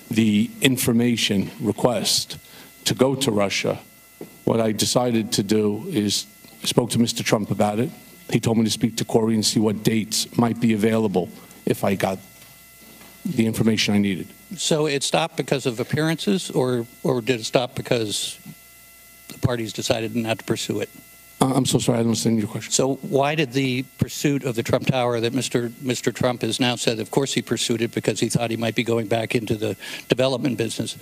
the information request to go to Russia, what I decided to do is I spoke to Mr. Trump about it. He told me to speak to Corey and see what dates might be available if I got the information I needed. So it stopped because of appearances, or did it stop because the parties decided not to pursue it? I'm so sorry, I don't understand your question. So why did the pursuit of the Trump Tower that Mr. Trump has now said, of course he pursued it because he thought he might be going back into the development business.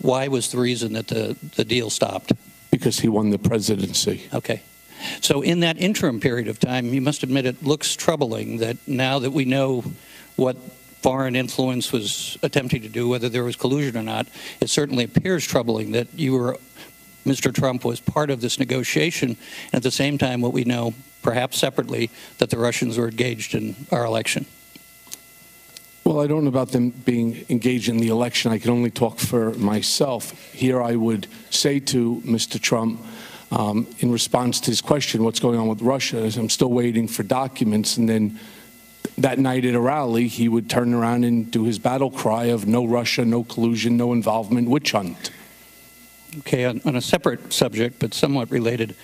Why was the reason that the deal stopped? Because he won the presidency. Okay. So in that interim period of time, you must admit it looks troubling that now that we know what foreign influence was attempting to do, whether there was collusion or not, it certainly appears troubling that Mr. Trump was part of this negotiation, and at the same time what we know, perhaps separately, that the Russians were engaged in our election. Well, I don't know about them being engaged in the election. I can only talk for myself. Here I would say to Mr. Trump, in response to his question, what's going on with Russia, is I'm still waiting for documents, and then that night at a rally, he would turn around and do his battle cry of no Russia, no collusion, no involvement, witch hunt. Okay, on a separate subject, but somewhat related,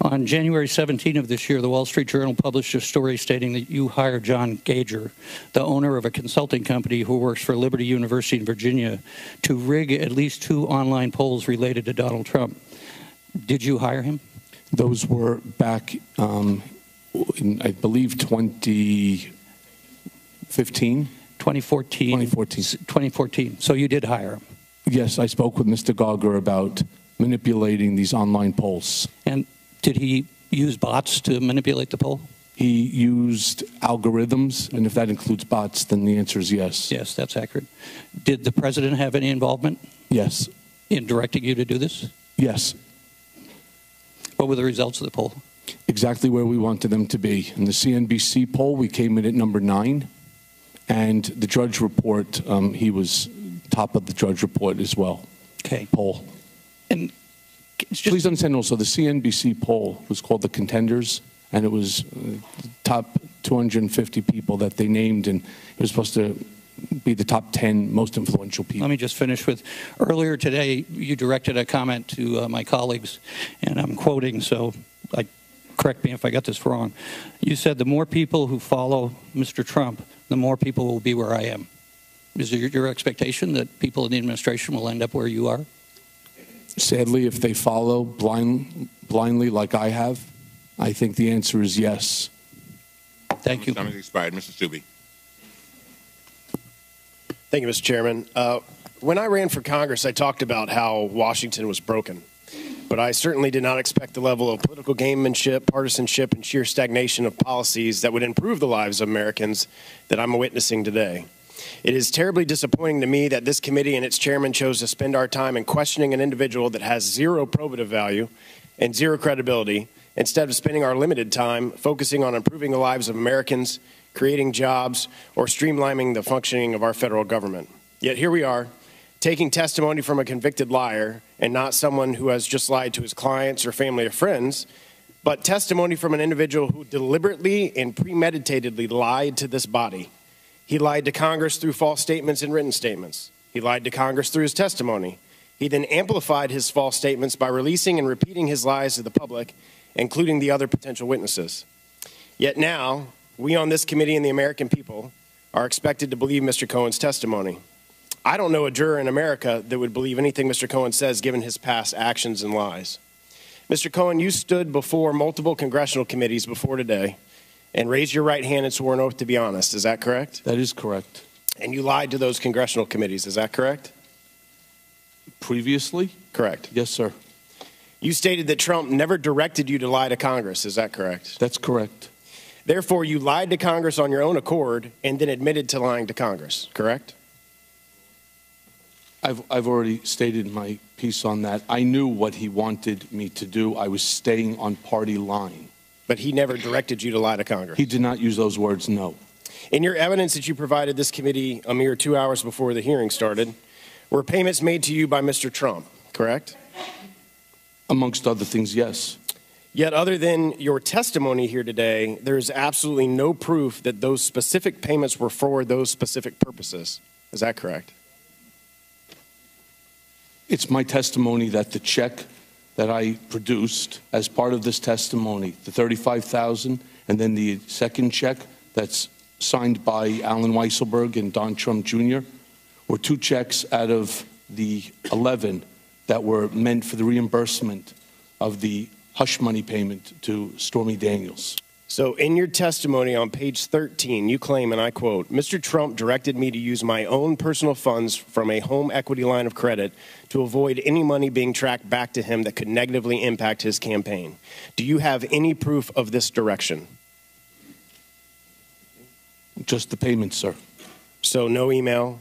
on January 17 of this year, the Wall Street Journal published a story stating that you hired John Gager, the owner of a consulting company who works for Liberty University in Virginia, to rig at least 2 online polls related to Donald Trump. Did you hire him? Those were back in, I believe, 2015? 2014. 2014. So you did hire him? Yes, I spoke with Mr. Gauger about manipulating these online polls. And did he use bots to manipulate the poll? He used algorithms, and if that includes bots, then the answer is yes. Yes, that's accurate. Did the president have any involvement? Yes. In directing you to do this? Yes. What were the results of the poll? Exactly where we wanted them to be. In the CNBC poll, we came in at number 9, and the Drudge Report, he was top of the Drudge Report as well. Okay. Poll. And please understand also, the CNBC poll was called The Contenders, and it was the top 250 people that they named, and it was supposed to be the top 10 most influential people. Let me just finish with, earlier today, you directed a comment to my colleagues, and I'm quoting, so correct me if I got this wrong. You said the more people who follow Mr. Trump, the more people will be where I am. Is it your expectation that people in the administration will end up where you are? Sadly, if they follow blindly like I have, I think the answer is yes. Thank you. Time has expired. Mr. Stubbe. Thank you, Mr. Chairman. When I ran for Congress, I talked about how Washington was broken. But I certainly did not expect the level of political gamemanship, partisanship, and sheer stagnation of policies that would improve the lives of Americans that I'm witnessing today. It is terribly disappointing to me that this committee and its chairman chose to spend our time in questioning an individual that has zero probative value and zero credibility, instead of spending our limited time focusing on improving the lives of Americans, creating jobs, or streamlining the functioning of our federal government. Yet here we are, taking testimony from a convicted liar, and not someone who has just lied to his clients or family or friends, but testimony from an individual who deliberately and premeditatedly lied to this body. He lied to Congress through false statements and written statements. He lied to Congress through his testimony. He then amplified his false statements by releasing and repeating his lies to the public, including the other potential witnesses. Yet now, we on this committee and the American people are expected to believe Mr. Cohen's testimony. I don't know a juror in America that would believe anything Mr. Cohen says given his past actions and lies. Mr. Cohen, you stood before multiple congressional committees before today and raised your right hand and swore an oath to be honest. Is that correct? That is correct. And you lied to those congressional committees. Is that correct? Previously? Correct. Yes, sir. You stated that Trump never directed you to lie to Congress. Is that correct? That's correct. Therefore, you lied to Congress on your own accord and then admitted to lying to Congress. Correct? I've already stated my piece on that. I knew what he wanted me to do. I was staying on party line. But he never directed you to lie to Congress? He did not use those words, no. In your evidence that you provided this committee a mere 2 hours before the hearing started, were payments made to you by Mr. Trump, correct? Amongst other things, yes. Yet other than your testimony here today, there is absolutely no proof that those specific payments were for those specific purposes. Is that correct? It's my testimony that the check that I produced as part of this testimony, the $35,000, and then the second check that's signed by Alan Weisselberg and Don Trump Jr., were 2 checks out of the 11 that were meant for the reimbursement of the hush money payment to Stormy Daniels. So in your testimony on page 13, you claim, and I quote, Mr. Trump directed me to use my own personal funds from a home equity line of credit to avoid any money being tracked back to him that could negatively impact his campaign. Do you have any proof of this direction? Just the payment, sir. So no email?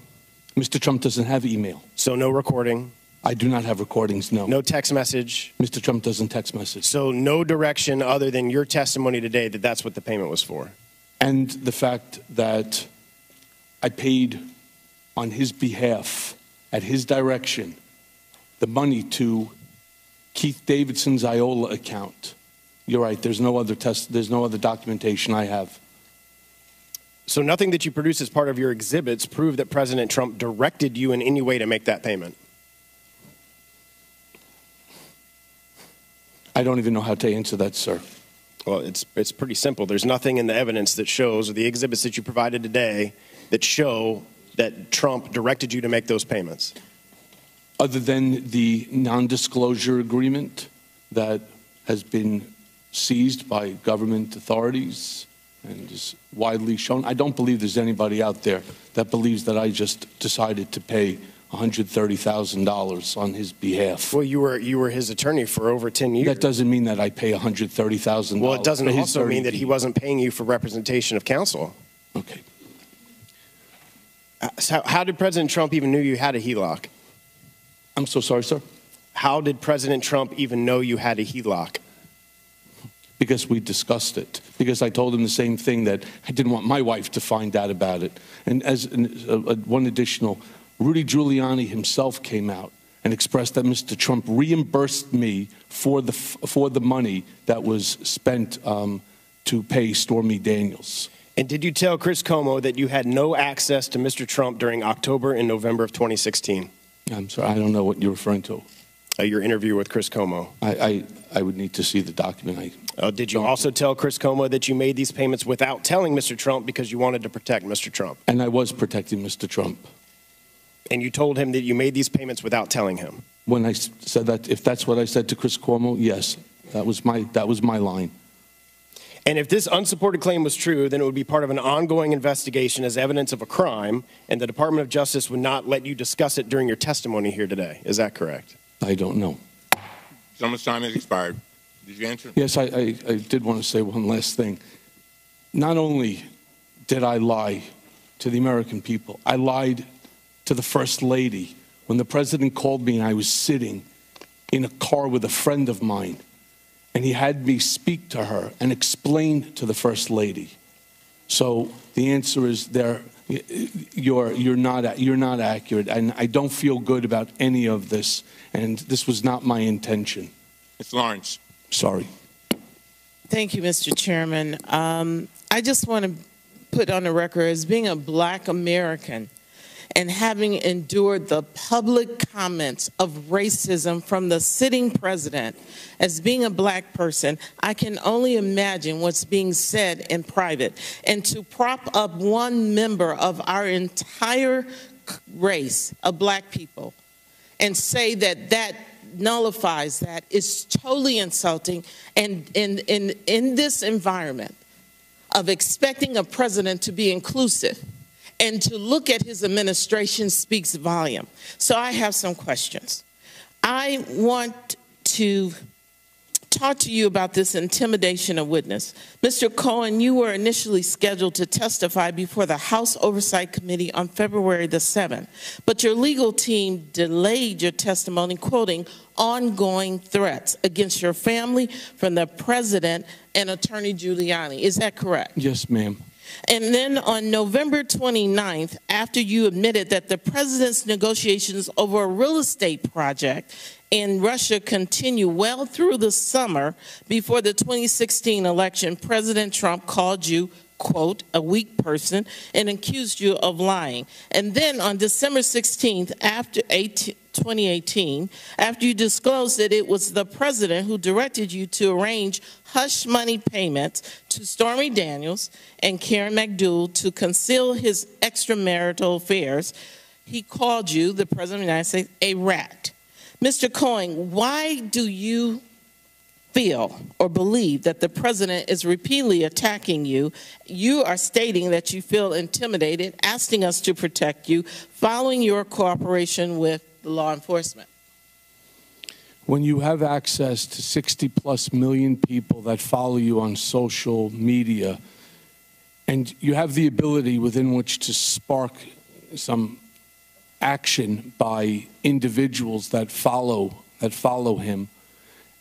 Mr. Trump doesn't have email. So no recording? I do not have recordings, no. No text message? Mr. Trump doesn't text message. So no direction other than your testimony today that that's what the payment was for? And the fact that I paid on his behalf, at his direction, the money to Keith Davidson's IOLA account. You're right, there's no other documentation I have. So nothing that you produce as part of your exhibits prove that President Trump directed you in any way to make that payment? I don't even know how to answer that, sir. Well, it's pretty simple. There's nothing in the evidence that shows, or the exhibits that you provided today, that show that Trump directed you to make those payments. Other than the non-disclosure agreement that has been seized by government authorities and is widely shown, I don't believe there's anybody out there that believes that I just decided to pay $130,000 on his behalf. Well, you were his attorney for over 10 years. That doesn't mean that I pay $130,000. Well, it doesn't also mean that he wasn't paying you for representation of counsel. Okay. So how did President Trump even know you had a HELOC? I'm so sorry, sir? How did President Trump even know you had a HELOC? Because we discussed it. Because I told him the same thing, that I didn't want my wife to find out about it. And as one additional, Rudy Giuliani himself came out and expressed that Mr. Trump reimbursed me for the money that was spent to pay Stormy Daniels. And did you tell Chris Cuomo that you had no access to Mr. Trump during October and November of 2016? I'm sorry, I don't know what you're referring to. Your interview with Chris Cuomo. I would need to see the document. Did you also tell Chris Cuomo that you made these payments without telling Mr. Trump because you wanted to protect Mr. Trump? And I was protecting Mr. Trump. And you told him that you made these payments without telling him? When I said that, if that's what I said to Chris Cuomo, yes, that was my line. And if this unsupported claim was true, then it would be part of an ongoing investigation as evidence of a crime, and the Department of Justice would not let you discuss it during your testimony here today. Is that correct? I don't know. Someone's time has expired. Did you answer? Yes, I did want to say one last thing. Not only did I lie to the American people, I lied to the First Lady. When the President called me and I was sitting in a car with a friend of mine, and he had me speak to her and explain to the First Lady. So the answer is you're not accurate, and I don't feel good about any of this, and this was not my intention. Ms. Lawrence. Sorry. Thank you, Mr. Chairman. I just want to put on the record, as being a Black American and having endured the public comments of racism from the sitting president, as being a Black person, I can only imagine what's being said in private. And to prop up one member of our entire race of Black people and say that that nullifies that is totally insulting. And in this environment of expecting a president to be inclusive and to look at his administration speaks volume. So I have some questions. I want to talk to you about this intimidation of witness. Mr. Cohen, you were initially scheduled to testify before the House Oversight Committee on February the 7th, but your legal team delayed your testimony, quoting ongoing threats against your family from the president and Attorney Giuliani. Is that correct? Yes, ma'am. And then on November 29th, after you admitted that the president's negotiations over a real estate project in Russia continue well through the summer before the 2016 election, President Trump called you, quote, a weak person and accused you of lying. And then on December 16th, after 2018, after you disclosed that it was the president who directed you to arrange hush money payments to Stormy Daniels and Karen McDougal to conceal his extramarital affairs, he called you, the president of the United States, a rat. Mr. Cohen, why do you feel or believe that the president is repeatedly attacking you, you are stating that you feel intimidated, asking us to protect you, following your cooperation with the law enforcement. When you have access to 60+ million people that follow you on social media, and you have the ability within which to spark some action by individuals that follow him,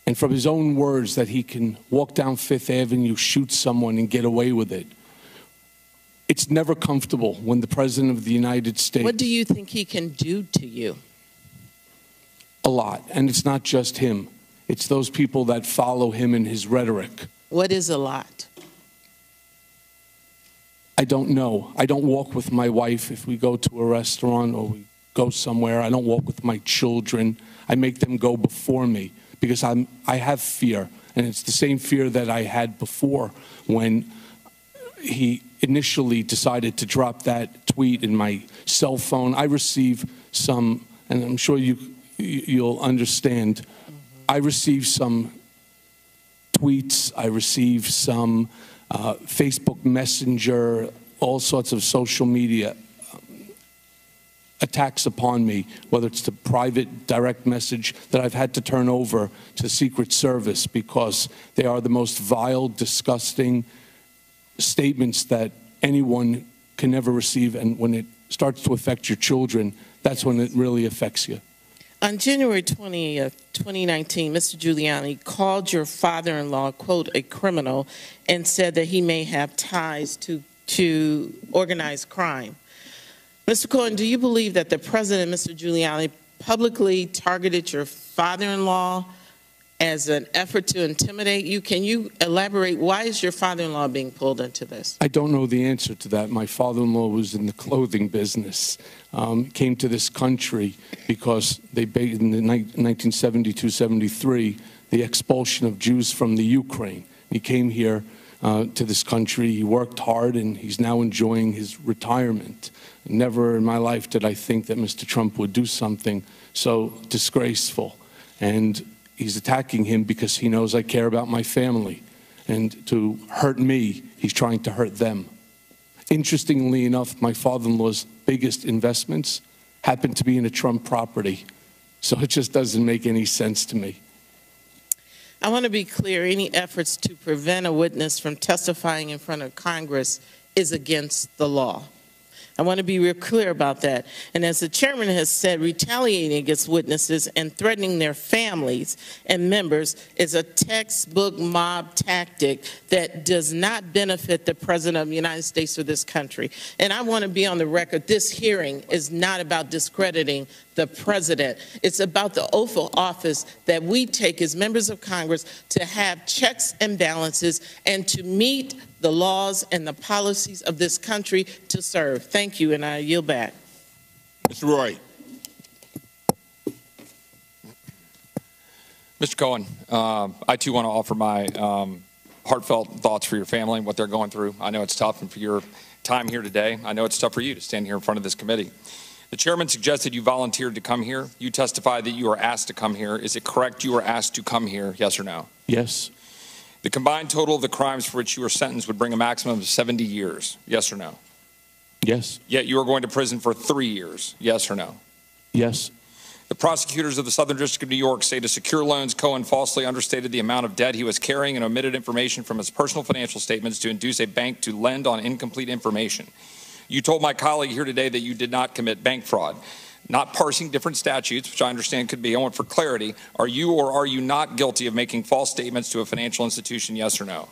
and from his own words that he can walk down Fifth Avenue, shoot someone, and get away with it. It's never comfortable when the President of the United States... What do you think he can do to you? A lot. And it's not just him. It's those people that follow him in his rhetoric. What is a lot? I don't know. I don't walk with my wife if we go to a restaurant or we go somewhere. I don't walk with my children. I make them go before me because I have fear. And it's the same fear that I had before when he initially decided to drop that tweet in my cell phone. I receive some, and I'm sure you'll understand, I receive some tweets, I receive some Facebook Messenger, all sorts of social media attacks upon me, whether it's the private direct message that I've had to turn over to Secret Service because they are the most vile, disgusting statements that anyone can ever receive. And when it starts to affect your children, that's when it really affects you. On January 20th, 2019, Mr. Giuliani called your father-in-law, quote, a criminal, and said that he may have ties to organized crime. Mr. Cohen, do you believe that the president, Mr. Giuliani, publicly targeted your father-in-law as an effort to intimidate you? Can you elaborate? Why is your father-in-law being pulled into this? I don't know the answer to that. My father-in-law was in the clothing business, came to this country because they, in the 1972-73, the expulsion of Jews from the Ukraine. He came here to this country. He worked hard, and he's now enjoying his retirement. Never in my life did I think that Mr. Trump would do something so disgraceful. And he's attacking him because he knows I care about my family. And to hurt me, he's trying to hurt them. Interestingly enough, my father-in-law's biggest investments happen to be in a Trump property. So it just doesn't make any sense to me. I want to be clear, any efforts to prevent a witness from testifying in front of Congress is against the law. I want to be real clear about that. And as the chairman has said, retaliating against witnesses and threatening their families and members is a textbook mob tactic that does not benefit the president of the United States or this country. And I want to be on the record, this hearing is not about discrediting the president. It's about the oath of office that we take as members of Congress to have checks and balances and to meet the laws and the policies of this country to serve. Thank you, and I yield back. Mr. Roy. Mr. Cohen, I too want to offer my heartfelt thoughts for your family and what they're going through. I know it's tough, and for your time here today, I know it's tough for you to stand here in front of this committee. The chairman suggested you volunteered to come here. You testified that you were asked to come here. Is it correct you were asked to come here, yes or no? Yes. The combined total of the crimes for which you were sentenced would bring a maximum of 70 years, yes or no? Yes. Yet you are going to prison for 3 years, yes or no? Yes. The prosecutors of the Southern District of New York say to secure loans, Cohen falsely understated the amount of debt he was carrying and omitted information from his personal financial statements to induce a bank to lend on incomplete information. You told my colleague here today that you did not commit bank fraud. Not parsing different statutes, which I understand could be, I want for clarity, are you or are you not guilty of making false statements to a financial institution, yes or no?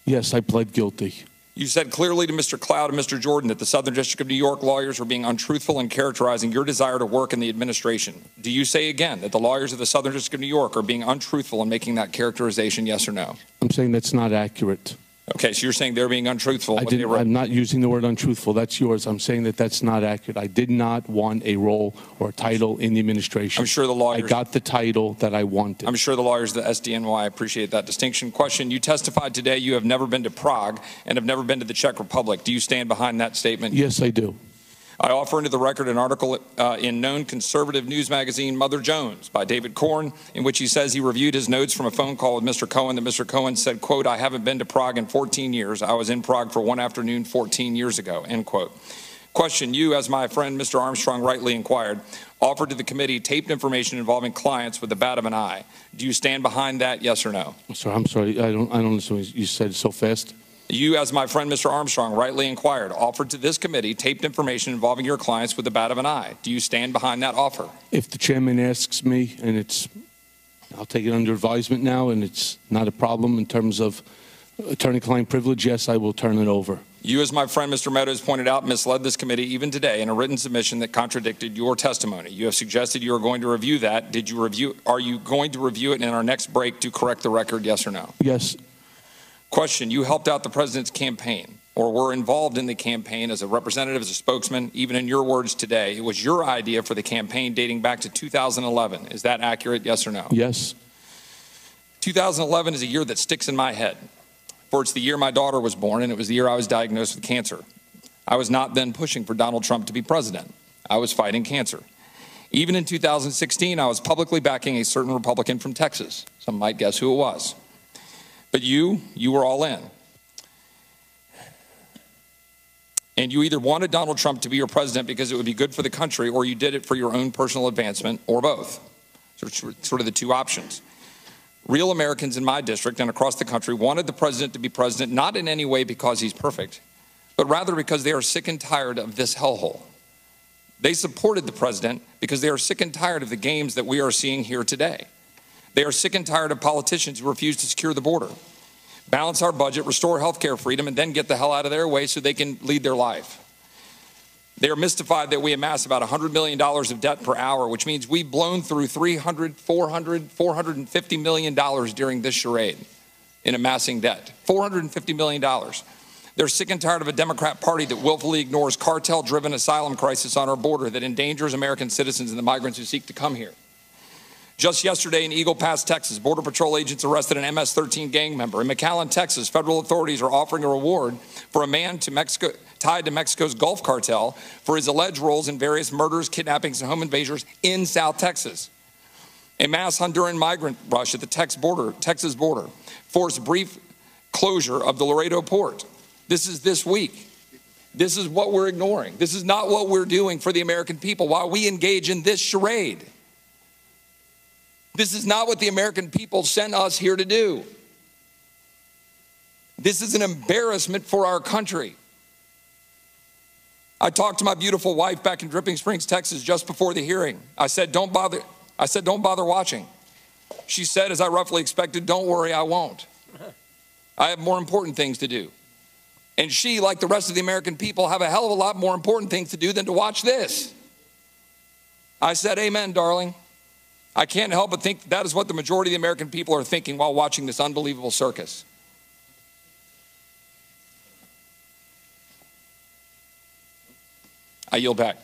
Yes, I pled guilty. You said clearly to Mr. Cloud and Mr. Jordan that the Southern District of New York lawyers were being untruthful in characterizing your desire to work in the administration. Do you say again that the lawyers of the Southern District of New York are being untruthful in making that characterization, yes or no? I'm saying that's not accurate. Okay, so you're saying they're being untruthful. I'm not using the word untruthful. That's yours. I'm saying that that's not accurate. I did not want a role or a title in the administration. I'm sure the lawyers... I got the title that I wanted. I'm sure the lawyers of the SDNY appreciate that distinction. Question, you testified today you have never been to Prague and have never been to the Czech Republic. Do you stand behind that statement? Yes, I do. I offer into the record an article in known conservative news magazine Mother Jones by David Corn, in which he says he reviewed his notes from a phone call with Mr. Cohen that Mr. Cohen said, quote, "I haven't been to Prague in 14 years. I was in Prague for one afternoon 14 years ago," end quote. Question, you, as my friend Mr. Armstrong rightly inquired, offered to the committee taped information involving clients with the bat of an eye. Do you stand behind that, yes or no? Sir, I'm sorry, I don't understand what you said so fast. You, as my friend Mr. Armstrong rightly inquired, offered to this committee taped information involving your clients with the bat of an eye. Do you stand behind that offer? If the chairman asks me, and I'll take it under advisement now, and it's not a problem in terms of attorney-client privilege, yes, I will turn it over. You, as my friend Mr. Meadows pointed out, misled this committee even today in a written submission that contradicted your testimony. You have suggested you are going to review that. Are you going to review it in our next break to correct the record, yes or no? Yes. Question, you helped out the president's campaign or were involved in the campaign as a representative, as a spokesman, even in your words today. It was your idea for the campaign dating back to 2011. Is that accurate, yes or no? Yes. 2011 is a year that sticks in my head. For it's the year my daughter was born, and it was the year I was diagnosed with cancer. I was not then pushing for Donald Trump to be president. I was fighting cancer. Even in 2016, I was publicly backing a certain Republican from Texas. Some might guess who it was. But you were all in. And you either wanted Donald Trump to be your president because it would be good for the country, or you did it for your own personal advancement, or both. Sort of the two options. Real Americans in my district and across the country wanted the president to be president, not in any way because he's perfect, but rather because they are sick and tired of this hellhole. They supported the president because they are sick and tired of the games that we are seeing here today. They are sick and tired of politicians who refuse to secure the border, balance our budget, restore health care freedom, and then get the hell out of their way so they can lead their life. They are mystified that we amass about $100 million of debt per hour, which means we've blown through $450 million during this charade in amassing debt. $450 million. They're sick and tired of a Democrat Party that willfully ignores cartel-driven asylum crisis on our border that endangers American citizens and the migrants who seek to come here. Just yesterday in Eagle Pass, Texas, Border Patrol agents arrested an MS-13 gang member. In McAllen, Texas, federal authorities are offering a reward for a man tied to Mexico's Gulf cartel for his alleged roles in various murders, kidnappings, and home invasions in South Texas. A mass Honduran migrant rush at the Texas border forced brief closure of the Laredo port. This is this week. This is what we're ignoring. This is not what we're doing for the American people while we engage in this charade. This is not what the American people sent us here to do. This is an embarrassment for our country. I talked to my beautiful wife back in Dripping Springs, Texas, just before the hearing. I said, don't bother watching. She said, as I roughly expected, don't worry, I won't. I have more important things to do. And she, like the rest of the American people, have a hell of a lot more important things to do than to watch this. I said, amen, darling. I can't help but think that is what the majority of the American people are thinking while watching this unbelievable circus. I yield back.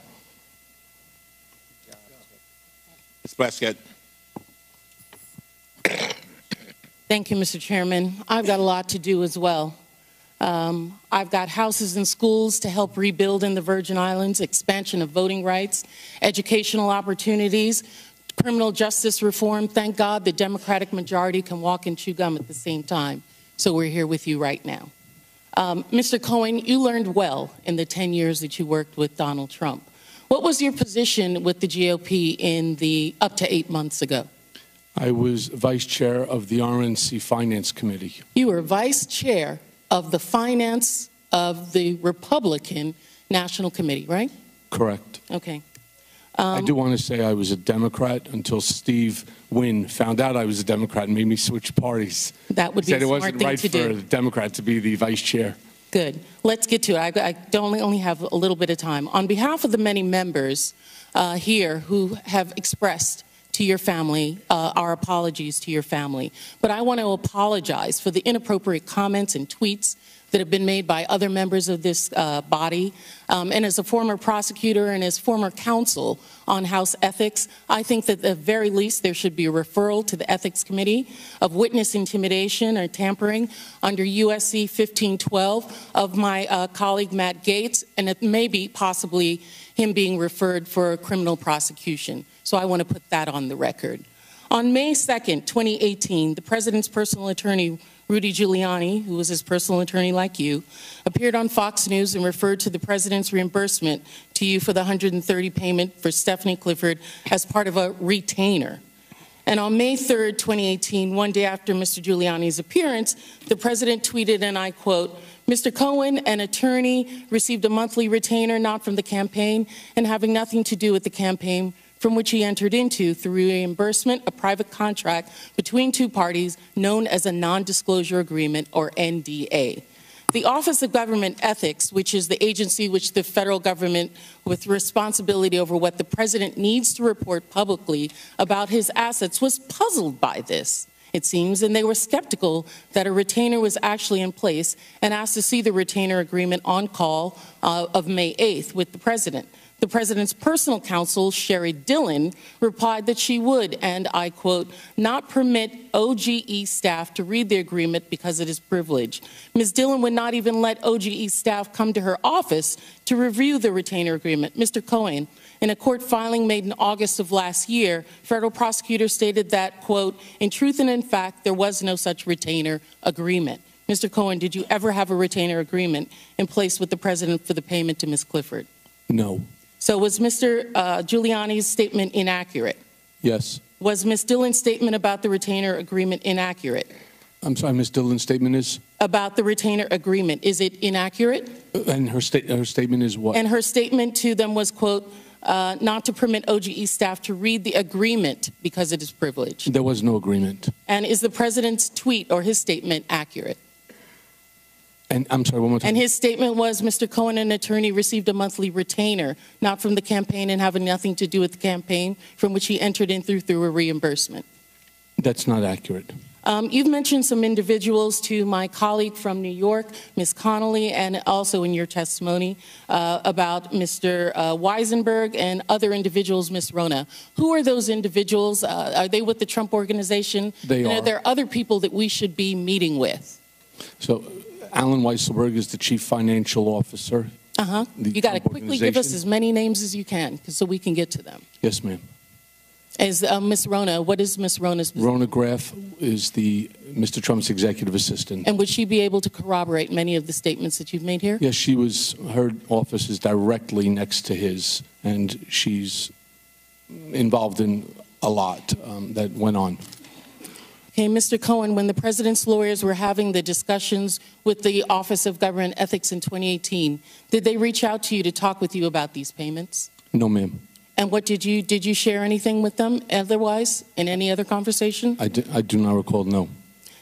Ms. Plaskett. Thank you, Mr. Chairman. I've got a lot to do as well. I've got houses and schools to help rebuild in the Virgin Islands, expansion of voting rights, educational opportunities, criminal justice reform. Thank God the Democratic majority can walk and chew gum at the same time. So we're here with you right now. Mr. Cohen, you learned well in the 10 years that you worked with Donald Trump. What was your position with the GOP in the up to 8 months ago? I was vice chair of the RNC Finance Committee. You were vice chair of the finance of the Republican National Committee, right? Correct. Okay. I do want to say I was a Democrat until Steve Wynn found out I was a Democrat and made me switch parties. That would be a smart thing to do. Said it wasn't right for a Democrat to be the vice chair. Good. Let's get to it. I only have a little bit of time. On behalf of the many members here who have expressed to your family, our apologies to your family. But I want to apologize for the inappropriate comments and tweets that have been made by other members of this body. And as a former prosecutor and as former counsel on House ethics, I think that at the very least there should be a referral to the Ethics Committee of witness intimidation or tampering under USC 1512 of my colleague Matt Gaetz, and it may be possibly him being referred for a criminal prosecution. So I want to put that on the record. On May 2nd, 2018, the president's personal attorney, Rudy Giuliani, who was his personal attorney like you, appeared on Fox News and referred to the president's reimbursement to you for the $130 payment for Stephanie Clifford as part of a retainer. And on May 3rd, 2018, one day after Mr. Giuliani's appearance, the president tweeted, and I quote, "Mr. Cohen, an attorney, received a monthly retainer not from the campaign and having nothing to do with the campaign from which he entered into through reimbursement, a private contract between two parties known as a non-disclosure agreement, or NDA. The Office of Government Ethics, which is the agency which the federal government with responsibility over what the president needs to report publicly about his assets, was puzzled by this, it seems, and they were skeptical that a retainer was actually in place and asked to see the retainer agreement on call of May 8th with the president. The president's personal counsel, Sherry Dillon, replied that she would, and I quote, "not permit OGE staff to read the agreement because it is privileged." Ms. Dillon would not even let OGE staff come to her office to review the retainer agreement. Mr. Cohen, in a court filing made in August of last year, federal prosecutors stated that, quote, "in truth and in fact, there was no such retainer agreement." Mr. Cohen, did you ever have a retainer agreement in place with the president for the payment to Ms. Clifford? No. So was Mr. Giuliani's statement inaccurate? Yes. Was Ms. Dillon's statement about the retainer agreement inaccurate? I'm sorry, Ms. Dillon's statement is? About the retainer agreement. Is it inaccurate? And her statement is what? And her statement to them was, quote, not to permit OGE staff to read the agreement because it is privileged. There was no agreement. And is the president's tweet or his statement accurate? And I'm sorry, one more time. And his statement was, Mr. Cohen, an attorney, received a monthly retainer, not from the campaign and having nothing to do with the campaign, from which he entered in through a reimbursement. That's not accurate. You've mentioned some individuals to my colleague from New York, Ms. Connolly, and also in your testimony about Mr. Weisenberg and other individuals, Ms. Rona. Who are those individuals? Are they with the Trump organization? They are. Are there other people that we should be meeting with? So Alan Weisselberg is the chief financial officer. Uh-huh. You got to quickly give us as many names as you can so we can get to them. Yes, ma'am. As Ms. Rona, what is Ms. Rona's position? Rona Graff is Mr. Trump's executive assistant. And would she be able to corroborate many of the statements that you've made here? Yes, her office is directly next to his, and she's involved in a lot that went on. Okay, Mr. Cohen, when the president's lawyers were having the discussions with the Office of Government Ethics in 2018, did they reach out to you to talk with you about these payments? No, ma'am. And what did you share anything with them otherwise in any other conversation? I do not recall, no.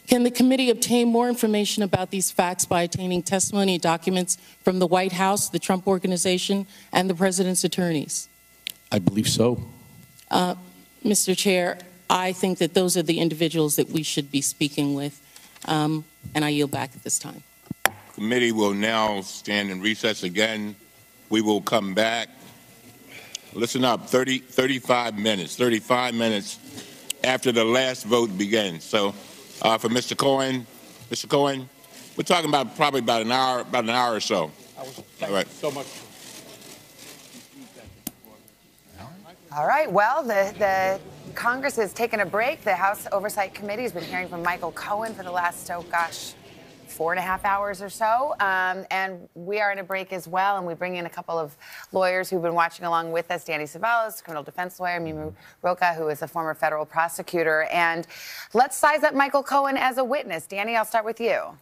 Can the committee obtain more information about these facts by obtaining testimony and documents from the White House, the Trump Organization, and the president's attorneys? I believe so. Mr. Chair, I think that those are the individuals that we should be speaking with, and I yield back at this time. The committee will now stand in recess again. We will come back. Listen up, 35 minutes after the last vote begins. So for Mr. Cohen, we're talking about probably about an hour or so. All right. So much. All right, well, the Congress has taken a break. The House Oversight Committee has been hearing from Michael Cohen for the last, 4.5 hours or so. And we are in a break as well, and we bring in a couple of lawyers who've been watching along with us. Danny Savalas, criminal defense lawyer, Mimi Rocha, who is a former federal prosecutor. And let's size up Michael Cohen as a witness. Danny, I'll start with you.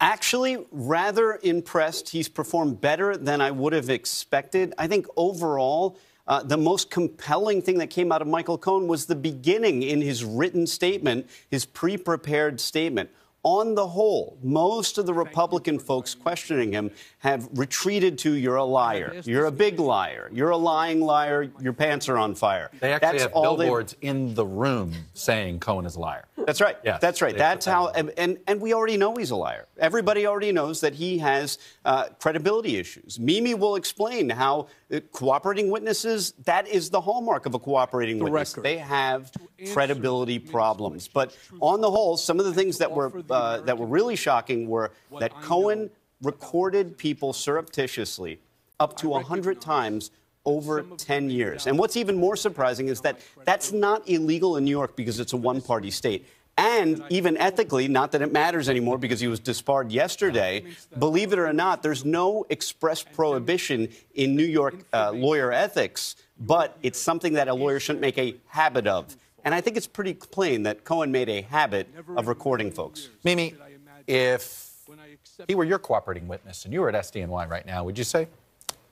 Actually, rather impressed. He's performed better than I would have expected. I think overall, the most compelling thing that came out of Michael Cohen was the beginning in his written statement, his pre-prepared statement. On the whole, most of the Republican folks questioning him have retreated to, you're a liar, you're a big liar, you're a lying liar, your pants are on fire. They actually have billboards in the room saying Cohen is a liar. That's right. Yes, that's right. That's how, and we already know he's a liar. Everybody already knows that he has credibility issues. Mimi will explain how cooperating witnesses, that is the hallmark of a cooperating witness. They have credibility problems. But on the whole, some of the things that were really shocking were that Cohen recorded people surreptitiously up to 100 times over 10 years. And what's even more surprising is that that's not illegal in New York because it's a one-party state. And even ethically, not that it matters anymore because he was disbarred yesterday, believe it or not, there's no express prohibition in New York lawyer ethics, but it's something that a lawyer shouldn't make a habit of. And I think it's pretty plain that Cohen made a habit of recording folks. Mimi, if he were your cooperating witness and you were at SDNY right now, would you say,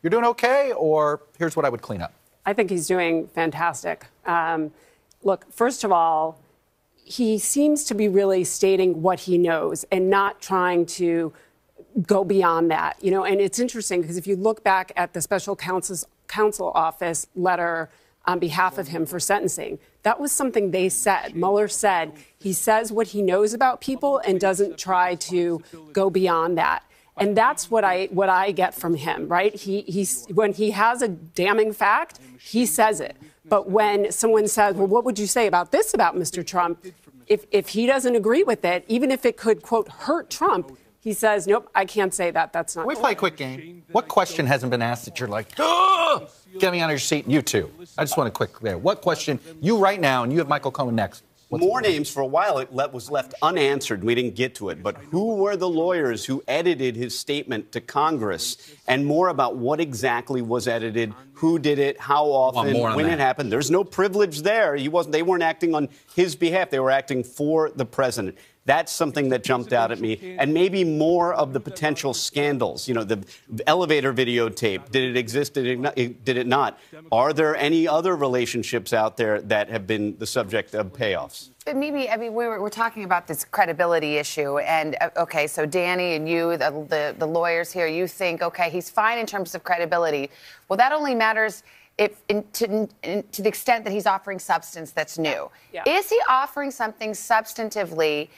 you're doing okay, or here's what I would clean up? I think he's doing fantastic. Look, first of all, he seems to be really stating what he knows and not trying to go beyond that. You know, and it's interesting because if you look back at the special counsel office letter on behalf of him for sentencing, that was something they said. Mueller said he says what he knows about people and doesn't try to go beyond that. And that's what I get from him, right? When he has a damning fact, he says it. But when someone says, well, what would you say about this about Mr. Trump? If he doesn't agree with it, even if it could, quote, hurt Trump, he says, nope, I can't say that. That's not. Can we play a quick game? What question hasn't been asked that you're like, get me out of your seat? You too. I just want a quick there. What question, you right now, and you have Michael Cohen next. More names. For a while, it was left unanswered. We didn't get to it. But who were the lawyers who edited his statement to Congress? And more about what exactly was edited, who did it, how often, when it happened. There's no privilege there. They weren't acting on his behalf. They were acting for the president. That's something that jumped out at me. And maybe more of the potential scandals. You know, the elevator videotape. Did it exist? Did it not? Are there any other relationships out there that have been the subject of payoffs? But maybe, I mean, we're talking about this credibility issue. And, okay, so Danny and you, the lawyers here, you think, okay, he's fine in terms of credibility. Well, that only matters to the extent that he's offering substance that's new. Yeah. Is he offering something substantively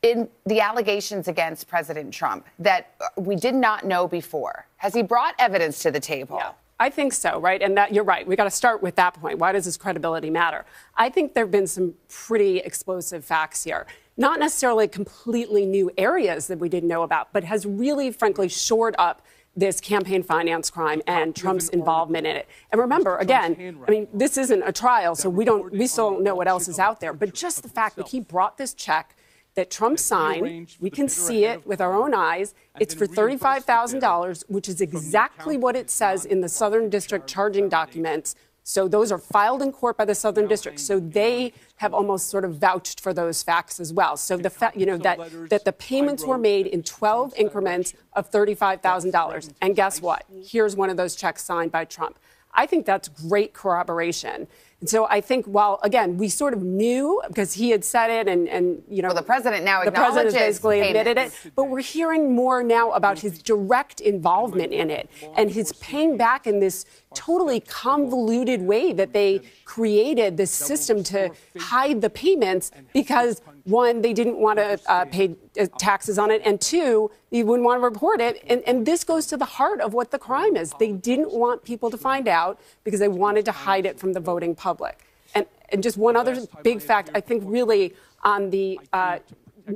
in the allegations against President Trump that we did not know before? Has he brought evidence to the table? Yeah. I think so, right? And that you're right. We got to start with that point. Why does his credibility matter? I think there have been some pretty explosive facts here. Not necessarily completely new areas that we didn't know about, but has really, frankly, shored up this campaign finance crime and Trump's involvement in it. And remember, again, I mean, this isn't a trial, so we still don't know what else is out there. But just the fact that he brought this check that Trump signed, we can see it with our own eyes. It's for $35,000, which is exactly what it says in the Southern District charging documents. So those are filed in court by the Southern District. So they have almost sort of vouched for those facts as well. So the fact, you know, that the payments were made in 12 increments of $35,000. And guess what? Here's one of those checks signed by Trump. I think that's great corroboration. And so I think while, again, we sort of knew because he had said it and you know. Well, the president now acknowledges the president basically admitted payments. it. But we're hearing more now about his direct involvement in it and his paying back in this totally convoluted way that they created this system to hide the payments because, one, they didn't want to pay taxes on it, and two, they wouldn't want to report it. And this goes to the heart of what the crime is. They didn't want people to find out because they wanted to hide it from the voting public. And just one other big fact, I think really on the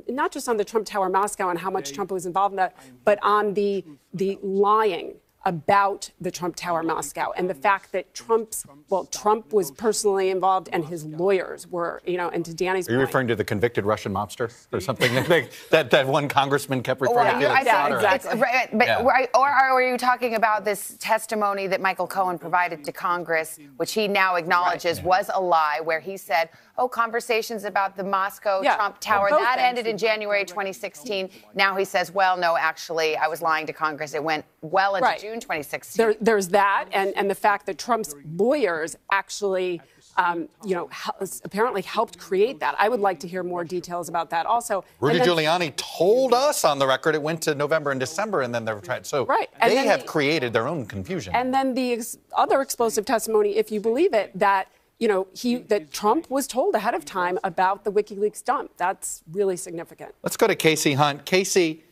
not just on the Trump Tower Moscow and how much Trump was involved in that, but on the lying about the Trump Tower Moscow and the fact that Trump was personally involved and his lawyers were, you know, and to Danny's point. Are you referring to the convicted Russian mobster or something that one congressman kept referring to? Exactly. Right, or are you talking about this testimony that Michael Cohen provided to Congress, which he now acknowledges was a lie, where he said, conversations about the Moscow Trump Tower, that ended in January 2016. Now he says, well, no, actually, I was lying to Congress. It went well into June 2016. There's that, and the fact that Trump's lawyers actually, apparently helped create that. I would like to hear more details about that also. Rudy Giuliani told us on the record it went to November and December, and then they were trying. So they have created their own confusion. And then the other explosive testimony, if you believe it, that that Trump was told ahead of time about the WikiLeaks dump. That's really significant. Let's go to Casey Hunt. Casey,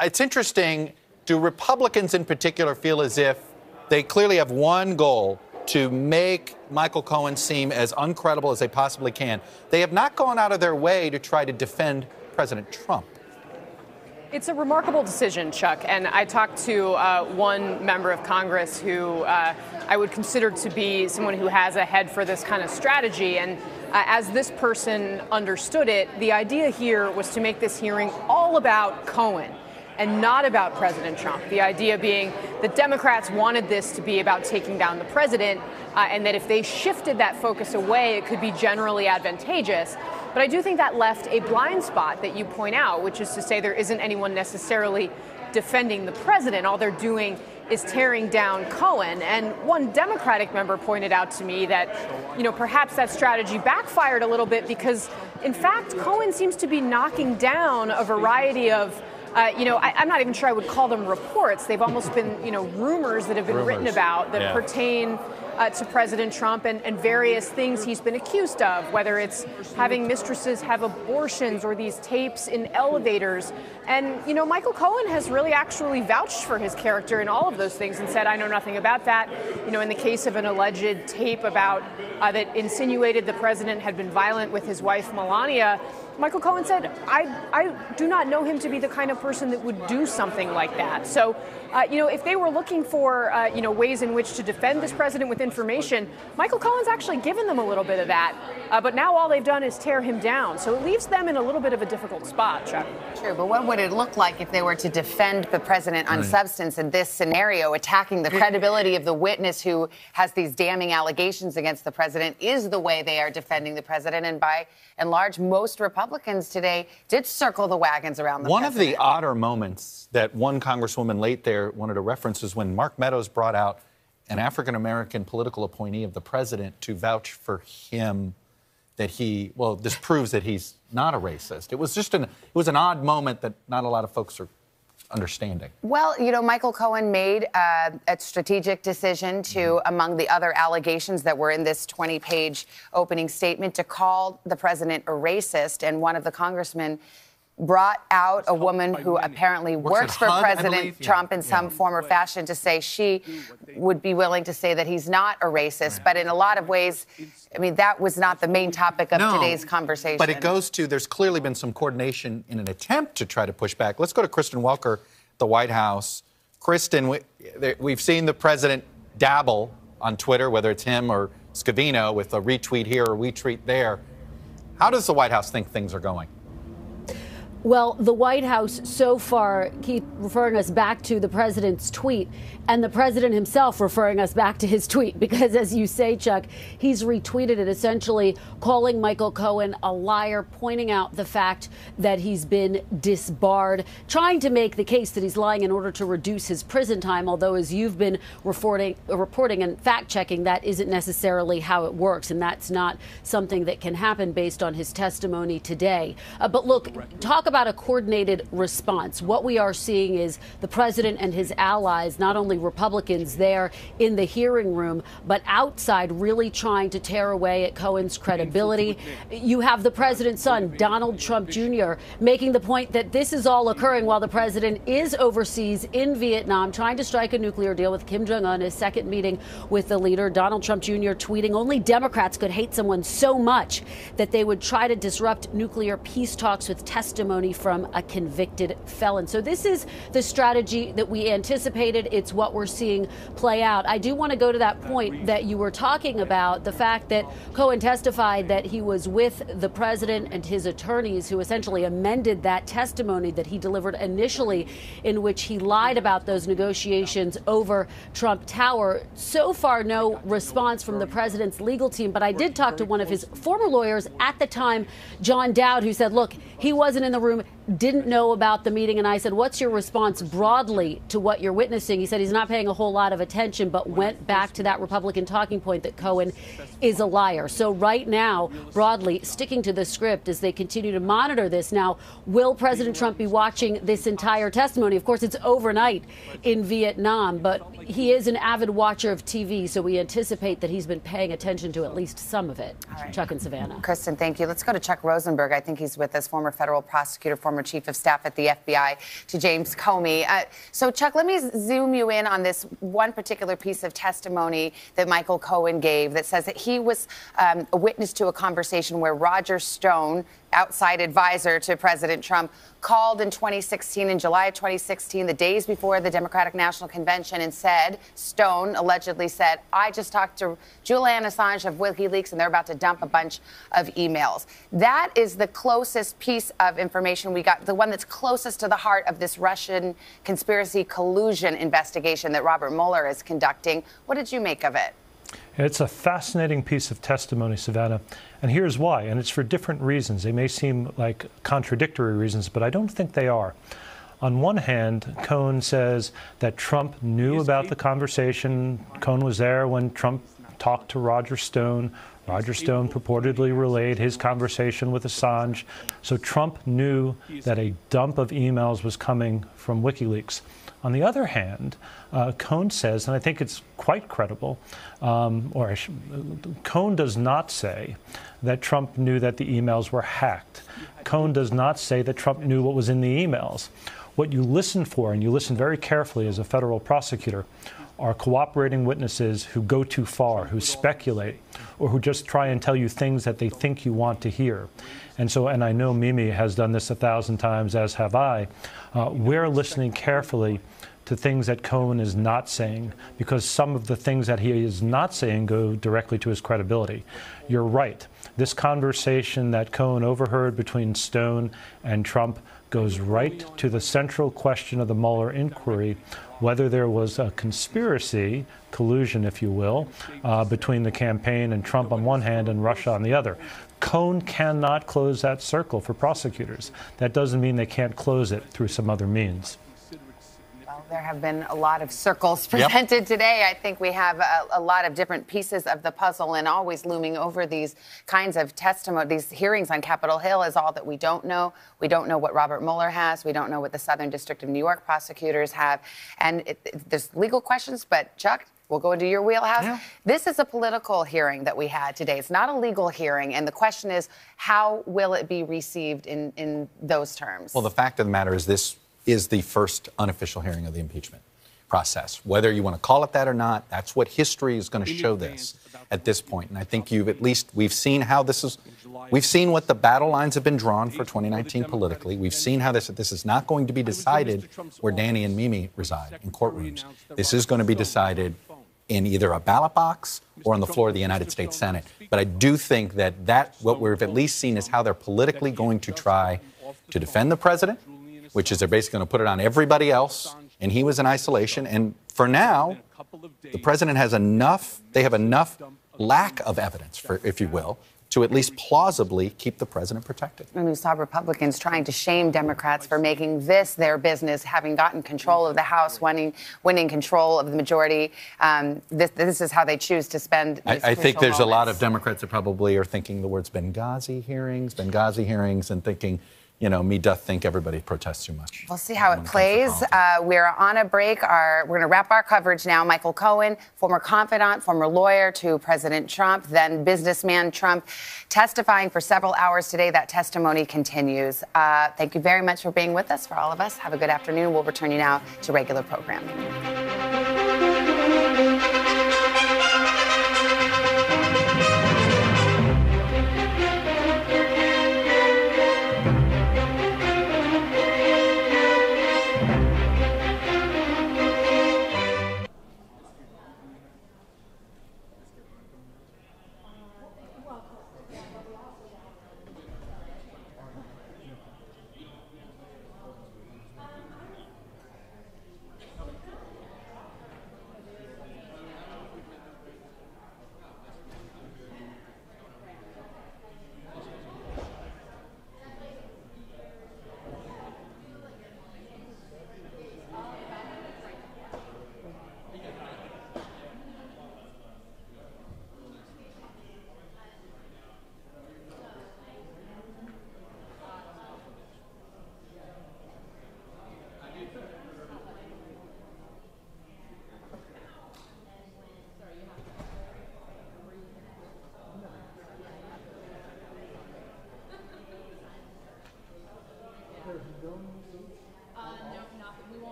it's interesting. Do Republicans in particular feel as if they clearly have one goal, to make Michael Cohen seem as uncredible as they possibly can? They have not gone out of their way to try to defend President Trump. It's a remarkable decision, Chuck, and I talked to one member of Congress who I would consider to be someone who has a head for this kind of strategy, and as this person understood it, the idea here was to make this hearing all about Cohen and not about President Trump. The idea being that Democrats wanted this to be about taking down the president, and that if they shifted that focus away, it could be generally advantageous. But I do think that left a blind spot that you point out, which is to say there isn't anyone necessarily defending the president. All they're doing is tearing down Cohen. And one Democratic member pointed out to me that, perhaps that strategy backfired a little bit because, in fact, Cohen seems to be knocking down a variety of I'm not even sure I would call them reports. They've almost been, rumors that have been written about that pertain to President Trump and various things he's been accused of, whether it's having mistresses have abortions or these tapes in elevators. And, Michael Cohen has really actually vouched for his character in all of those things and said, I know nothing about that. In the case of an alleged tape about that insinuated the president had been violent with his wife, Melania, Michael Cohen said, I do not know him to be the kind of person that would do something like that. So, if they were looking for, ways in which to defend this president with information, Michael Cohen's actually given them a little bit of that. But now all they've done is tear him down. So it leaves them in a little bit of a difficult spot, Chuck. True, but what would it look like if they were to defend the president on substance in this scenario, attacking the credibility of the witness who has these damning allegations against the president is the way they are defending the president? And by and large, most Republicans today did circle the wagons around the president. One of the odder moments that one Congresswoman late there wanted to reference is when Mark Meadows brought out an African-American political appointee of the president to vouch for him that this proves that he's not a racist. It was just it was an odd moment that not a lot of folks are understanding. Well, Michael Cohen made a strategic decision to, among the other allegations that were in this 20-page opening statement, to call the president a racist. And one of the congressmen brought out a woman who apparently works for President Trump in some form or fashion to say she would be willing to say that he's not a racist. But in a lot of ways, that was not the main topic of today's conversation. But it goes to, there's clearly been some coordination in an attempt to try to push back. Let's go to Kristen Welker, the White House. Kristen, we've seen the president dabble on Twitter, whether it's him or Scavino, with a retweet here or retweet there. How does the White House think things are going? Well, the White House so far keep referring us back to the president's tweet, and the president himself referring us back to his tweet, because as you say, Chuck, he's retweeted it, essentially calling Michael Cohen a liar, pointing out the fact that he's been disbarred, trying to make the case that he's lying in order to reduce his prison time, although as you've been reporting and fact-checking, that isn't necessarily how it works, and that's not something that can happen based on his testimony today. But look, talk about a coordinated response. What we are seeing is the president and his allies, not only Republicans there in the hearing room, but outside, really trying to tear away at Cohen's credibility. You have the president's son, Donald Trump Jr., making the point that this is all occurring while the president is overseas in Vietnam, trying to strike a nuclear deal with Kim Jong-un, his second meeting with the leader. Donald Trump Jr. tweeting, only Democrats could hate someone so much that they would try to disrupt nuclear peace talks with testimony from a convicted felon. So this is the strategy that we anticipated. It's what we're seeing play out. I do want to go to that point that you were talking about, the fact that Cohen testified that he was with the president and his attorneys, who essentially amended that testimony that he delivered initially, in which he lied about those negotiations over Trump Tower. So far, no response from the president's legal team, but I did talk to one of his former lawyers at the time, John Dowd, who said, look, he wasn't in the room, didn't know about the meeting. And I said, what's your response broadly to what you're witnessing? He said he's not paying a whole lot of attention, but went back to that Republican talking point that Cohen is a liar. So right now, broadly, sticking to the script as they continue to monitor this. Now, will President Trump be watching this entire testimony? Of course, it's overnight in Vietnam, but he is an avid watcher of TV, so we anticipate that he's been paying attention to at least some of it. Right. Chuck and Savannah. Kristen, thank you. Let's go to Chuck Rosenberg. I think he's with us, former federal prosecutor, former chief of staff at the FBI, to James Comey. So, Chuck, let me zoom you in on this one particular piece of testimony that Michael Cohen gave that says that he was a witness to a conversation where Roger Stone outside advisor to President Trump, called in 2016, in July of 2016, the days before the Democratic National Convention, and said, Stone allegedly said, I just talked to Julian Assange of WikiLeaks, and they're about to dump a bunch of emails. That is the closest piece of information we got, the one that's closest to the heart of this Russian conspiracy collusion investigation that Robert Mueller is conducting. What did you make of it? It's a fascinating piece of testimony, Savannah, and here's why, and it's for different reasons. They may seem like contradictory reasons, but I don't think they are. On one hand, Cohen says that Trump knew about the conversation. Cohen was there when Trump talked to Roger Stone. Roger Stone purportedly relayed his conversation with Assange. So Trump knew that a dump of emails was coming from WikiLeaks. On the other hand, Cohen says, and I think it's quite credible, Cohen does not say that Trump knew that the emails were hacked. Cohen does not say that Trump knew what was in the emails. What you listen for, and you listen very carefully as a federal prosecutor, are cooperating witnesses who go too far, who speculate, or who just try and tell you things that they think you want to hear. And so, and I know Mimi has done this 1,000 times, as have I, we're listening carefully to things that Cohen is not saying, because some of the things that he is not saying go directly to his credibility. You're right. This conversation that Cohen overheard between Stone and Trump goes right to the central question of the Mueller inquiry, whether there was a conspiracy, collusion, if you will, between the campaign and Trump on one hand and Russia on the other. Cohen cannot close that circle for prosecutors. That doesn't mean they can't close it through some other means. There have been a lot of circles presented today. I think we have a lot of different pieces of the puzzle, and always looming over these kinds of testimony, these hearings on Capitol Hill, is all that we don't know. We don't know what Robert Mueller has. We don't know what the Southern District of New York prosecutors have. And there's legal questions, but Chuck, we'll go into your wheelhouse. Yeah. This is a political hearing that we had today. It's not a legal hearing. And the question is, how will it be received in those terms? Well, the fact of the matter is this is the first unofficial hearing of the impeachment process. Whether you want to call it that or not, that's what history is going to show this at this point. And I think we've seen how this is, we've seen what the battle lines have been drawn for 2019 politically. We've seen how this is not going to be decided where Danny and Mimi reside, in courtrooms. This is going to be decided in either a ballot box or on the floor of the United States Senate. But I do think that what we've at least seen is how they're politically going to try to defend the president, which is they're basically going to put it on everybody else, and he was in isolation. And for now, the president has enough, they have enough lack of evidence, if you will, to at least plausibly keep the president protected. And we saw Republicans trying to shame Democrats for making this their business, having gotten control of the House, winning control of the majority. This is how they choose to spend these I think there's moments. a lot of Democrats that probably are thinking the words Benghazi hearings, and thinking, you know, me doth think everybody protests too much. We'll see how it plays. We're on a break. We're going to wrap our coverage now. Michael Cohen, former confidant, former lawyer to President Trump, then businessman Trump, testifying for several hours today. That testimony continues. Thank you very much for being with us, for all of us. Have a good afternoon. We'll return you now to regular programming.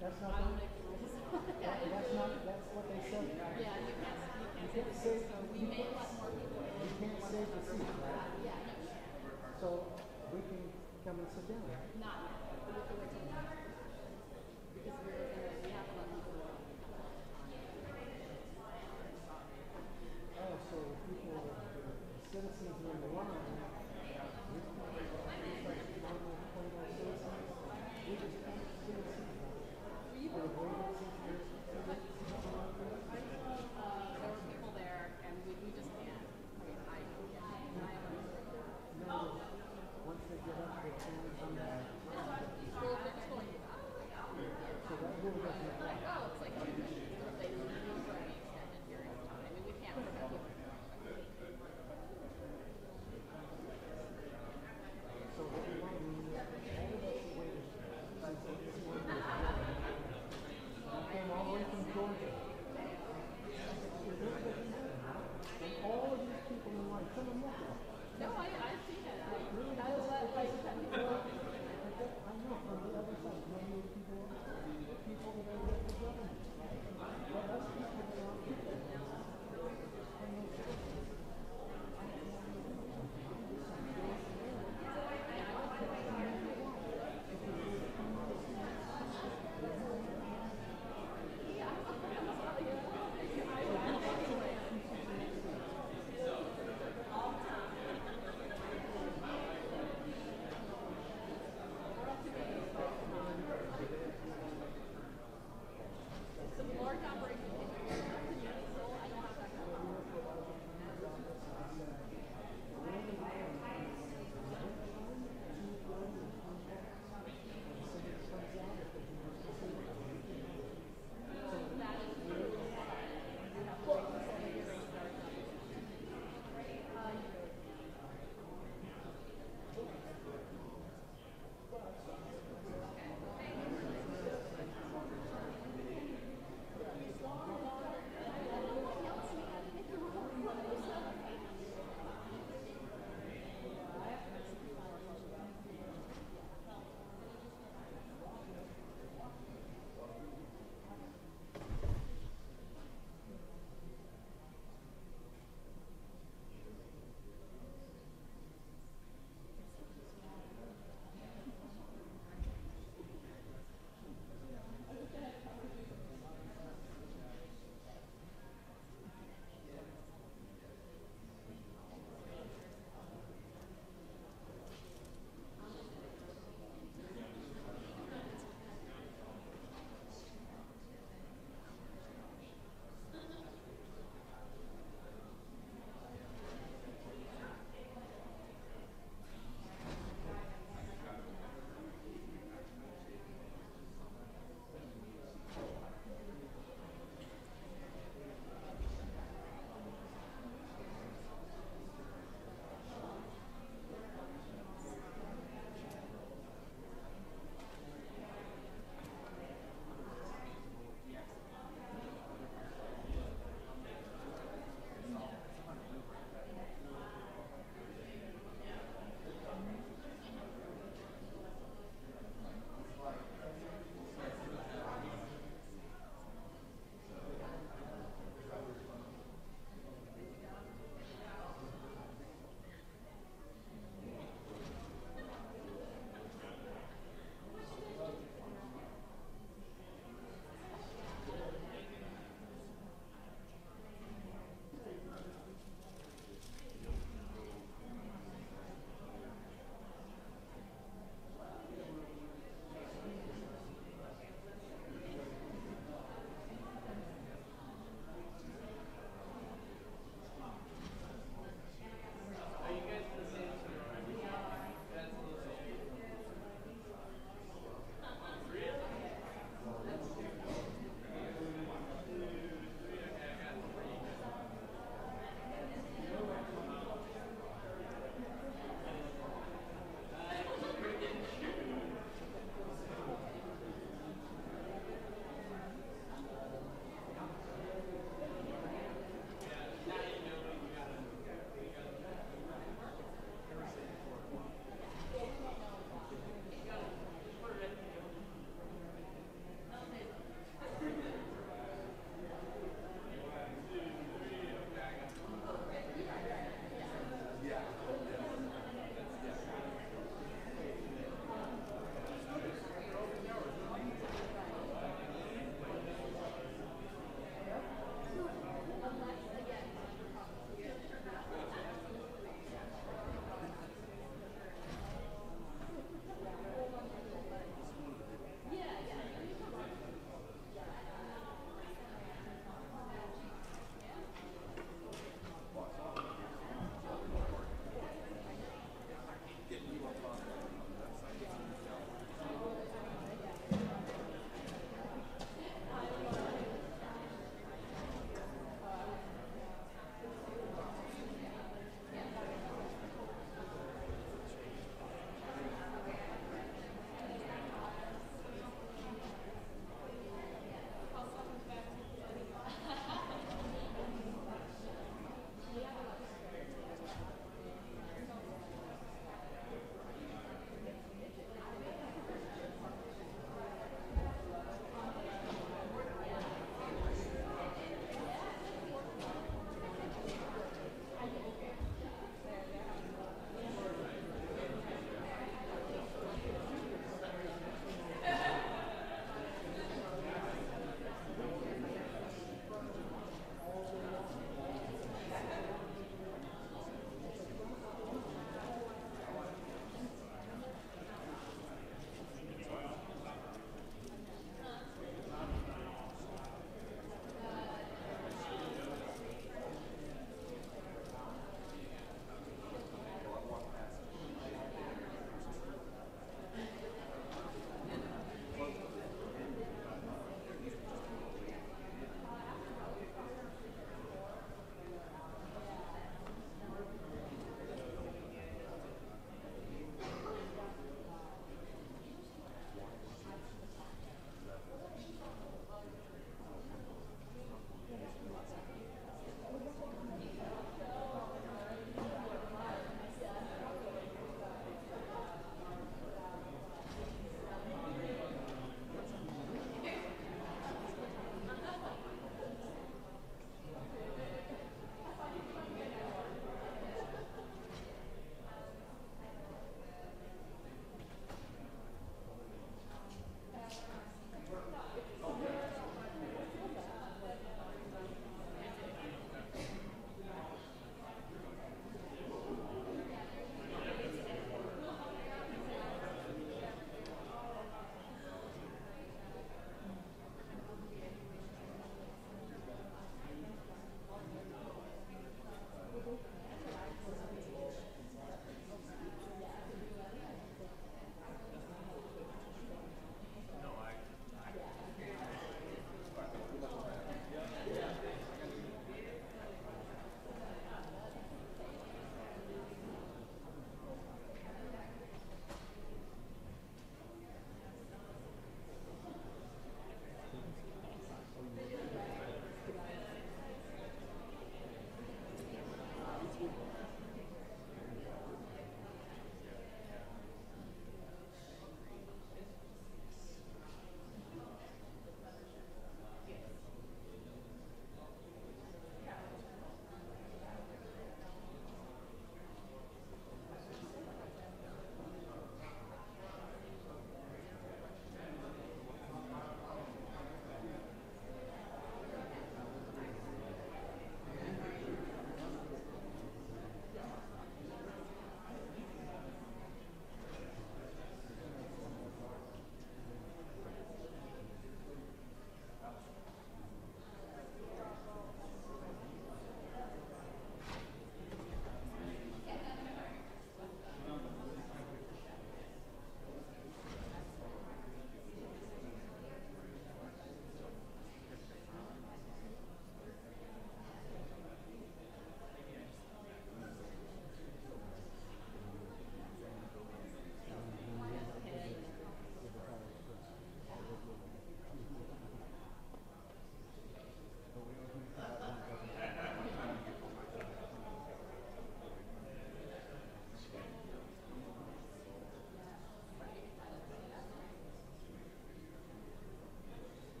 That's Once they get up, they can come back.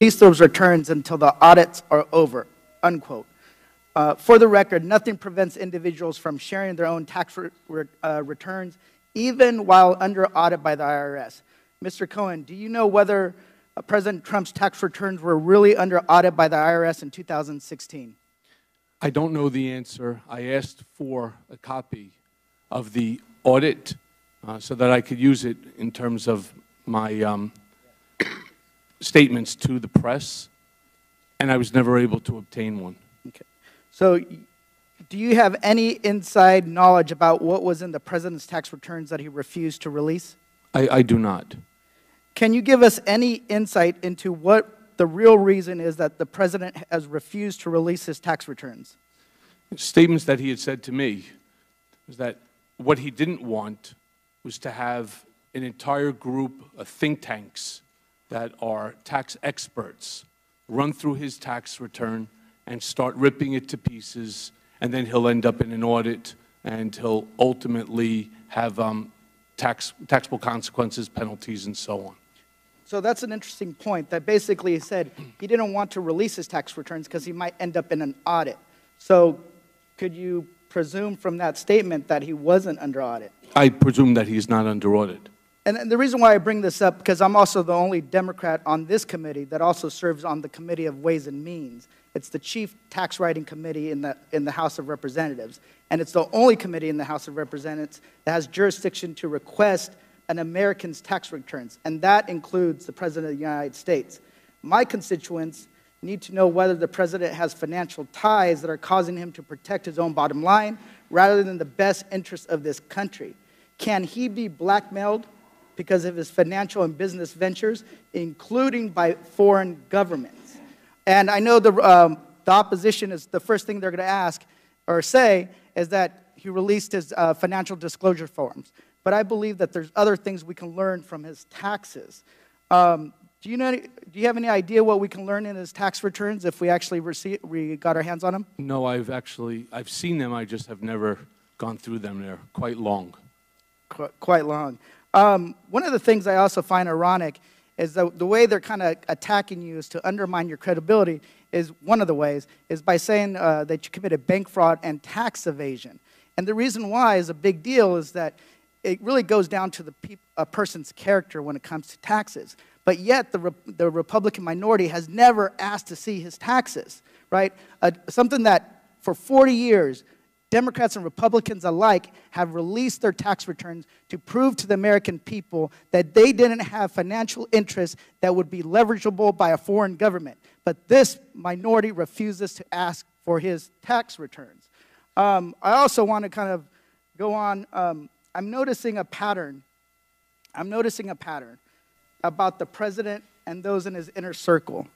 release those returns until the audits are over, unquote. For the record, nothing prevents individuals from sharing their own tax returns, even while under audit by the IRS. Mr. Cohen, do you know whether President Trump's tax returns were really under audit by the IRS in 2016? I don't know the answer. I asked for a copy of the audit so that I could use it in terms of my statements to the press, and I was never able to obtain one. Okay. So do you have any inside knowledge about what was in the President's tax returns that he refused to release? I do not. Can you give us any insight into what the real reason is that the President has refused to release his tax returns? Statements that he had said to me was that what he didn't want was to have an entire group of think tanks that are tax experts run through his tax return and start ripping it to pieces, and then he'll end up in an audit and he'll ultimately have taxable consequences, penalties, and so on. So that's an interesting point, that basically he said he didn't want to release his tax returns because he might end up in an audit. So could you presume from that statement that he wasn't under audit? I presume that he's not under audit. And the reason why I bring this up, because I'm also the only Democrat on this committee that also serves on the Committee of Ways and Means. It's the chief tax writing committee in the House of Representatives. And it's the only committee in the House of Representatives that has jurisdiction to request an American's tax returns, and that includes the President of the United States. My constituents need to know whether the President has financial ties that are causing him to protect his own bottom line rather than the best interests of this country. Can he be blackmailed because of his financial and business ventures, including by foreign governments? And I know the opposition is the first thing they're going to ask or say is that he released his financial disclosure forms. But I believe that there's other things we can learn from his taxes. Do you have any idea what we can learn in his tax returns if we actually got our hands on them? No, I've seen them. I just have never gone through them. They're quite long. Quite long. One of the things I also find ironic is the way they're kind of attacking you is to undermine your credibility. Is one of the ways is by saying that you committed bank fraud and tax evasion. And the reason why is a big deal is that it really goes down to a person's character when it comes to taxes. But yet the Republican minority has never asked to see his taxes, right? Something that for 40 years, Democrats and Republicans alike have released their tax returns to prove to the American people that they didn't have financial interests that would be leverageable by a foreign government. But this minority refuses to ask for his tax returns. I also want to kind of go on. I'm noticing a pattern. About the President and those in his inner circle.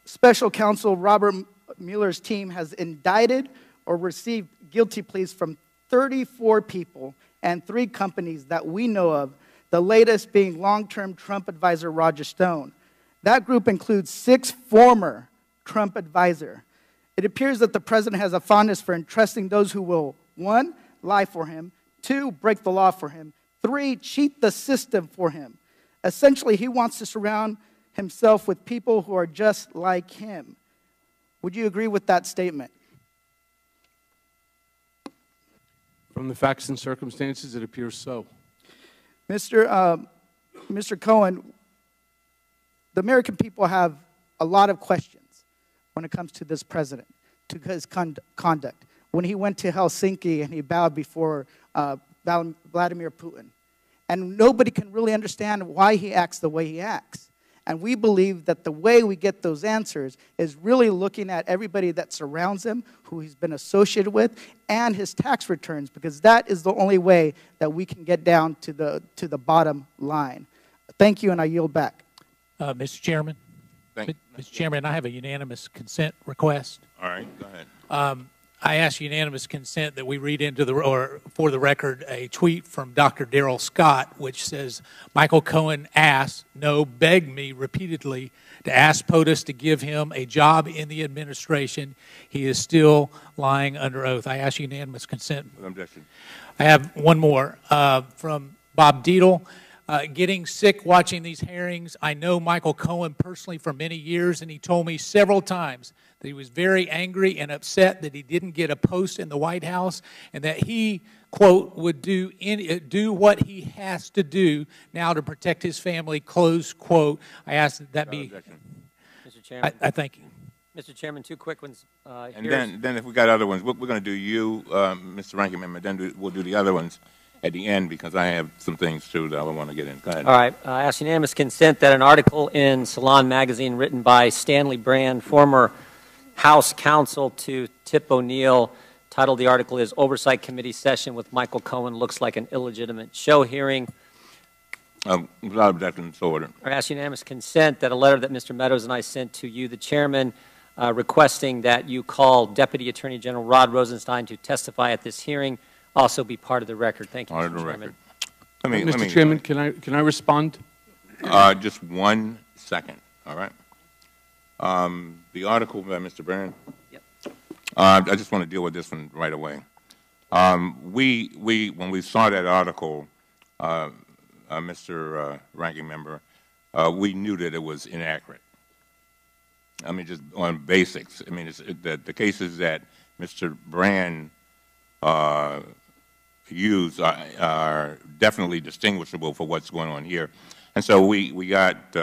Special Counsel Robert Mueller's team has indicted or received guilty pleas from 34 people and 3 companies that we know of, the latest being long-term Trump advisor Roger Stone. That group includes 6 former Trump advisors. It appears that the President has a fondness for entrusting those who will, 1, lie for him, 2, break the law for him, 3, cheat the system for him. Essentially, he wants to surround himself with people who are just like him. Would you agree with that statement? From the facts and circumstances, it appears so. Mr. Cohen, the American people have a lot of questions when it comes to this president, to his conduct. When he went to Helsinki and he bowed before Vladimir Putin. And nobody can really understand why he acts the way he acts. And we believe that the way we get those answers is really looking at everybody that surrounds him, who he's been associated with, and his tax returns, because that is the only way that we can get down to the bottom line. Thank you, and I yield back. Mr. Chairman. Mr. Chairman, I have a unanimous consent request. All right, go ahead. I ask unanimous consent that we read into for the record, a tweet from Dr. Darrell Scott, which says, Michael Cohen begged me repeatedly to ask POTUS to give him a job in the administration. He is still lying under oath. I ask unanimous consent. Objection. I have one more from Bob Deedle. getting sick watching these hearings. I know Michael Cohen personally for many years, and he told me several times that he was very angry and upset that he didn't get a post in the White House, and that he, quote, would do what he has to do now to protect his family, close quote. I ask that that be. Mr. Chairman. I thank you. Mr. Chairman, two quick ones. And then if we got other ones, we're going to do you, Mr. Ranking Member, then we'll do the other ones at the end, because I have some things, too, that I want to get in. Go ahead. All right. I ask unanimous consent that an article in Salon magazine written by Stanley Brand, former House counsel to Tip O'Neill, titled the article is Oversight Committee Session with Michael Cohen Looks Like an Illegitimate Show Hearing. Without objection, so ordered. I ask unanimous consent that a letter that Mr. Meadows and I sent to you, the chairman, requesting that you call Deputy Attorney General Rod Rosenstein to testify at this hearing also be part of the record. Thank you, Mr. Chairman. Mr. Chairman, can I respond? Just 1 second, all right? The article by Mr. Brand. Yep. I just want to deal with this one right away. When we saw that article, Mr. Ranking Member, we knew that it was inaccurate. I mean, just on basics. I mean, the cases that Mr. Brand used are definitely distinguishable for what's going on here. And so we got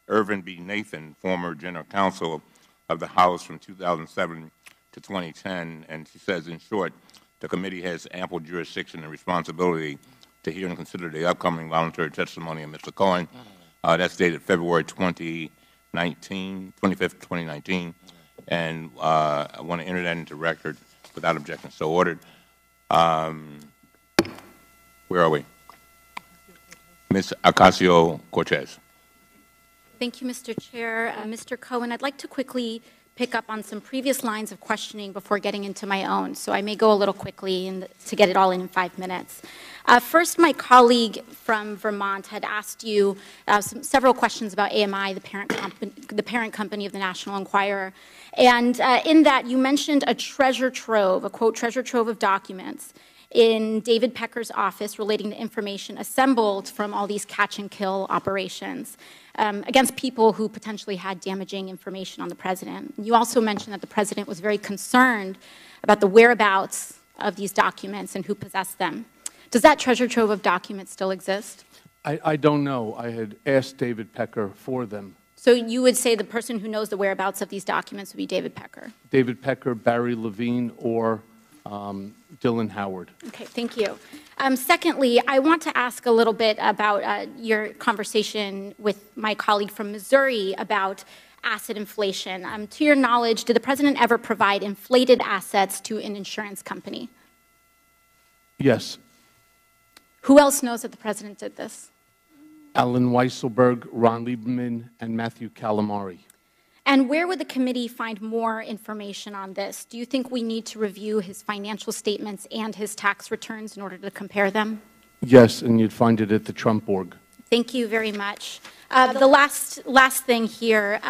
Irvin B. Nathan, former General Counsel of the House from 2007 to 2010, and she says, in short, the committee has ample jurisdiction and responsibility to hear and consider the upcoming voluntary testimony of Mr. Cohen. That's dated February 25th, 2019, and I want to enter that into record without objection. So ordered. Where are we? Ms. Ocasio-Cortez. Thank you, Mr. Chair. Mr. Cohen, I'd like to quickly pick up on some previous lines of questioning before getting into my own, so I may go a little quickly to get it all in 5 minutes. First, my colleague from Vermont had asked you several questions about AMI, the parent company of the National Enquirer, and in that you mentioned a treasure trove, a quote, treasure trove of documents in David Pecker's office relating to information assembled from all these catch-and-kill operations against people who potentially had damaging information on the president. You also mentioned that the president was very concerned about the whereabouts of these documents and who possessed them. Does that treasure trove of documents still exist? I don't know. I had asked David Pecker for them. So you would say the person who knows the whereabouts of these documents would be David Pecker? David Pecker, Barry Levine, or Dylan Howard. Okay, thank you. Secondly, I want to ask a little bit about your conversation with my colleague from Missouri about asset inflation. To your knowledge, did the president ever provide inflated assets to an insurance company? Yes. Who else knows that the president did this? Alan Weisselberg, Ron Lieberman, and Matthew Calamari. And where would the committee find more information on this? Do you think we need to review his financial statements and his tax returns in order to compare them? Yes, and you'd find it at the Trump org. Thank you very much. The last thing here,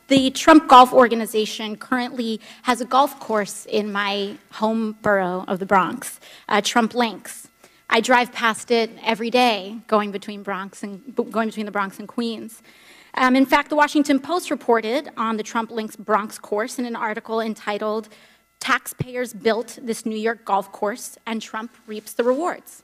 the Trump Golf Organization currently has a golf course in my home borough of the Bronx, Trump Links. I drive past it every day, going between the Bronx and Queens. In fact, the Washington Post reported on the Trump Links Bronx course in an article entitled, "Taxpayers Built This New York Golf Course and Trump Reaps the Rewards."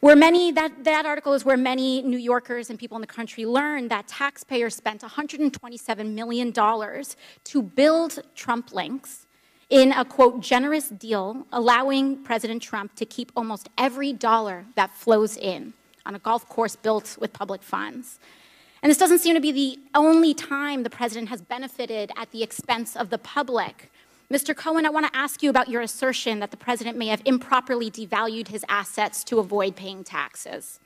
That article is where many New Yorkers and people in the country learned that taxpayers spent $127 million to build Trump Links in a, quote, generous deal, allowing President Trump to keep almost every dollar that flows in on a golf course built with public funds. And this doesn't seem to be the only time the president has benefited at the expense of the public. Mr. Cohen, I want to ask you about your assertion that the president may have improperly devalued his assets to avoid paying taxes.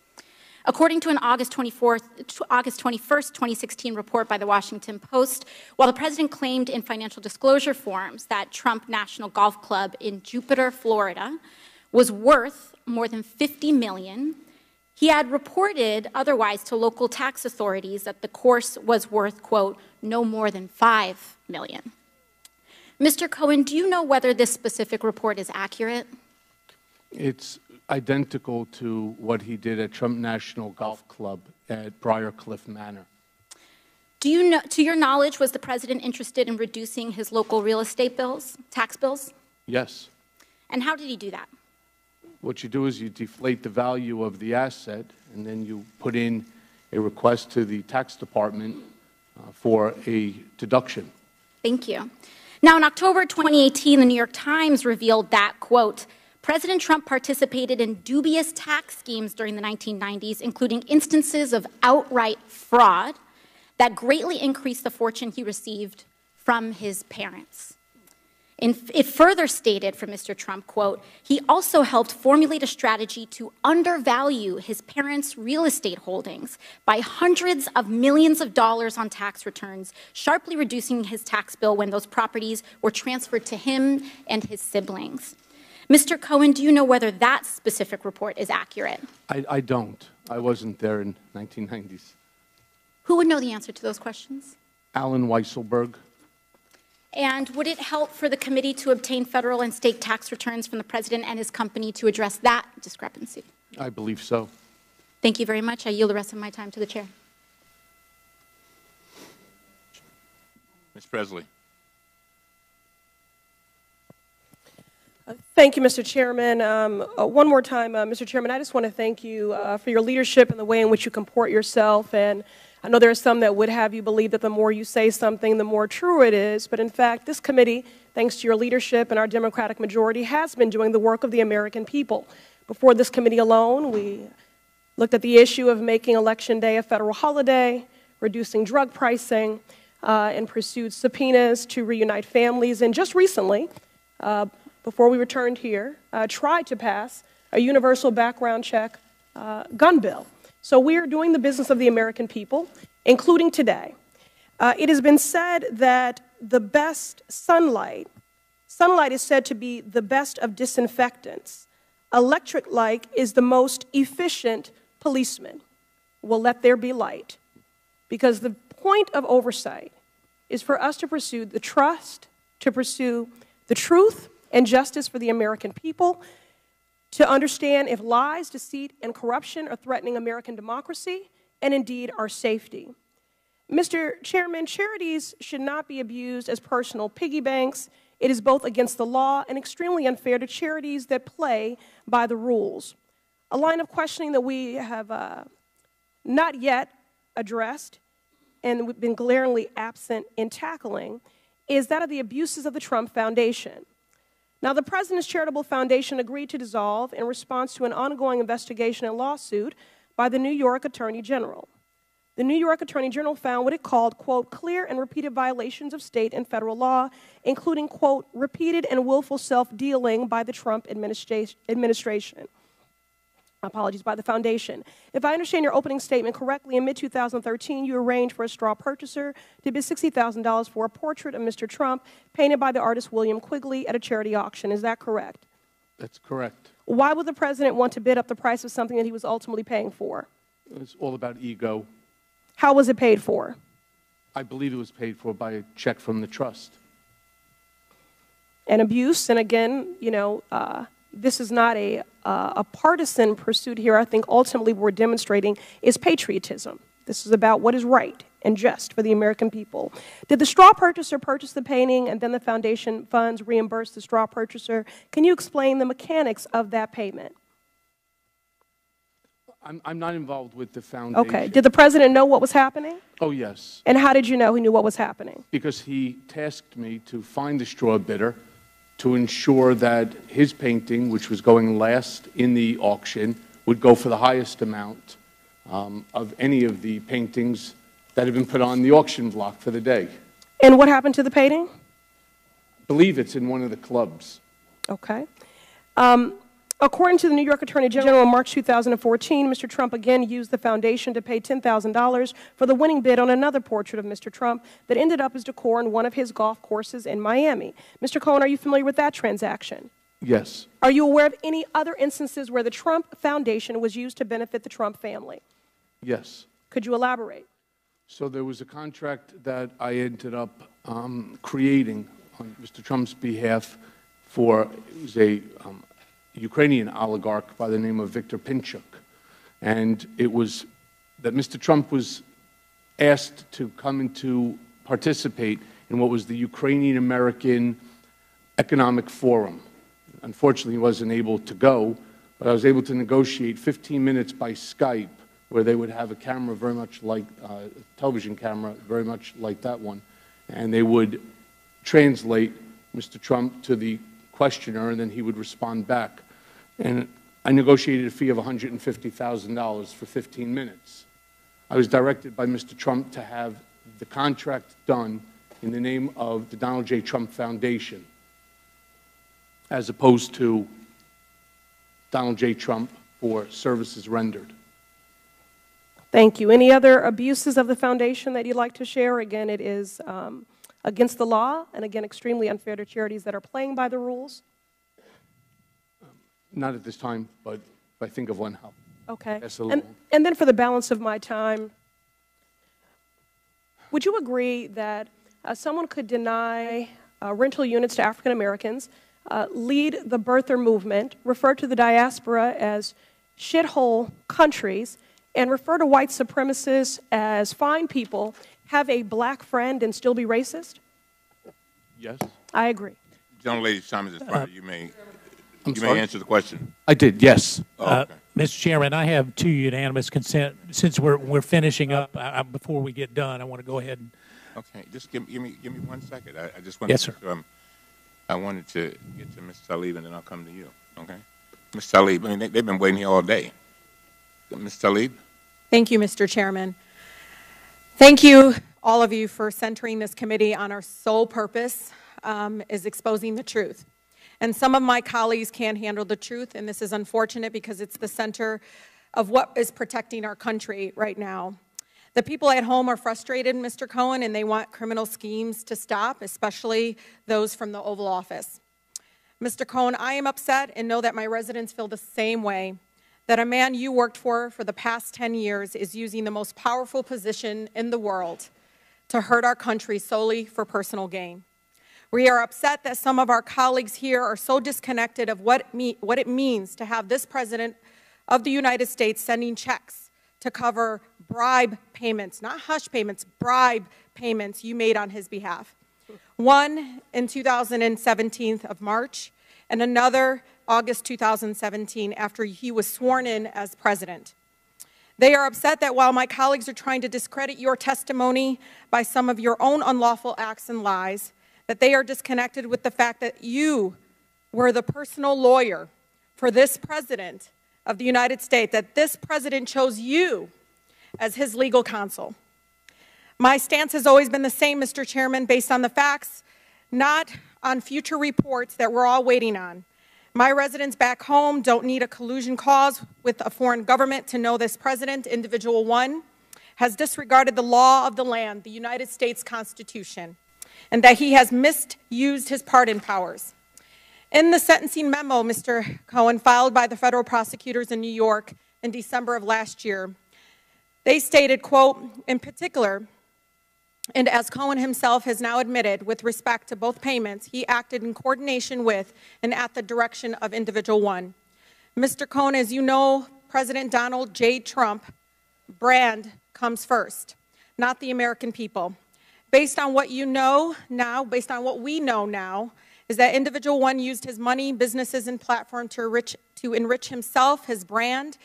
According to an August 21st, 2016 report by the Washington Post, while the president claimed in financial disclosure forms that Trump National Golf Club in Jupiter, Florida, was worth more than $50 million, he had reported otherwise to local tax authorities that the course was worth, quote, no more than $5 million. Mr. Cohen, do you know whether this specific report is accurate? It's Identical to what he did at Trump National Golf Club at Briarcliff Manor. Do you know, to your knowledge, was the president interested in reducing his local real estate bills, tax bills? Yes. And how did he do that? What you do is you deflate the value of the asset, and then you put in a request to the tax department for a deduction. Thank you. Now, in October 2018, the New York Times revealed that, quote, President Trump participated in dubious tax schemes during the 1990s, including instances of outright fraud that greatly increased the fortune he received from his parents. It further stated from Mr. Trump, quote, he also helped formulate a strategy to undervalue his parents' real estate holdings by hundreds of millions of dollars on tax returns, sharply reducing his tax bill when those properties were transferred to him and his siblings. Mr. Cohen, do you know whether that specific report is accurate? I don't. I wasn't there in 1990s. Who would know the answer to those questions? Alan Weisselberg. And would it help for the committee to obtain federal and state tax returns from the president and his company to address that discrepancy? I believe so. Thank you very much. I yield the rest of my time to the chair. Ms. Presley. Thank you, Mr. Chairman. One more time, Mr. Chairman, I just want to thank you for your leadership and the way in which you comport yourself. And I know there are some that would have you believe that the more you say something, the more true it is. But in fact, this committee, thanks to your leadership and our Democratic majority, has been doing the work of the American people. Before this committee alone, we looked at the issue of making Election Day a federal holiday, reducing drug pricing, and pursued subpoenas to reunite families. And just recently, before we returned here, tried to pass a universal background check gun bill. So we are doing the business of the American people, including today. It has been said that the best sunlight is said to be the best of disinfectants. Electric light is the most efficient policeman. Well, let there be light. Because the point of oversight is for us to pursue the trust, to pursue the truth and justice for the American people, to understand if lies, deceit, and corruption are threatening American democracy and indeed our safety. Mr. Chairman, charities should not be abused as personal piggy banks. It is both against the law and extremely unfair to charities that play by the rules. A line of questioning that we have not yet addressed and we've been glaringly absent in tackling is that of the abuses of the Trump Foundation. Now, the President's Charitable Foundation agreed to dissolve in response to an ongoing investigation and lawsuit by the New York Attorney General. The New York Attorney General found what it called, quote, clear and repeated violations of state and federal law, including, quote, repeated and willful self-dealing by the Trump administration. Apologies, by the foundation. If I understand your opening statement correctly, in mid-2013, you arranged for a straw purchaser to bid $60,000 for a portrait of Mr. Trump painted by the artist William Quigley at a charity auction. Is that correct? That's correct. Why would the president want to bid up the price of something that he was ultimately paying for? It's all about ego. How was it paid for? I believe it was paid for by a check from the trust. And abuse, and again, you know, this is not a partisan pursuit here. I think ultimately what we're demonstrating is patriotism. This is about what is right and just for the American people. Did the straw purchaser purchase the painting and then the foundation funds reimburse the straw purchaser? Can you explain the mechanics of that payment? I'm not involved with the foundation. Okay. Did the president know what was happening? Oh, yes. And how did you know he knew what was happening? Because he tasked me to find the straw bidder to ensure that his painting, which was going last in the auction, would go for the highest amount of any of the paintings that have been put on the auction block for the day. And what happened to the painting? I believe it's in one of the clubs. Okay. According to the New York Attorney General in March 2014, Mr. Trump again used the foundation to pay $10,000 for the winning bid on another portrait of Mr. Trump that ended up as decor on one of his golf courses in Miami. Mr. Cohen, are you familiar with that transaction? Yes. Are you aware of any other instances where the Trump Foundation was used to benefit the Trump family? Yes. Could you elaborate? So there was a contract that I ended up creating on Mr. Trump's behalf for, it was a Ukrainian oligarch by the name of Viktor Pinchuk. And it was that Mr. Trump was asked to come and to participate in what was the Ukrainian-American Economic Forum. Unfortunately, he wasn't able to go, but I was able to negotiate 15 minutes by Skype, where they would have a camera very much like a television camera, very much like that one, and they would translate Mr. Trump to the questioner, and then he would respond back. And I negotiated a fee of $150,000 for 15 minutes. I was directed by Mr. Trump to have the contract done in the name of the Donald J. Trump Foundation, as opposed to Donald J. Trump for services rendered. Thank you. Any other abuses of the foundation that you'd like to share? Again, it is against the law, and again, extremely unfair to charities that are playing by the rules. Not at this time, but if I think of one, how. Okay. And then for the balance of my time, would you agree that someone could deny rental units to African Americans, lead the birther movement, refer to the diaspora as shithole countries, and refer to white supremacists as fine people, have a black friend, and still be racist? Yes. I agree. Young lady's time is expired. You may answer the question. I did, yes. Okay. Mr. Chairman, I have two unanimous consent. Since we're finishing up, before we get done, I want to go ahead and. Okay, just give me 1 second. I just wanted Yes, sir. I wanted to get to Ms. Tlaib, and then I'll come to you. Okay, Ms. Tlaib. I mean, they've been waiting here all day. Ms. Tlaib. Thank you, Mr. Chairman. Thank you, all of you, for centering this committee on our sole purpose is exposing the truth. And some of my colleagues can't handle the truth, and this is unfortunate because it's the center of what is protecting our country right now. The people at home are frustrated, Mr. Cohen, and they want criminal schemes to stop, especially those from the Oval Office. Mr. Cohen, I am upset and know that my residents feel the same way, that a man you worked for the past 10 years is using the most powerful position in the world to hurt our country solely for personal gain. We are upset that some of our colleagues here are so disconnected of what it means to have this President of the United States sending checks to cover bribe payments, not hush payments, bribe payments you made on his behalf. One in 2017 of March, and another August 2017 after he was sworn in as president. They are upset that while my colleagues are trying to discredit your testimony by some of your own unlawful acts and lies, that they are disconnected with the fact that you were the personal lawyer for this President of the United States, that this President chose you as his legal counsel. My stance has always been the same, Mr. Chairman, based on the facts, not on future reports that we're all waiting on. My residents back home don't need a collusion cause with a foreign government to know this President, Individual One, has disregarded the law of the land, the United States Constitution, and that he has misused his pardon powers. In the sentencing memo, Mr. Cohen, filed by the federal prosecutors in New York in December of last year, they stated, quote, in particular, and as Cohen himself has now admitted with respect to both payments, he acted in coordination with and at the direction of Individual One. Mr. Cohen, as you know, President Donald J. Trump brand comes first, not the American people. Based on what you know now, based on what we know now, is that Individual One used his money, businesses, and platform to enrich himself, his brand,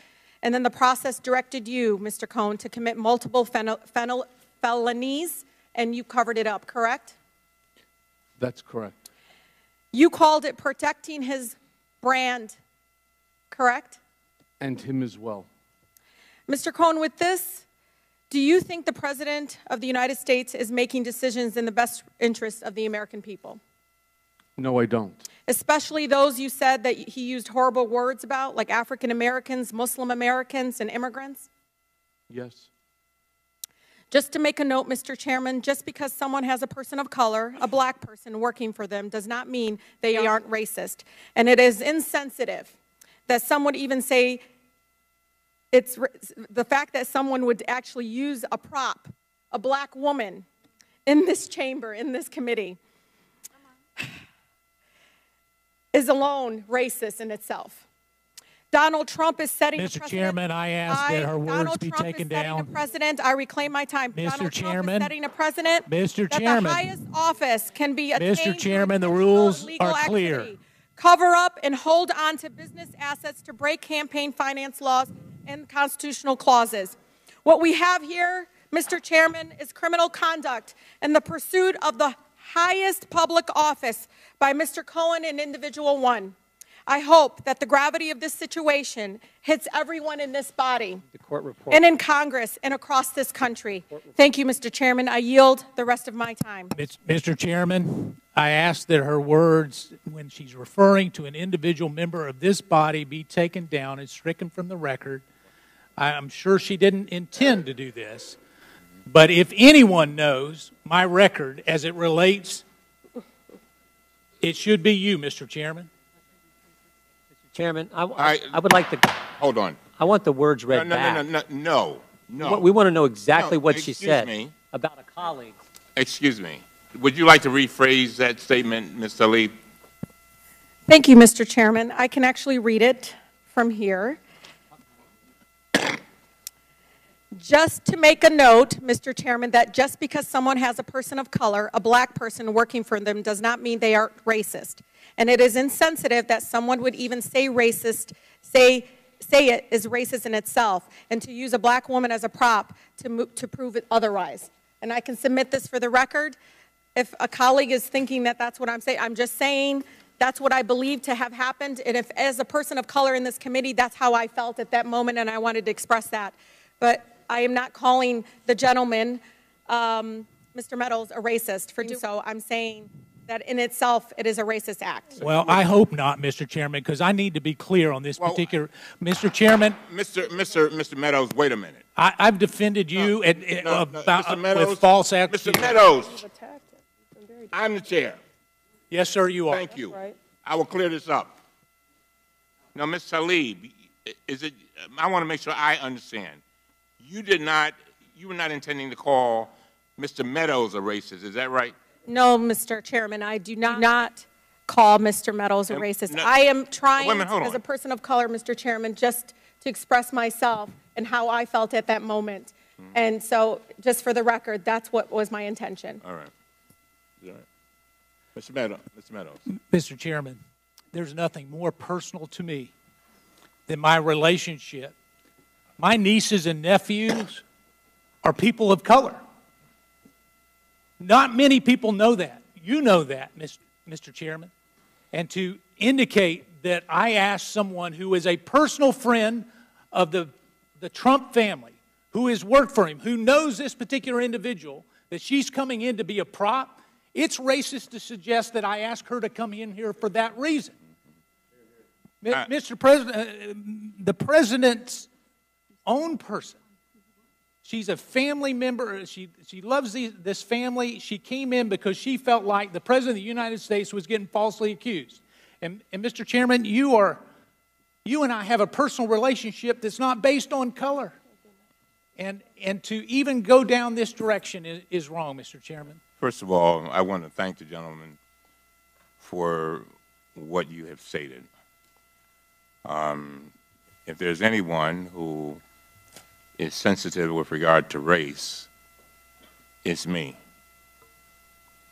and then the process directed you, Mr. Cohen, to commit multiple felonies, and you covered it up, correct? That's correct. You called it protecting his brand, correct? And him as well. Mr. Cohen, with this, do you think the President of the United States is making decisions in the best interest of the American people? No, I don't. Especially those you said that he used horrible words about, like African Americans, Muslim Americans, and immigrants? Yes. Just to make a note, Mr. Chairman, just because someone has a person of color, a black person working for them, does not mean they aren't racist. And it is insensitive that some would even say it's the fact that someone would actually use a prop, a black woman, in this chamber, in this committee. is alone racist in itself. Donald Trump is setting a Mr. precedent. Chairman, I ask that her words Donald be Trump taken is setting down. a precedent. I reclaim my time. Mr. Donald Chairman, Trump is setting a precedent Mr. that Chairman, the highest office can be attained Mr. Chairman, the through rules illegal are clear. activity, cover up and hold on to business assets to break campaign finance laws and constitutional clauses. What we have here, Mr. Chairman, is criminal conduct in the pursuit of the highest public office by Mr. Cohen and Individual 1. I hope that the gravity of this situation hits everyone in this body and in Congress and across this country. Thank you, Mr. Chairman. I yield the rest of my time. Mr. Chairman, I ask that her words, when she's referring to an individual member of this body, be taken down and stricken from the record. I'm sure she didn't intend to do this, but if anyone knows my record as it relates, it should be you, Mr. Chairman. Chairman, I would like to... Hold on. I want the words read back. No. We want to know exactly what she said me. about a colleague. Excuse me. Would you like to rephrase that statement, Ms. Tlaib? Thank you, Mr. Chairman. I can actually read it from here. Just to make a note, Mr. Chairman, that just because someone has a person of color, a black person working for them, does not mean they are racist. And it is insensitive that someone would even say racist, say it is racist in itself, and to use a black woman as a prop to prove it otherwise. And I can submit this for the record. If a colleague is thinking that that's what I'm saying, I'm just saying that's what I believe to have happened. And if, as a person of color in this committee, that's how I felt at that moment, and I wanted to express that. But I am not calling the gentleman, Mr. Meadows, a racist for doing so. I'm saying that in itself, it is a racist act. Well, I hope not, Mr. Chairman, because I need to be clear on this particular... Mr. Chairman... Mr. Meadows, wait a minute. I've defended you Mr. Meadows, with false accusations. Mr. Meadows, I'm the chair. Yes, sir, you are. Thank you. Right. I will clear this up. Now, Ms. Tlaib, I want to make sure I understand. You were not intending to call Mr. Meadows a racist, is that right? No, Mr. Chairman, I do not call Mr. Meadows a racist. I am trying, as a person of color, Mr. Chairman, just to express myself and how I felt at that moment. And so, just for the record, that's what was my intention. All right. All right. Mr. Meadows. Mr. Chairman, there's nothing more personal to me than my relationship. My nieces and nephews are people of color. Not many people know that. You know that, Mr. Chairman. And to indicate that I asked someone who is a personal friend of the Trump family, who has worked for him, who knows this particular individual, that she's coming in to be a prop, it's racist to suggest that I asked her to come in here for that reason. Mr. President, the President's own person, she's a family member. She loves this family. She came in because she felt like the President of the United States was getting falsely accused. And Mr. Chairman, you and I have a personal relationship that's not based on color. And to even go down this direction is wrong, Mr. Chairman. First of all, I want to thank the gentleman for what you have stated. If there's anyone who is sensitive with regard to race, it's me.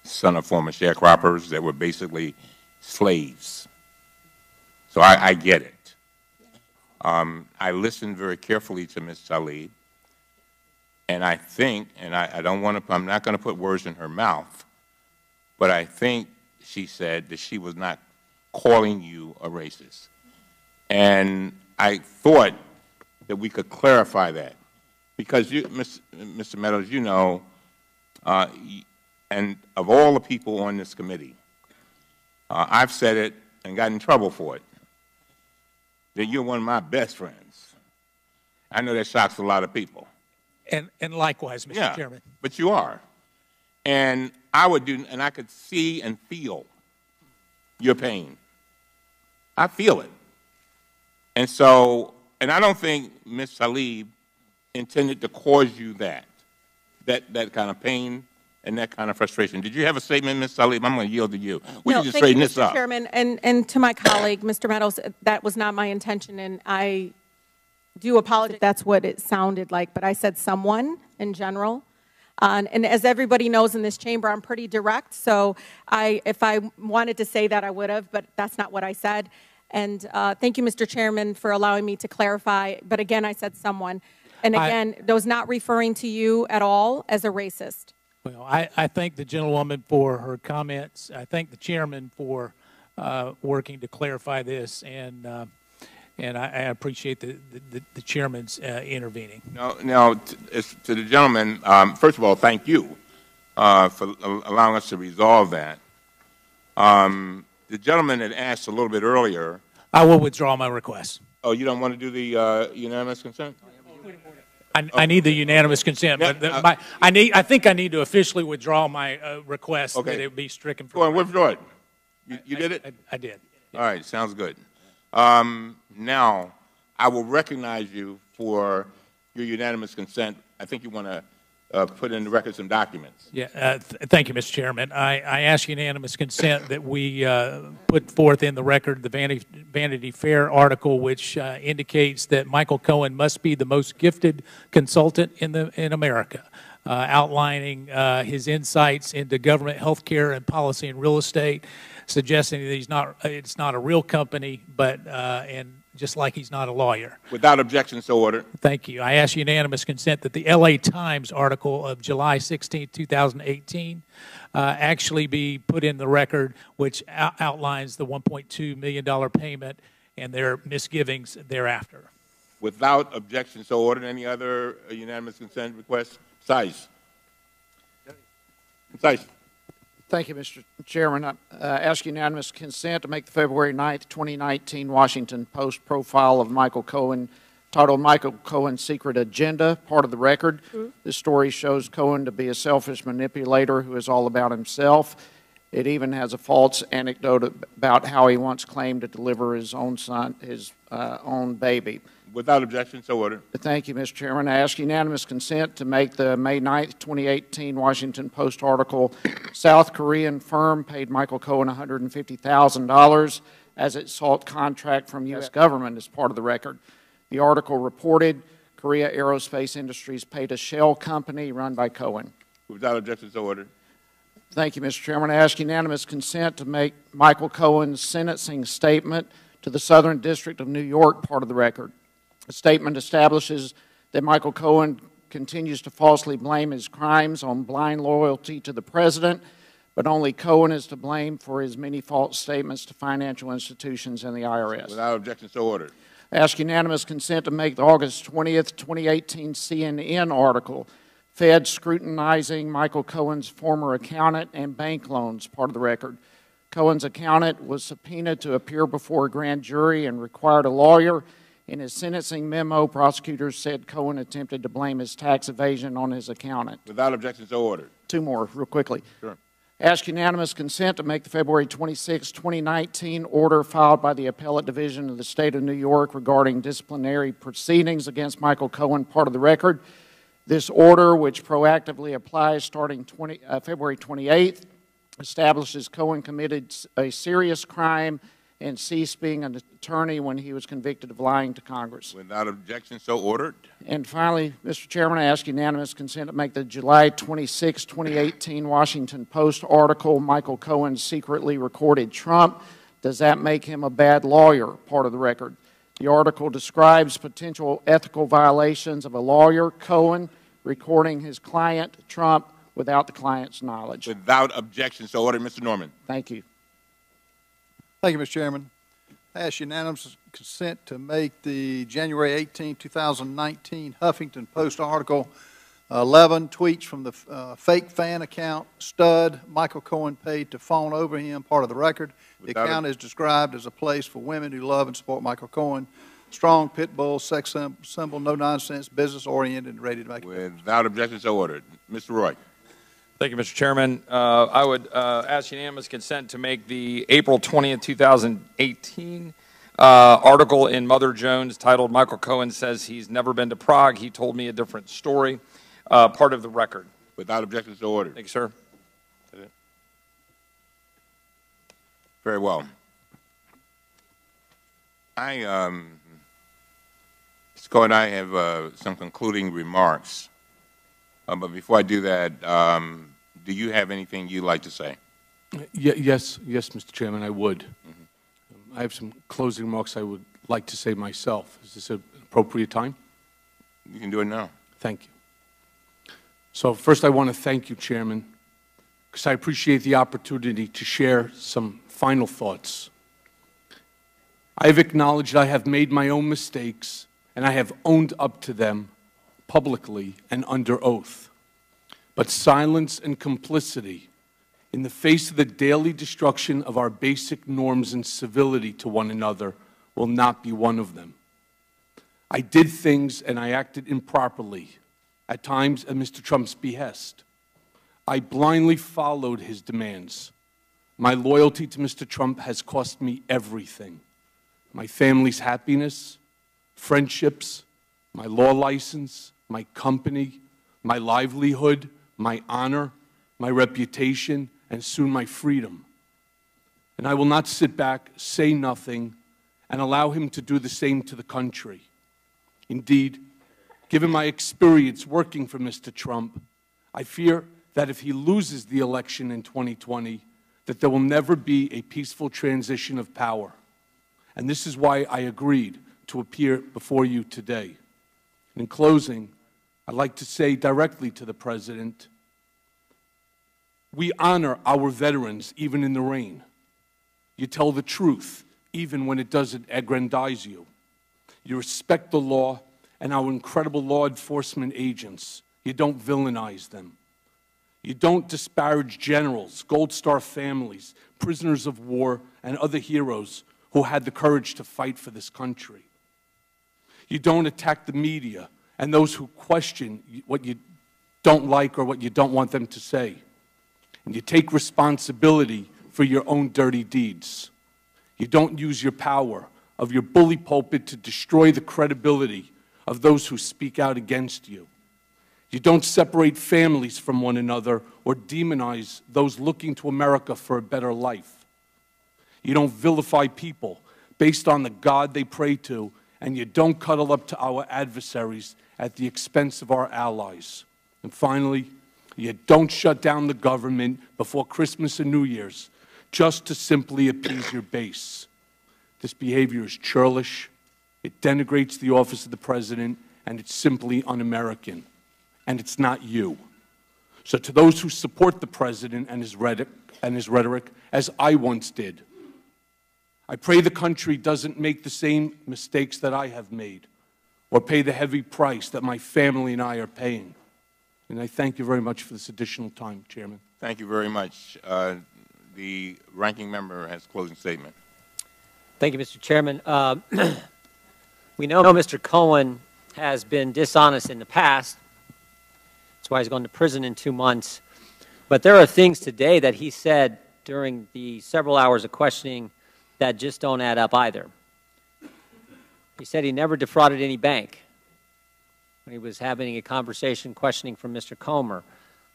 Son of former sharecroppers that were basically slaves. So I get it. I listened very carefully to Ms. Tlaib, and I think, and I'm not going to put words in her mouth, but I think she said that she was not calling you a racist. And I thought that we could clarify that. Because, Mr. Meadows, you know, and of all the people on this committee, I've said it and got in trouble for it, that you're one of my best friends. I know that shocks a lot of people. And likewise, Mr. Chairman. But you are. And I could see and feel your pain. I feel it. And so, and I don't think Ms. Tlaib intended to cause you that kind of pain and that kind of frustration. Did you have a statement, Ms. Tlaib? I'm going to yield to you. We No, need to thank you, straighten this Mr. up. Chairman, and to my colleague, Mr. Meadows, that was not my intention, and I do apologize if that's what it sounded like, but I said someone in general. And as everybody knows in this chamber, I'm pretty direct, so if I wanted to say that, I would have, but that's not what I said. And thank you, Mr. Chairman, for allowing me to clarify, but again, I said someone. And again, I was not referring to you at all as a racist. Well, I thank the gentlewoman for her comments. I thank the chairman for working to clarify this, and I appreciate the chairman's intervening. Now, to the gentleman, first of all, thank you for allowing us to resolve that. The gentleman had asked a little bit earlier. I will withdraw my request. Oh, you don't want to do the unanimous consent? I need the unanimous consent, but I think I need to officially withdraw my request that it be stricken from. Go on, withdraw it. You did it? I did. All right, sounds good. Now, I will recognize you for your unanimous consent. I think you want to put in the record some documents. Yeah, thank you, Mr. Chairman. I ask unanimous consent that we put forth in the record the Vanity Fair article, which indicates that Michael Cohen must be the most gifted consultant in America, outlining his insights into government, health care, and policy and real estate, suggesting that it's not a real company, but and just like he's not a lawyer. Without objection, so ordered. Thank you. I ask unanimous consent that the LA Times article of July 16, 2018 actually be put in the record, which outlines the $1.2 million payment and their misgivings thereafter. Without objection, so ordered. Any other unanimous consent requests? Size. Size. Thank you, Mr. Chairman. I ask unanimous consent to make the February 9th, 2019 Washington Post profile of Michael Cohen, titled Michael Cohen's Secret Agenda, part of the record. This story shows Cohen to be a selfish manipulator who is all about himself. It even has a false anecdote about how he once claimed to deliver his own son, his own baby. Without objection, so ordered. Thank you, Mr. Chairman. I ask unanimous consent to make the May 9th, 2018 Washington Post article, South Korean firm paid Michael Cohen $150,000 as it sought contract from U.S. government as part of the record. The article reported Korea Aerospace Industries paid a shell company run by Cohen. Without objection, so ordered. Thank you, Mr. Chairman. I ask unanimous consent to make Michael Cohen's sentencing statement to the Southern District of New York part of the record. The statement establishes that Michael Cohen continues to falsely blame his crimes on blind loyalty to the President, but only Cohen is to blame for his many false statements to financial institutions and the IRS. Without objection, so ordered. I ask unanimous consent to make the August 20th, 2018 CNN article, Fed scrutinizing Michael Cohen's former accountant and bank loans, part of the record. Cohen's accountant was subpoenaed to appear before a grand jury and required a lawyer. In his sentencing memo, prosecutors said Cohen attempted to blame his tax evasion on his accountant. Without objection, so ordered. Two more, real quickly. Sure. Ask unanimous consent to make the February 26, 2019 order filed by the Appellate Division of the State of New York regarding disciplinary proceedings against Michael Cohen part of the record. This order, which proactively applies starting February 28th, establishes Cohen committed a serious crime and ceased being an attorney when he was convicted of lying to Congress. Without objection, so ordered. And finally, Mr. Chairman, I ask unanimous consent to make the July 26, 2018 Washington Post article, Michael Cohen secretly recorded Trump. Does that make him a bad lawyer? Part of the record. The article describes potential ethical violations of a lawyer, Cohen, recording his client, Trump, without the client's knowledge. Without objection, so ordered. Mr. Norman. Thank you. Thank you, Mr. Chairman. I ask unanimous consent to make the January 18, 2019 Huffington Post article, 11 tweets from the fake fan account, Stud, Michael Cohen paid to fawn over him, part of the record. The account is described as a place for women who love and support Michael Cohen. Strong pit bull, sex symbol, no nonsense, business oriented, and ready to make it. Without objection, so ordered. Mr. Roy. Thank you, Mr. Chairman. I would ask unanimous consent to make the April 20th, 2018 article in Mother Jones titled Michael Cohen Says He's Never Been to Prague. He Told Me a Different Story, part of the record. Without objections to order. Thank you, sir. Very well. Scott and I have some concluding remarks. But before I do that, do you have anything you'd like to say? Yes, Mr. Chairman, I would. I have some closing remarks I would like to say myself. Is this an appropriate time? You can do it now. Thank you. So first I want to thank you, Chairman, because I appreciate the opportunity to share some final thoughts. I have acknowledged I have made my own mistakes, and I have owned up to them publicly and under oath. But silence and complicity in the face of the daily destruction of our basic norms and civility to one another will not be one of them. I did things and I acted improperly, at times at Mr. Trump's behest. I blindly followed his demands. My loyalty to Mr. Trump has cost me everything: my family's happiness, friendships, my law license, my company, my livelihood, my honor, my reputation, and soon my freedom. And I will not sit back, say nothing, and allow him to do the same to the country. Indeed, given my experience working for Mr. Trump, I fear that if he loses the election in 2020, that there will never be a peaceful transition of power. And this is why I agreed to appear before you today. In closing, I'd like to say directly to the President, we honor our veterans even in the rain. You tell the truth even when it doesn't aggrandize you. You respect the law and our incredible law enforcement agents. You don't villainize them. You don't disparage generals, Gold Star families, prisoners of war, and other heroes who had the courage to fight for this country. You don't attack the media and those who question what you don't like or what you don't want them to say. And you take responsibility for your own dirty deeds. You don't use your power of your bully pulpit to destroy the credibility of those who speak out against you. You don't separate families from one another or demonize those looking to America for a better life. You don't vilify people based on the God they pray to, and you don't cuddle up to our adversaries at the expense of our allies. And finally, you don't shut down the government before Christmas and New Year's just to simply appease your base. This behavior is churlish, it denigrates the office of the President, and it's simply un-American. And it's not you. So to those who support the President and his rhetoric, as I once did, I pray the country doesn't make the same mistakes that I have made or pay the heavy price that my family and I are paying. And I thank you very much for this additional time, Chairman. Thank you very much. The ranking member has a closing statement. Thank you, Mr. Chairman. We know Mr. Cohen has been dishonest in the past. That's why he's going to prison in 2 months. But there are things today that he said during the several hours of questioning that just don't add up either. He said he never defrauded any bank when he was having a conversation questioning from Mr. Comer.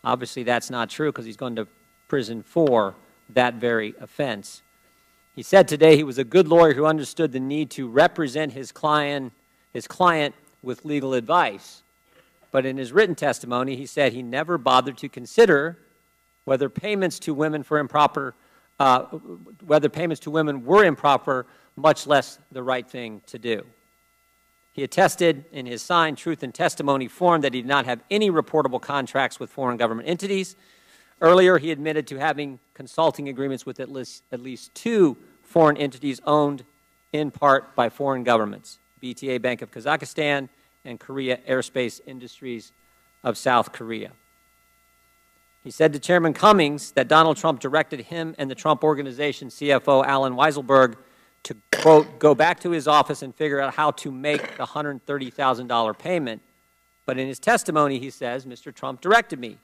Obviously, that's not true because he's going to prison for that very offense. He said today he was a good lawyer who understood the need to represent his client with legal advice. But in his written testimony, he said he never bothered to consider whether payments to women were improper, much less the right thing to do. He attested in his signed truth and testimony form that he did not have any reportable contracts with foreign government entities. Earlier, he admitted to having consulting agreements with at least 2 foreign entities owned in part by foreign governments, BTA Bank of Kazakhstan and Korea Aerospace Industries of South Korea. He said to Chairman Cummings that Donald Trump directed him and the Trump Organization CFO Alan Weiselberg to, quote, go back to his office and figure out how to make the $130,000 payment. But in his testimony, he says, Mr. Trump directed me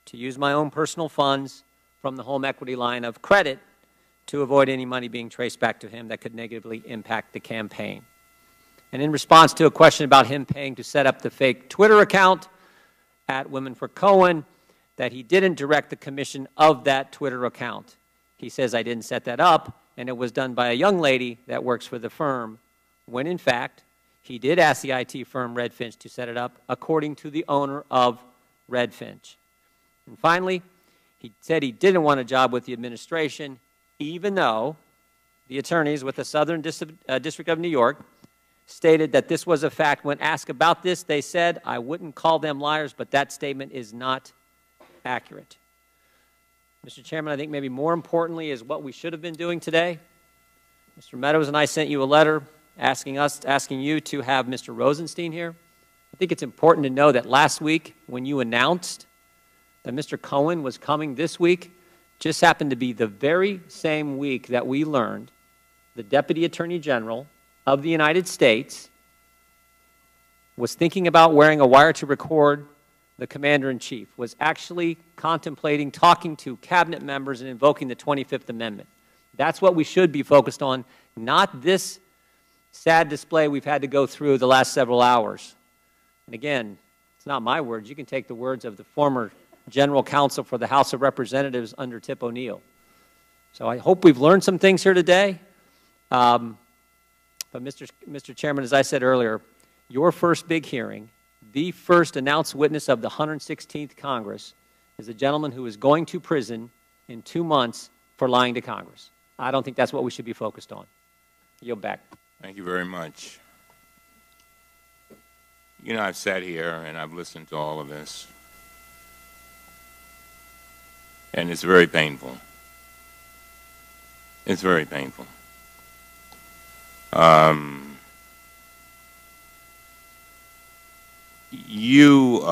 to use my own personal funds from the home equity line of credit to avoid any money being traced back to him that could negatively impact the campaign. And in response to a question about him paying to set up the fake Twitter account at Women for Cohen, that he didn't direct the commission of that Twitter account. He says, I didn't set that up, and it was done by a young lady that works for the firm, when in fact, he did ask the IT firm Redfinch to set it up, according to the owner of Redfinch. And finally, he said he didn't want a job with the administration, even though the attorneys with the Southern District of New York stated that this was a fact. When asked about this, they said, I wouldn't call them liars, but that statement is not accurate. Mr. Chairman, I think maybe more importantly is what we should have been doing today. Mr. Meadows and I sent you a letter asking you to have Mr. Rosenstein here. I think it's important to know that last week when you announced that Mr. Cohen was coming this week, just happened to be the very same week that we learned the Deputy Attorney General of the United States was thinking about wearing a wire to record the Commander-in-Chief, was actually contemplating talking to cabinet members and invoking the 25th Amendment. That's what we should be focused on, not this sad display we've had to go through the last several hours. And again, it's not my words. You can take the words of the former General Counsel for the House of Representatives under Tip O'Neill. So I hope we've learned some things here today. But Mr. Chairman, as I said earlier, your first big hearing, the first announced witness of the 116th Congress, is a gentleman who is going to prison in 2 months for lying to Congress. I don't think that's what we should be focused on. Yield back. Thank you very much. You know, I've sat here and I've listened to all of this, and it's very painful. It's very painful. You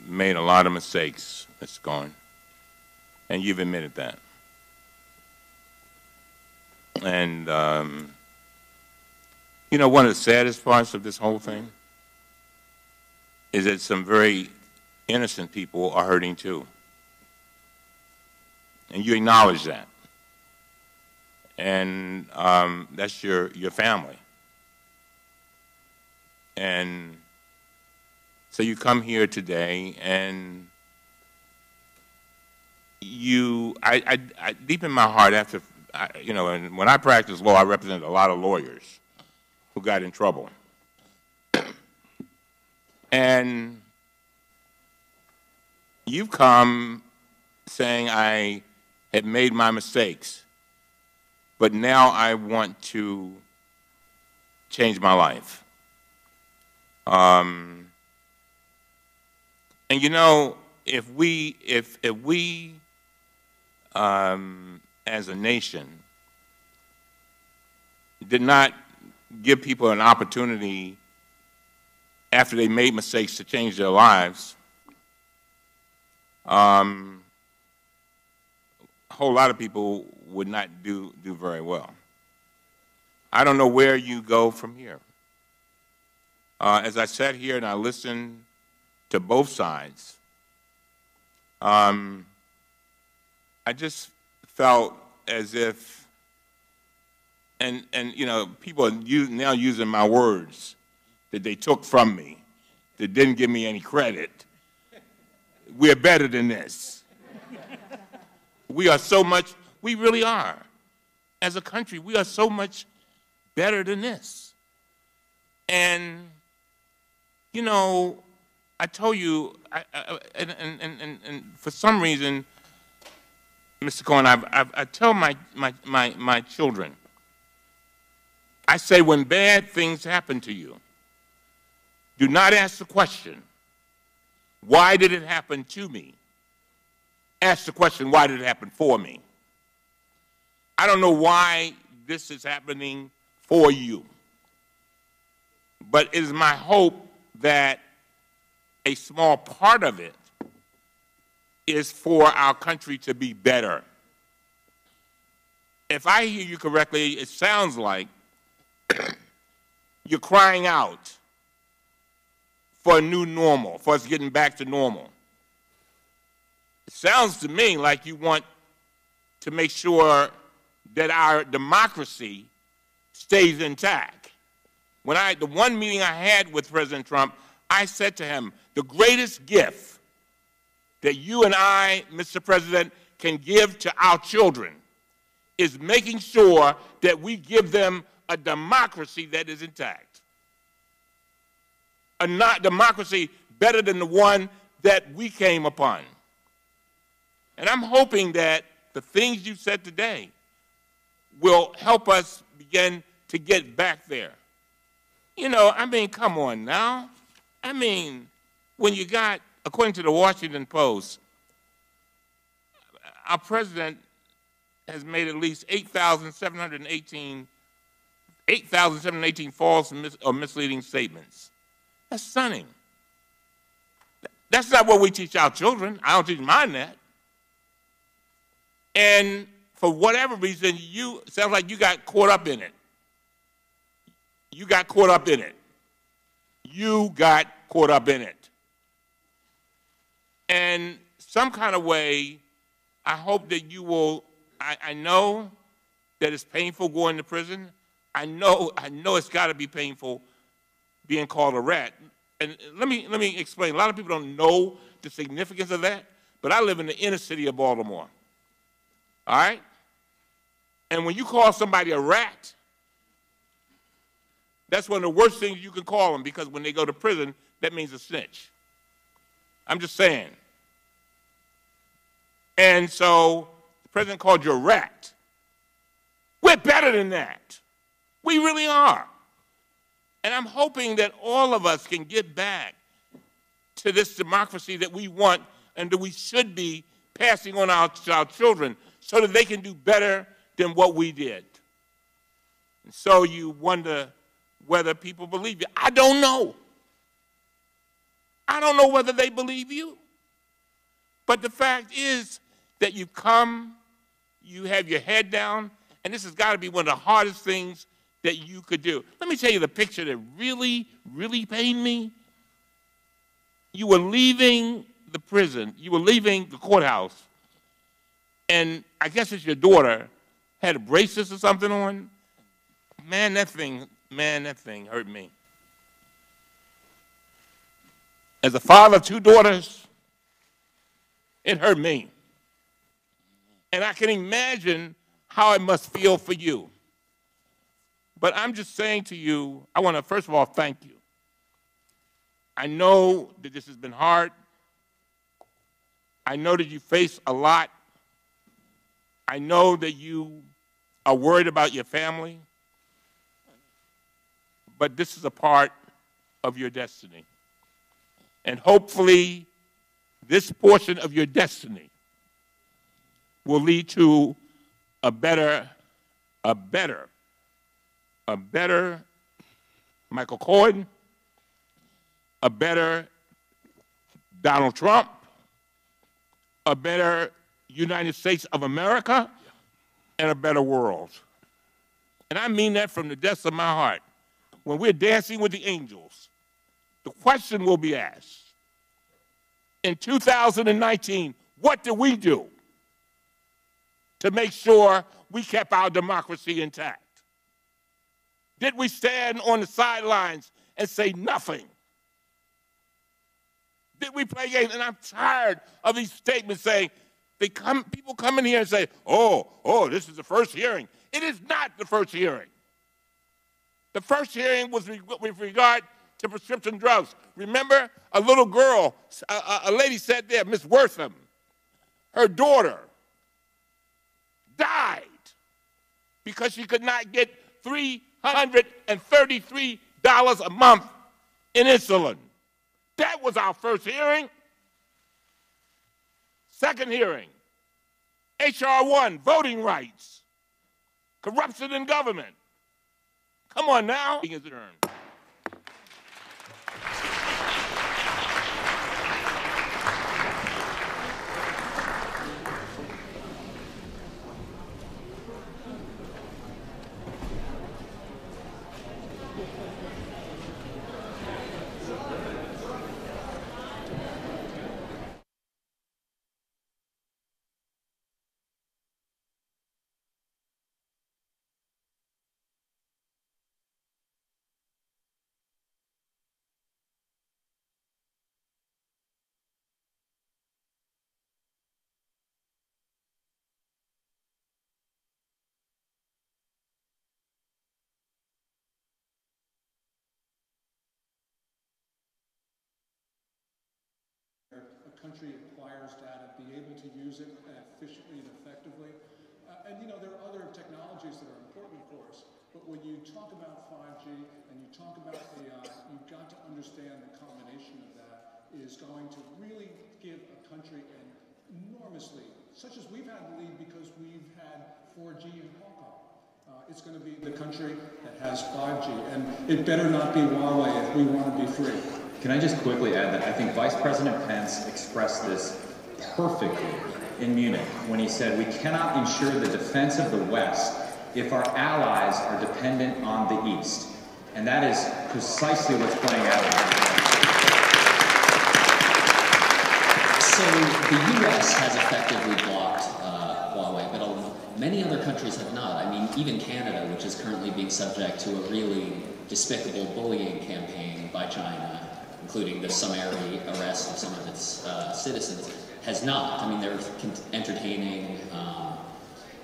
made a lot of mistakes, Mr. Cohen, and you've admitted that. And, you know, one of the saddest parts of this whole thing is that some very innocent people are hurting too. And you acknowledge that. And that's your family. And so you come here today and you, deep in my heart, you know, and when I practiced law, I represented a lot of lawyers who got in trouble. And you've come saying I had made my mistakes, but now I want to change my life. And you know, if we as a nation did not give people an opportunity after they made mistakes to change their lives, a whole lot of people would not do very well. I don't know where you go from here. As I sat here and I listened to both sides, I just felt as if, and you know, people are now using my words that they took from me, that didn't give me any credit. We're better than this. We are so much, we really are. As a country, we are so much better than this. And, you know, I told you, and for some reason, Mr. Cohen, I tell my children, I say when bad things happen to you, do not ask the question, why did it happen to me? Ask the question, why did it happen for me? I don't know why this is happening for you, but it is my hope that a small part of it is for our country to be better. If I hear you correctly, it sounds like you're crying out for a new normal, for us getting back to normal. It sounds to me like you want to make sure that our democracy stays intact. When the one meeting I had with President Trump, I said to him, the greatest gift that you and I, Mr. President, can give to our children is making sure that we give them a democracy that is intact. A democracy better than the one that we came upon. And I'm hoping that the things you said today will help us begin to get back there. You know, I mean, come on now. I mean, when you got, according to the Washington Post, our president has made at least 8,718 false or misleading statements. That's stunning. That's not what we teach our children. I don't teach mine that. And for whatever reason, sounds like you got caught up in it. You got caught up in it. You got caught up in it. And some kind of way, I hope that you will, I know that it's painful going to prison. I know it's got to be painful being called a rat. And let me explain. A lot of people don't know the significance of that, but I live in the inner city of Baltimore. All right? And when you call somebody a rat, that's one of the worst things you can call them, because when they go to prison, that means a snitch. I'm just saying. And so the president called you a rat. We're better than that. We really are. And I'm hoping that all of us can get back to this democracy that we want and that we should be passing on to our children so that they can do better than what we did. And so you wonder whether people believe you. I don't know. I don't know whether they believe you. But the fact is that you come, you have your head down, and this has got to be one of the hardest things that you could do. Let me tell you the picture that really, really pained me. You were leaving the prison, you were leaving the courthouse, and I guess it's your daughter had braces or something on. Man, that thing hurt me. As a father of two daughters, it hurt me. And I can imagine how it must feel for you. But I'm just saying to you, I want to first of all thank you. I know that this has been hard. I know that you face a lot. I know that you are worried about your family. But this is a part of your destiny. And hopefully, this portion of your destiny will lead to a better Michael Cohen, a better Donald Trump, a better United States of America, and a better world. And I mean that from the depths of my heart. When we're dancing with the angels, the question will be asked, in 2019, what did we do to make sure we kept our democracy intact? Did we stand on the sidelines and say nothing? Did we play games? And I'm tired of these statements saying, people come in here and say, oh, this is the first hearing. It is not the first hearing. The first hearing was with regard to prescription drugs. Remember, a little girl, a lady sat there, Miss Wortham, her daughter died because she could not get $333 a month in insulin. That was our first hearing. Second hearing, H.R. 1, voting rights, corruption in government. Come on now. country acquires data, be able to use it efficiently and effectively. And you know, there are other technologies that are important, of course, but when you talk about 5G and you talk about AI, you've got to understand the combination of that is going to really give a country an enormous lead, such as we've had the lead because we've had 4G in Qualcomm. It's going to be the country that has 5G, and it better not be Huawei if we want to be free. Can I just quickly add that I think Vice President Pence expressed this perfectly in Munich when he said we cannot ensure the defense of the West if our allies are dependent on the East. And that is precisely what's playing out. So the U.S. has effectively blocked Huawei, but many other countries have not. I mean, even Canada, which is currently being subject to a really despicable bullying campaign by China, including the summary arrest of some of its citizens, has not. I mean, they're entertaining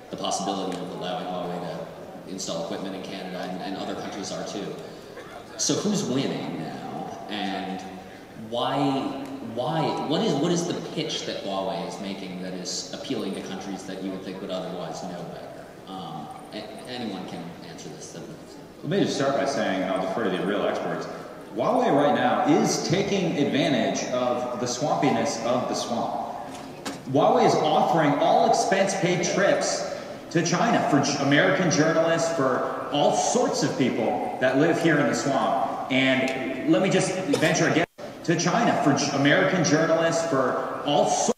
the possibility of allowing Huawei to install equipment in Canada, and other countries are too. So who's winning now, and why? What is the pitch that Huawei is making that is appealing to countries that you would think would otherwise know better? Anyone can answer this. Let me just start by saying, and I'll defer to the real experts, Huawei right now is taking advantage of the swampiness of the swamp. Huawei is offering all expense-paid trips to China for American journalists, for all sorts of people that live here in the swamp. And let me just venture again, to China for American journalists, for all sorts.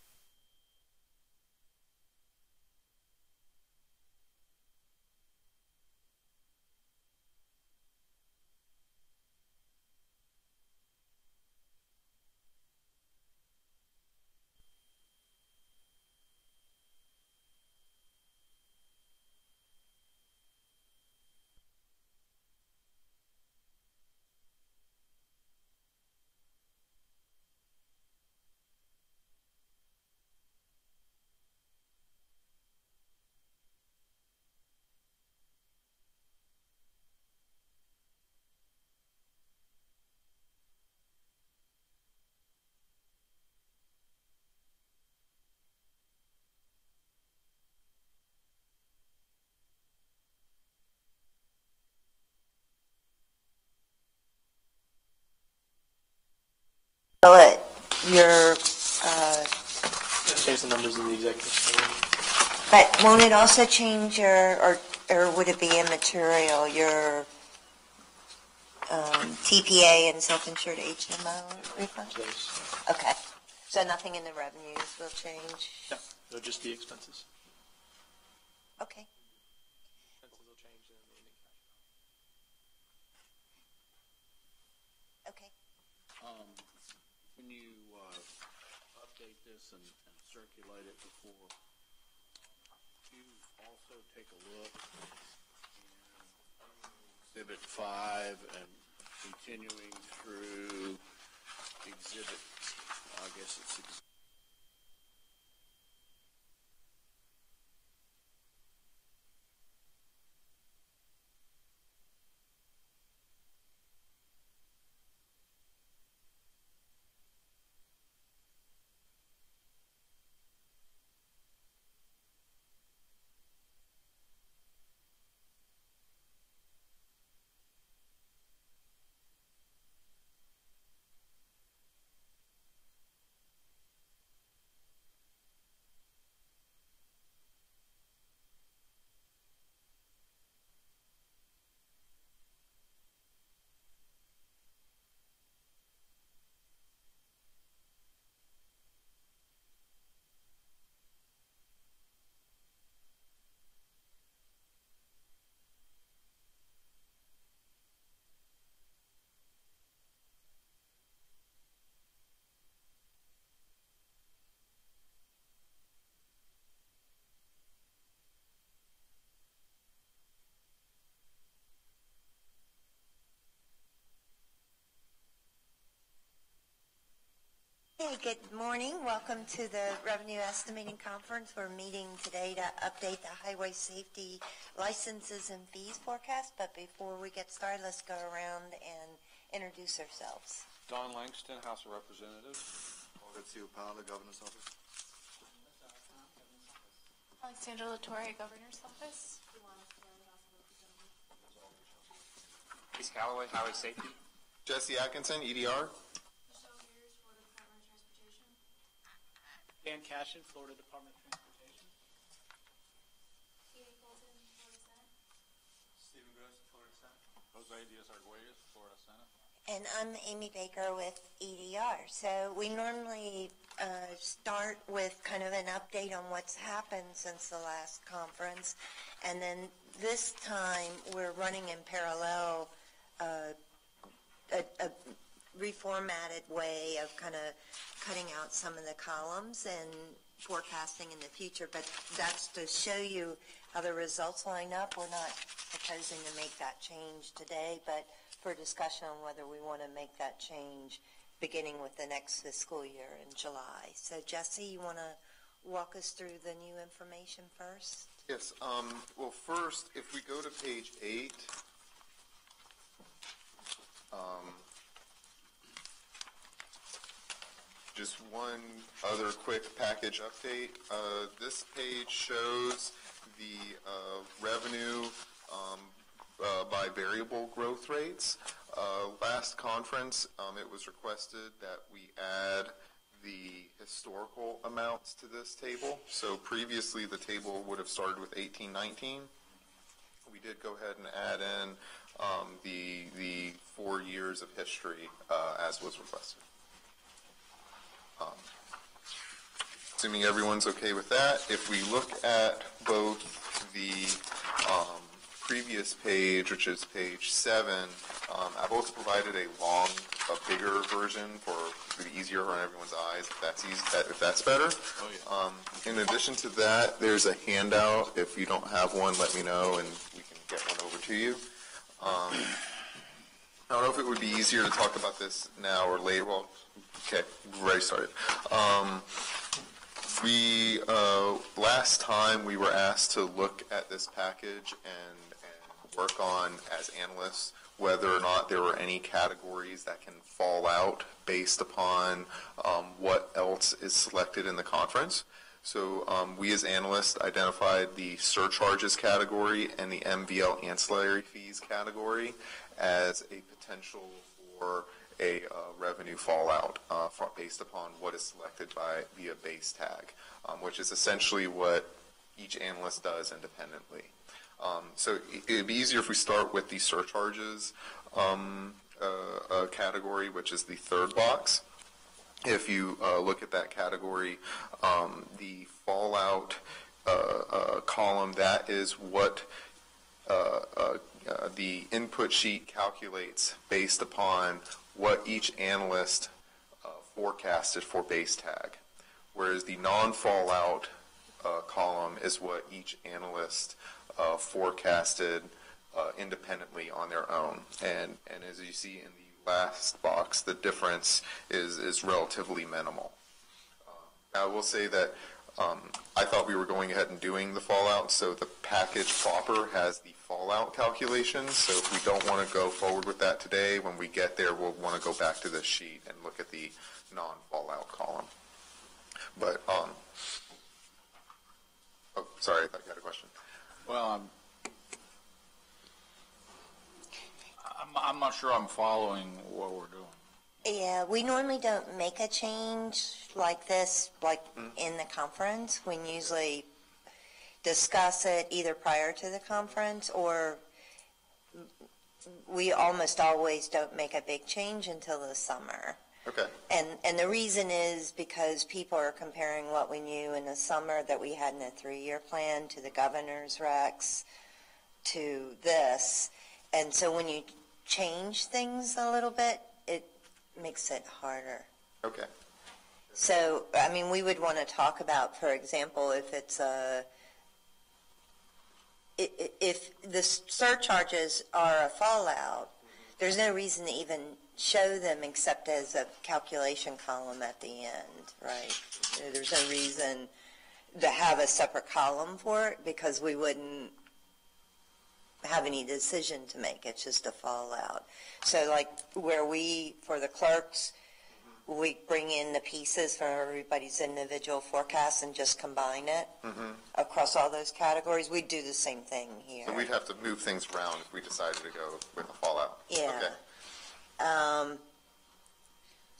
Change the numbers in the executive summary. But won't it also change your, or would it be immaterial, your TPA and self-insured HMO refund? Okay. So nothing in the revenues will change? No, it'll just be expenses. Okay. Expenses will change in the ending cash. Okay. When you update this and circulate it before, you also take a look in Exhibit 5 and continuing through Exhibit, I guess it's Hey, good morning. Welcome to the Revenue Estimating Conference. We're meeting today to update the highway safety licenses and fees forecast. But before we get started, let's go around and introduce ourselves. Don Langston, House of Representatives. Garcia Opala, Governor's Office. Alexandra Latore, Governor's Office. East Callaway, Highway Safety. Jesse Atkinson, EDR. Dan Cashin, Florida Department of Transportation. Stephen Gross, Florida Senate. Jose Diaz-Arguelles, Florida Senate. And I'm Amy Baker with EDR. So we normally start with kind of an update on what's happened since the last conference. And then this time we're running in parallel a reformatted way of kind of cutting out some of the columns and forecasting in the future. But that's to show you how the results line up. We're not proposing to make that change today, but for discussion on whether we want to make that change beginning with the next fiscal year in July. So Jesse, you want to walk us through the new information first? Yes. Well, first, if we go to page 8, just one other quick package update. This page shows the revenue by variable growth rates. Last conference, it was requested that we add the historical amounts to this table. So previously the table would have started with 18-19. We did go ahead and add in the 4 years of history as was requested. Assuming everyone's okay with that, if we look at both the previous page, which is page 7, I've also provided a bigger version for it to be easier on everyone's eyes, if that's better. Oh, yeah. In addition to that, there's a handout. If you don't have one, let me know, and we can get one over to you. I don't know if it would be easier to talk about this now or later. Well, okay, we've already started. Last time we were asked to look at this package and work on, as analysts, whether or not there were any categories that can fall out based upon what else is selected in the conference. So we as analysts identified the surcharges category and the MVL ancillary fees category as a potential for a revenue fallout based upon what is selected via base tag, which is essentially what each analyst does independently. So it would be easier if we start with the surcharges category, which is the third box. If you look at that category, the fallout column, that is what the input sheet calculates based upon what each analyst forecasted for base tag, whereas the non-fallout column is what each analyst forecasted independently on their own. And as you see in the last box, the difference is relatively minimal. I will say that I thought we were going ahead and doing the fallout, so the package proper has the fallout calculations. So if we don't want to go forward with that today, when we get there, we'll want to go back to this sheet and look at the non-fallout column. But, oh, sorry, I thought you had a question. Well, I'm not sure I'm following what we're doing. Yeah, we normally don't make a change like this, in the conference. We usually discuss it either prior to the conference, or we almost always don't make a big change until the summer. Okay. And the reason is because people are comparing what we knew in the summer that we had in the 3-year plan to the governor's recs to this. And so when you change things a little bit, it makes it harder. Okay. So, I mean, we would want to talk about, for example, if it's if the surcharges are a fallout, there's no reason to even show them except as a calculation column at the end, right? There's no reason to have a separate column for it because we wouldn't have any decision to make. It's just a fallout. So like where we, for the clerks, we bring in the pieces from everybody's individual forecast and just combine it across all those categories. We'd do the same thing here. So we'd have to move things around if we decided to go with a fallout. Yeah. Okay.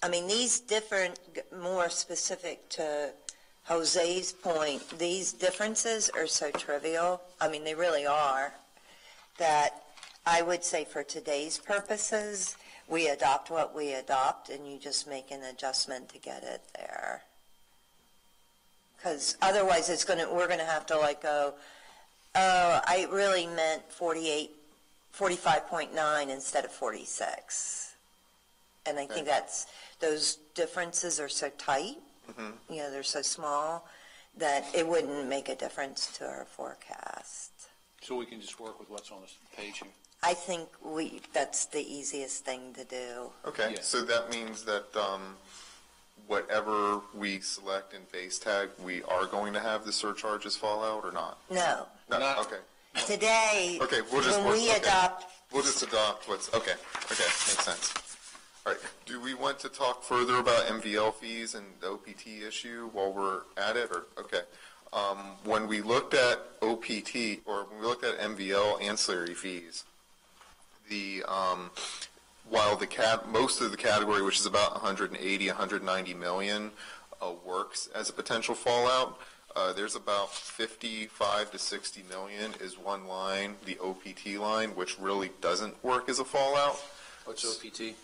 I mean, these different, more specific to Jose's point, these differences are so trivial. I mean, they really are, that I would say for today's purposes, we adopt what we adopt, and you just make an adjustment to get it there. Because otherwise, we're going to have to like go, oh, I really meant 45.9 instead of 46. And I think those differences are so tight, you know, they're so small, that it wouldn't make a difference to our forecast. So we can just work with what's on the page here? I think that's the easiest thing to do. Okay, so that means that whatever we select in base tag, we are going to have the surcharges fall out or not? No. Okay. Today, okay, we'll just adopt what's, okay, makes sense. All right, do we want to talk further about MVL fees and the OPT issue while we're at it, or, okay. When we looked at OPT, or when we looked at MVL ancillary fees, while most of the category, which is about 180, 190 million, works as a potential fallout, there's about 55 to 60 million is one line, the OPT line, which really doesn't work as a fallout. What's OPT?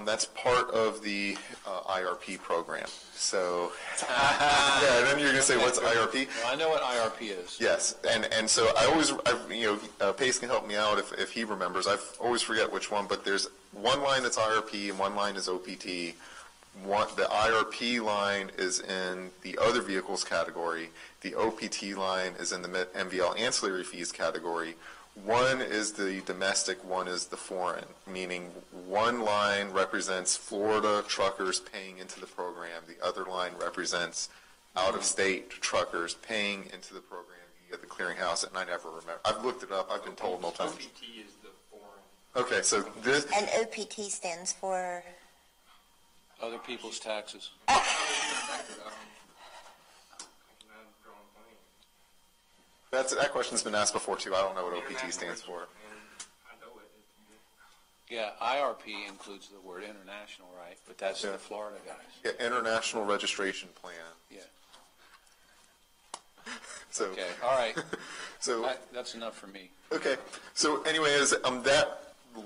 That's part of the IRP program. So, yeah, and then you're going to say, what's IRP? Well, I know what IRP is. Yes, and so I always, Pace can help me out if he remembers. I always forget which one, but there's one line that's IRP and one line is OPT. The IRP line is in the other vehicles category. The OPT line is in the MVL ancillary fees category. One is the domestic, one is the foreign, meaning one line represents Florida truckers paying into the program. The other line represents out-of-state truckers paying into the program via the clearinghouse, and I never remember. I've looked it up. I've been told multiple times. OPT is the foreign. Okay, so this... And OPT stands for? Other people's taxes. That question's been asked before, too. I don't know what OPT stands for. Yeah, IRP includes the word international, right? But that's the Florida guys. Yeah, International Registration Plan. Yeah. So, okay, all right. So that's enough for me. Okay. So anyways, that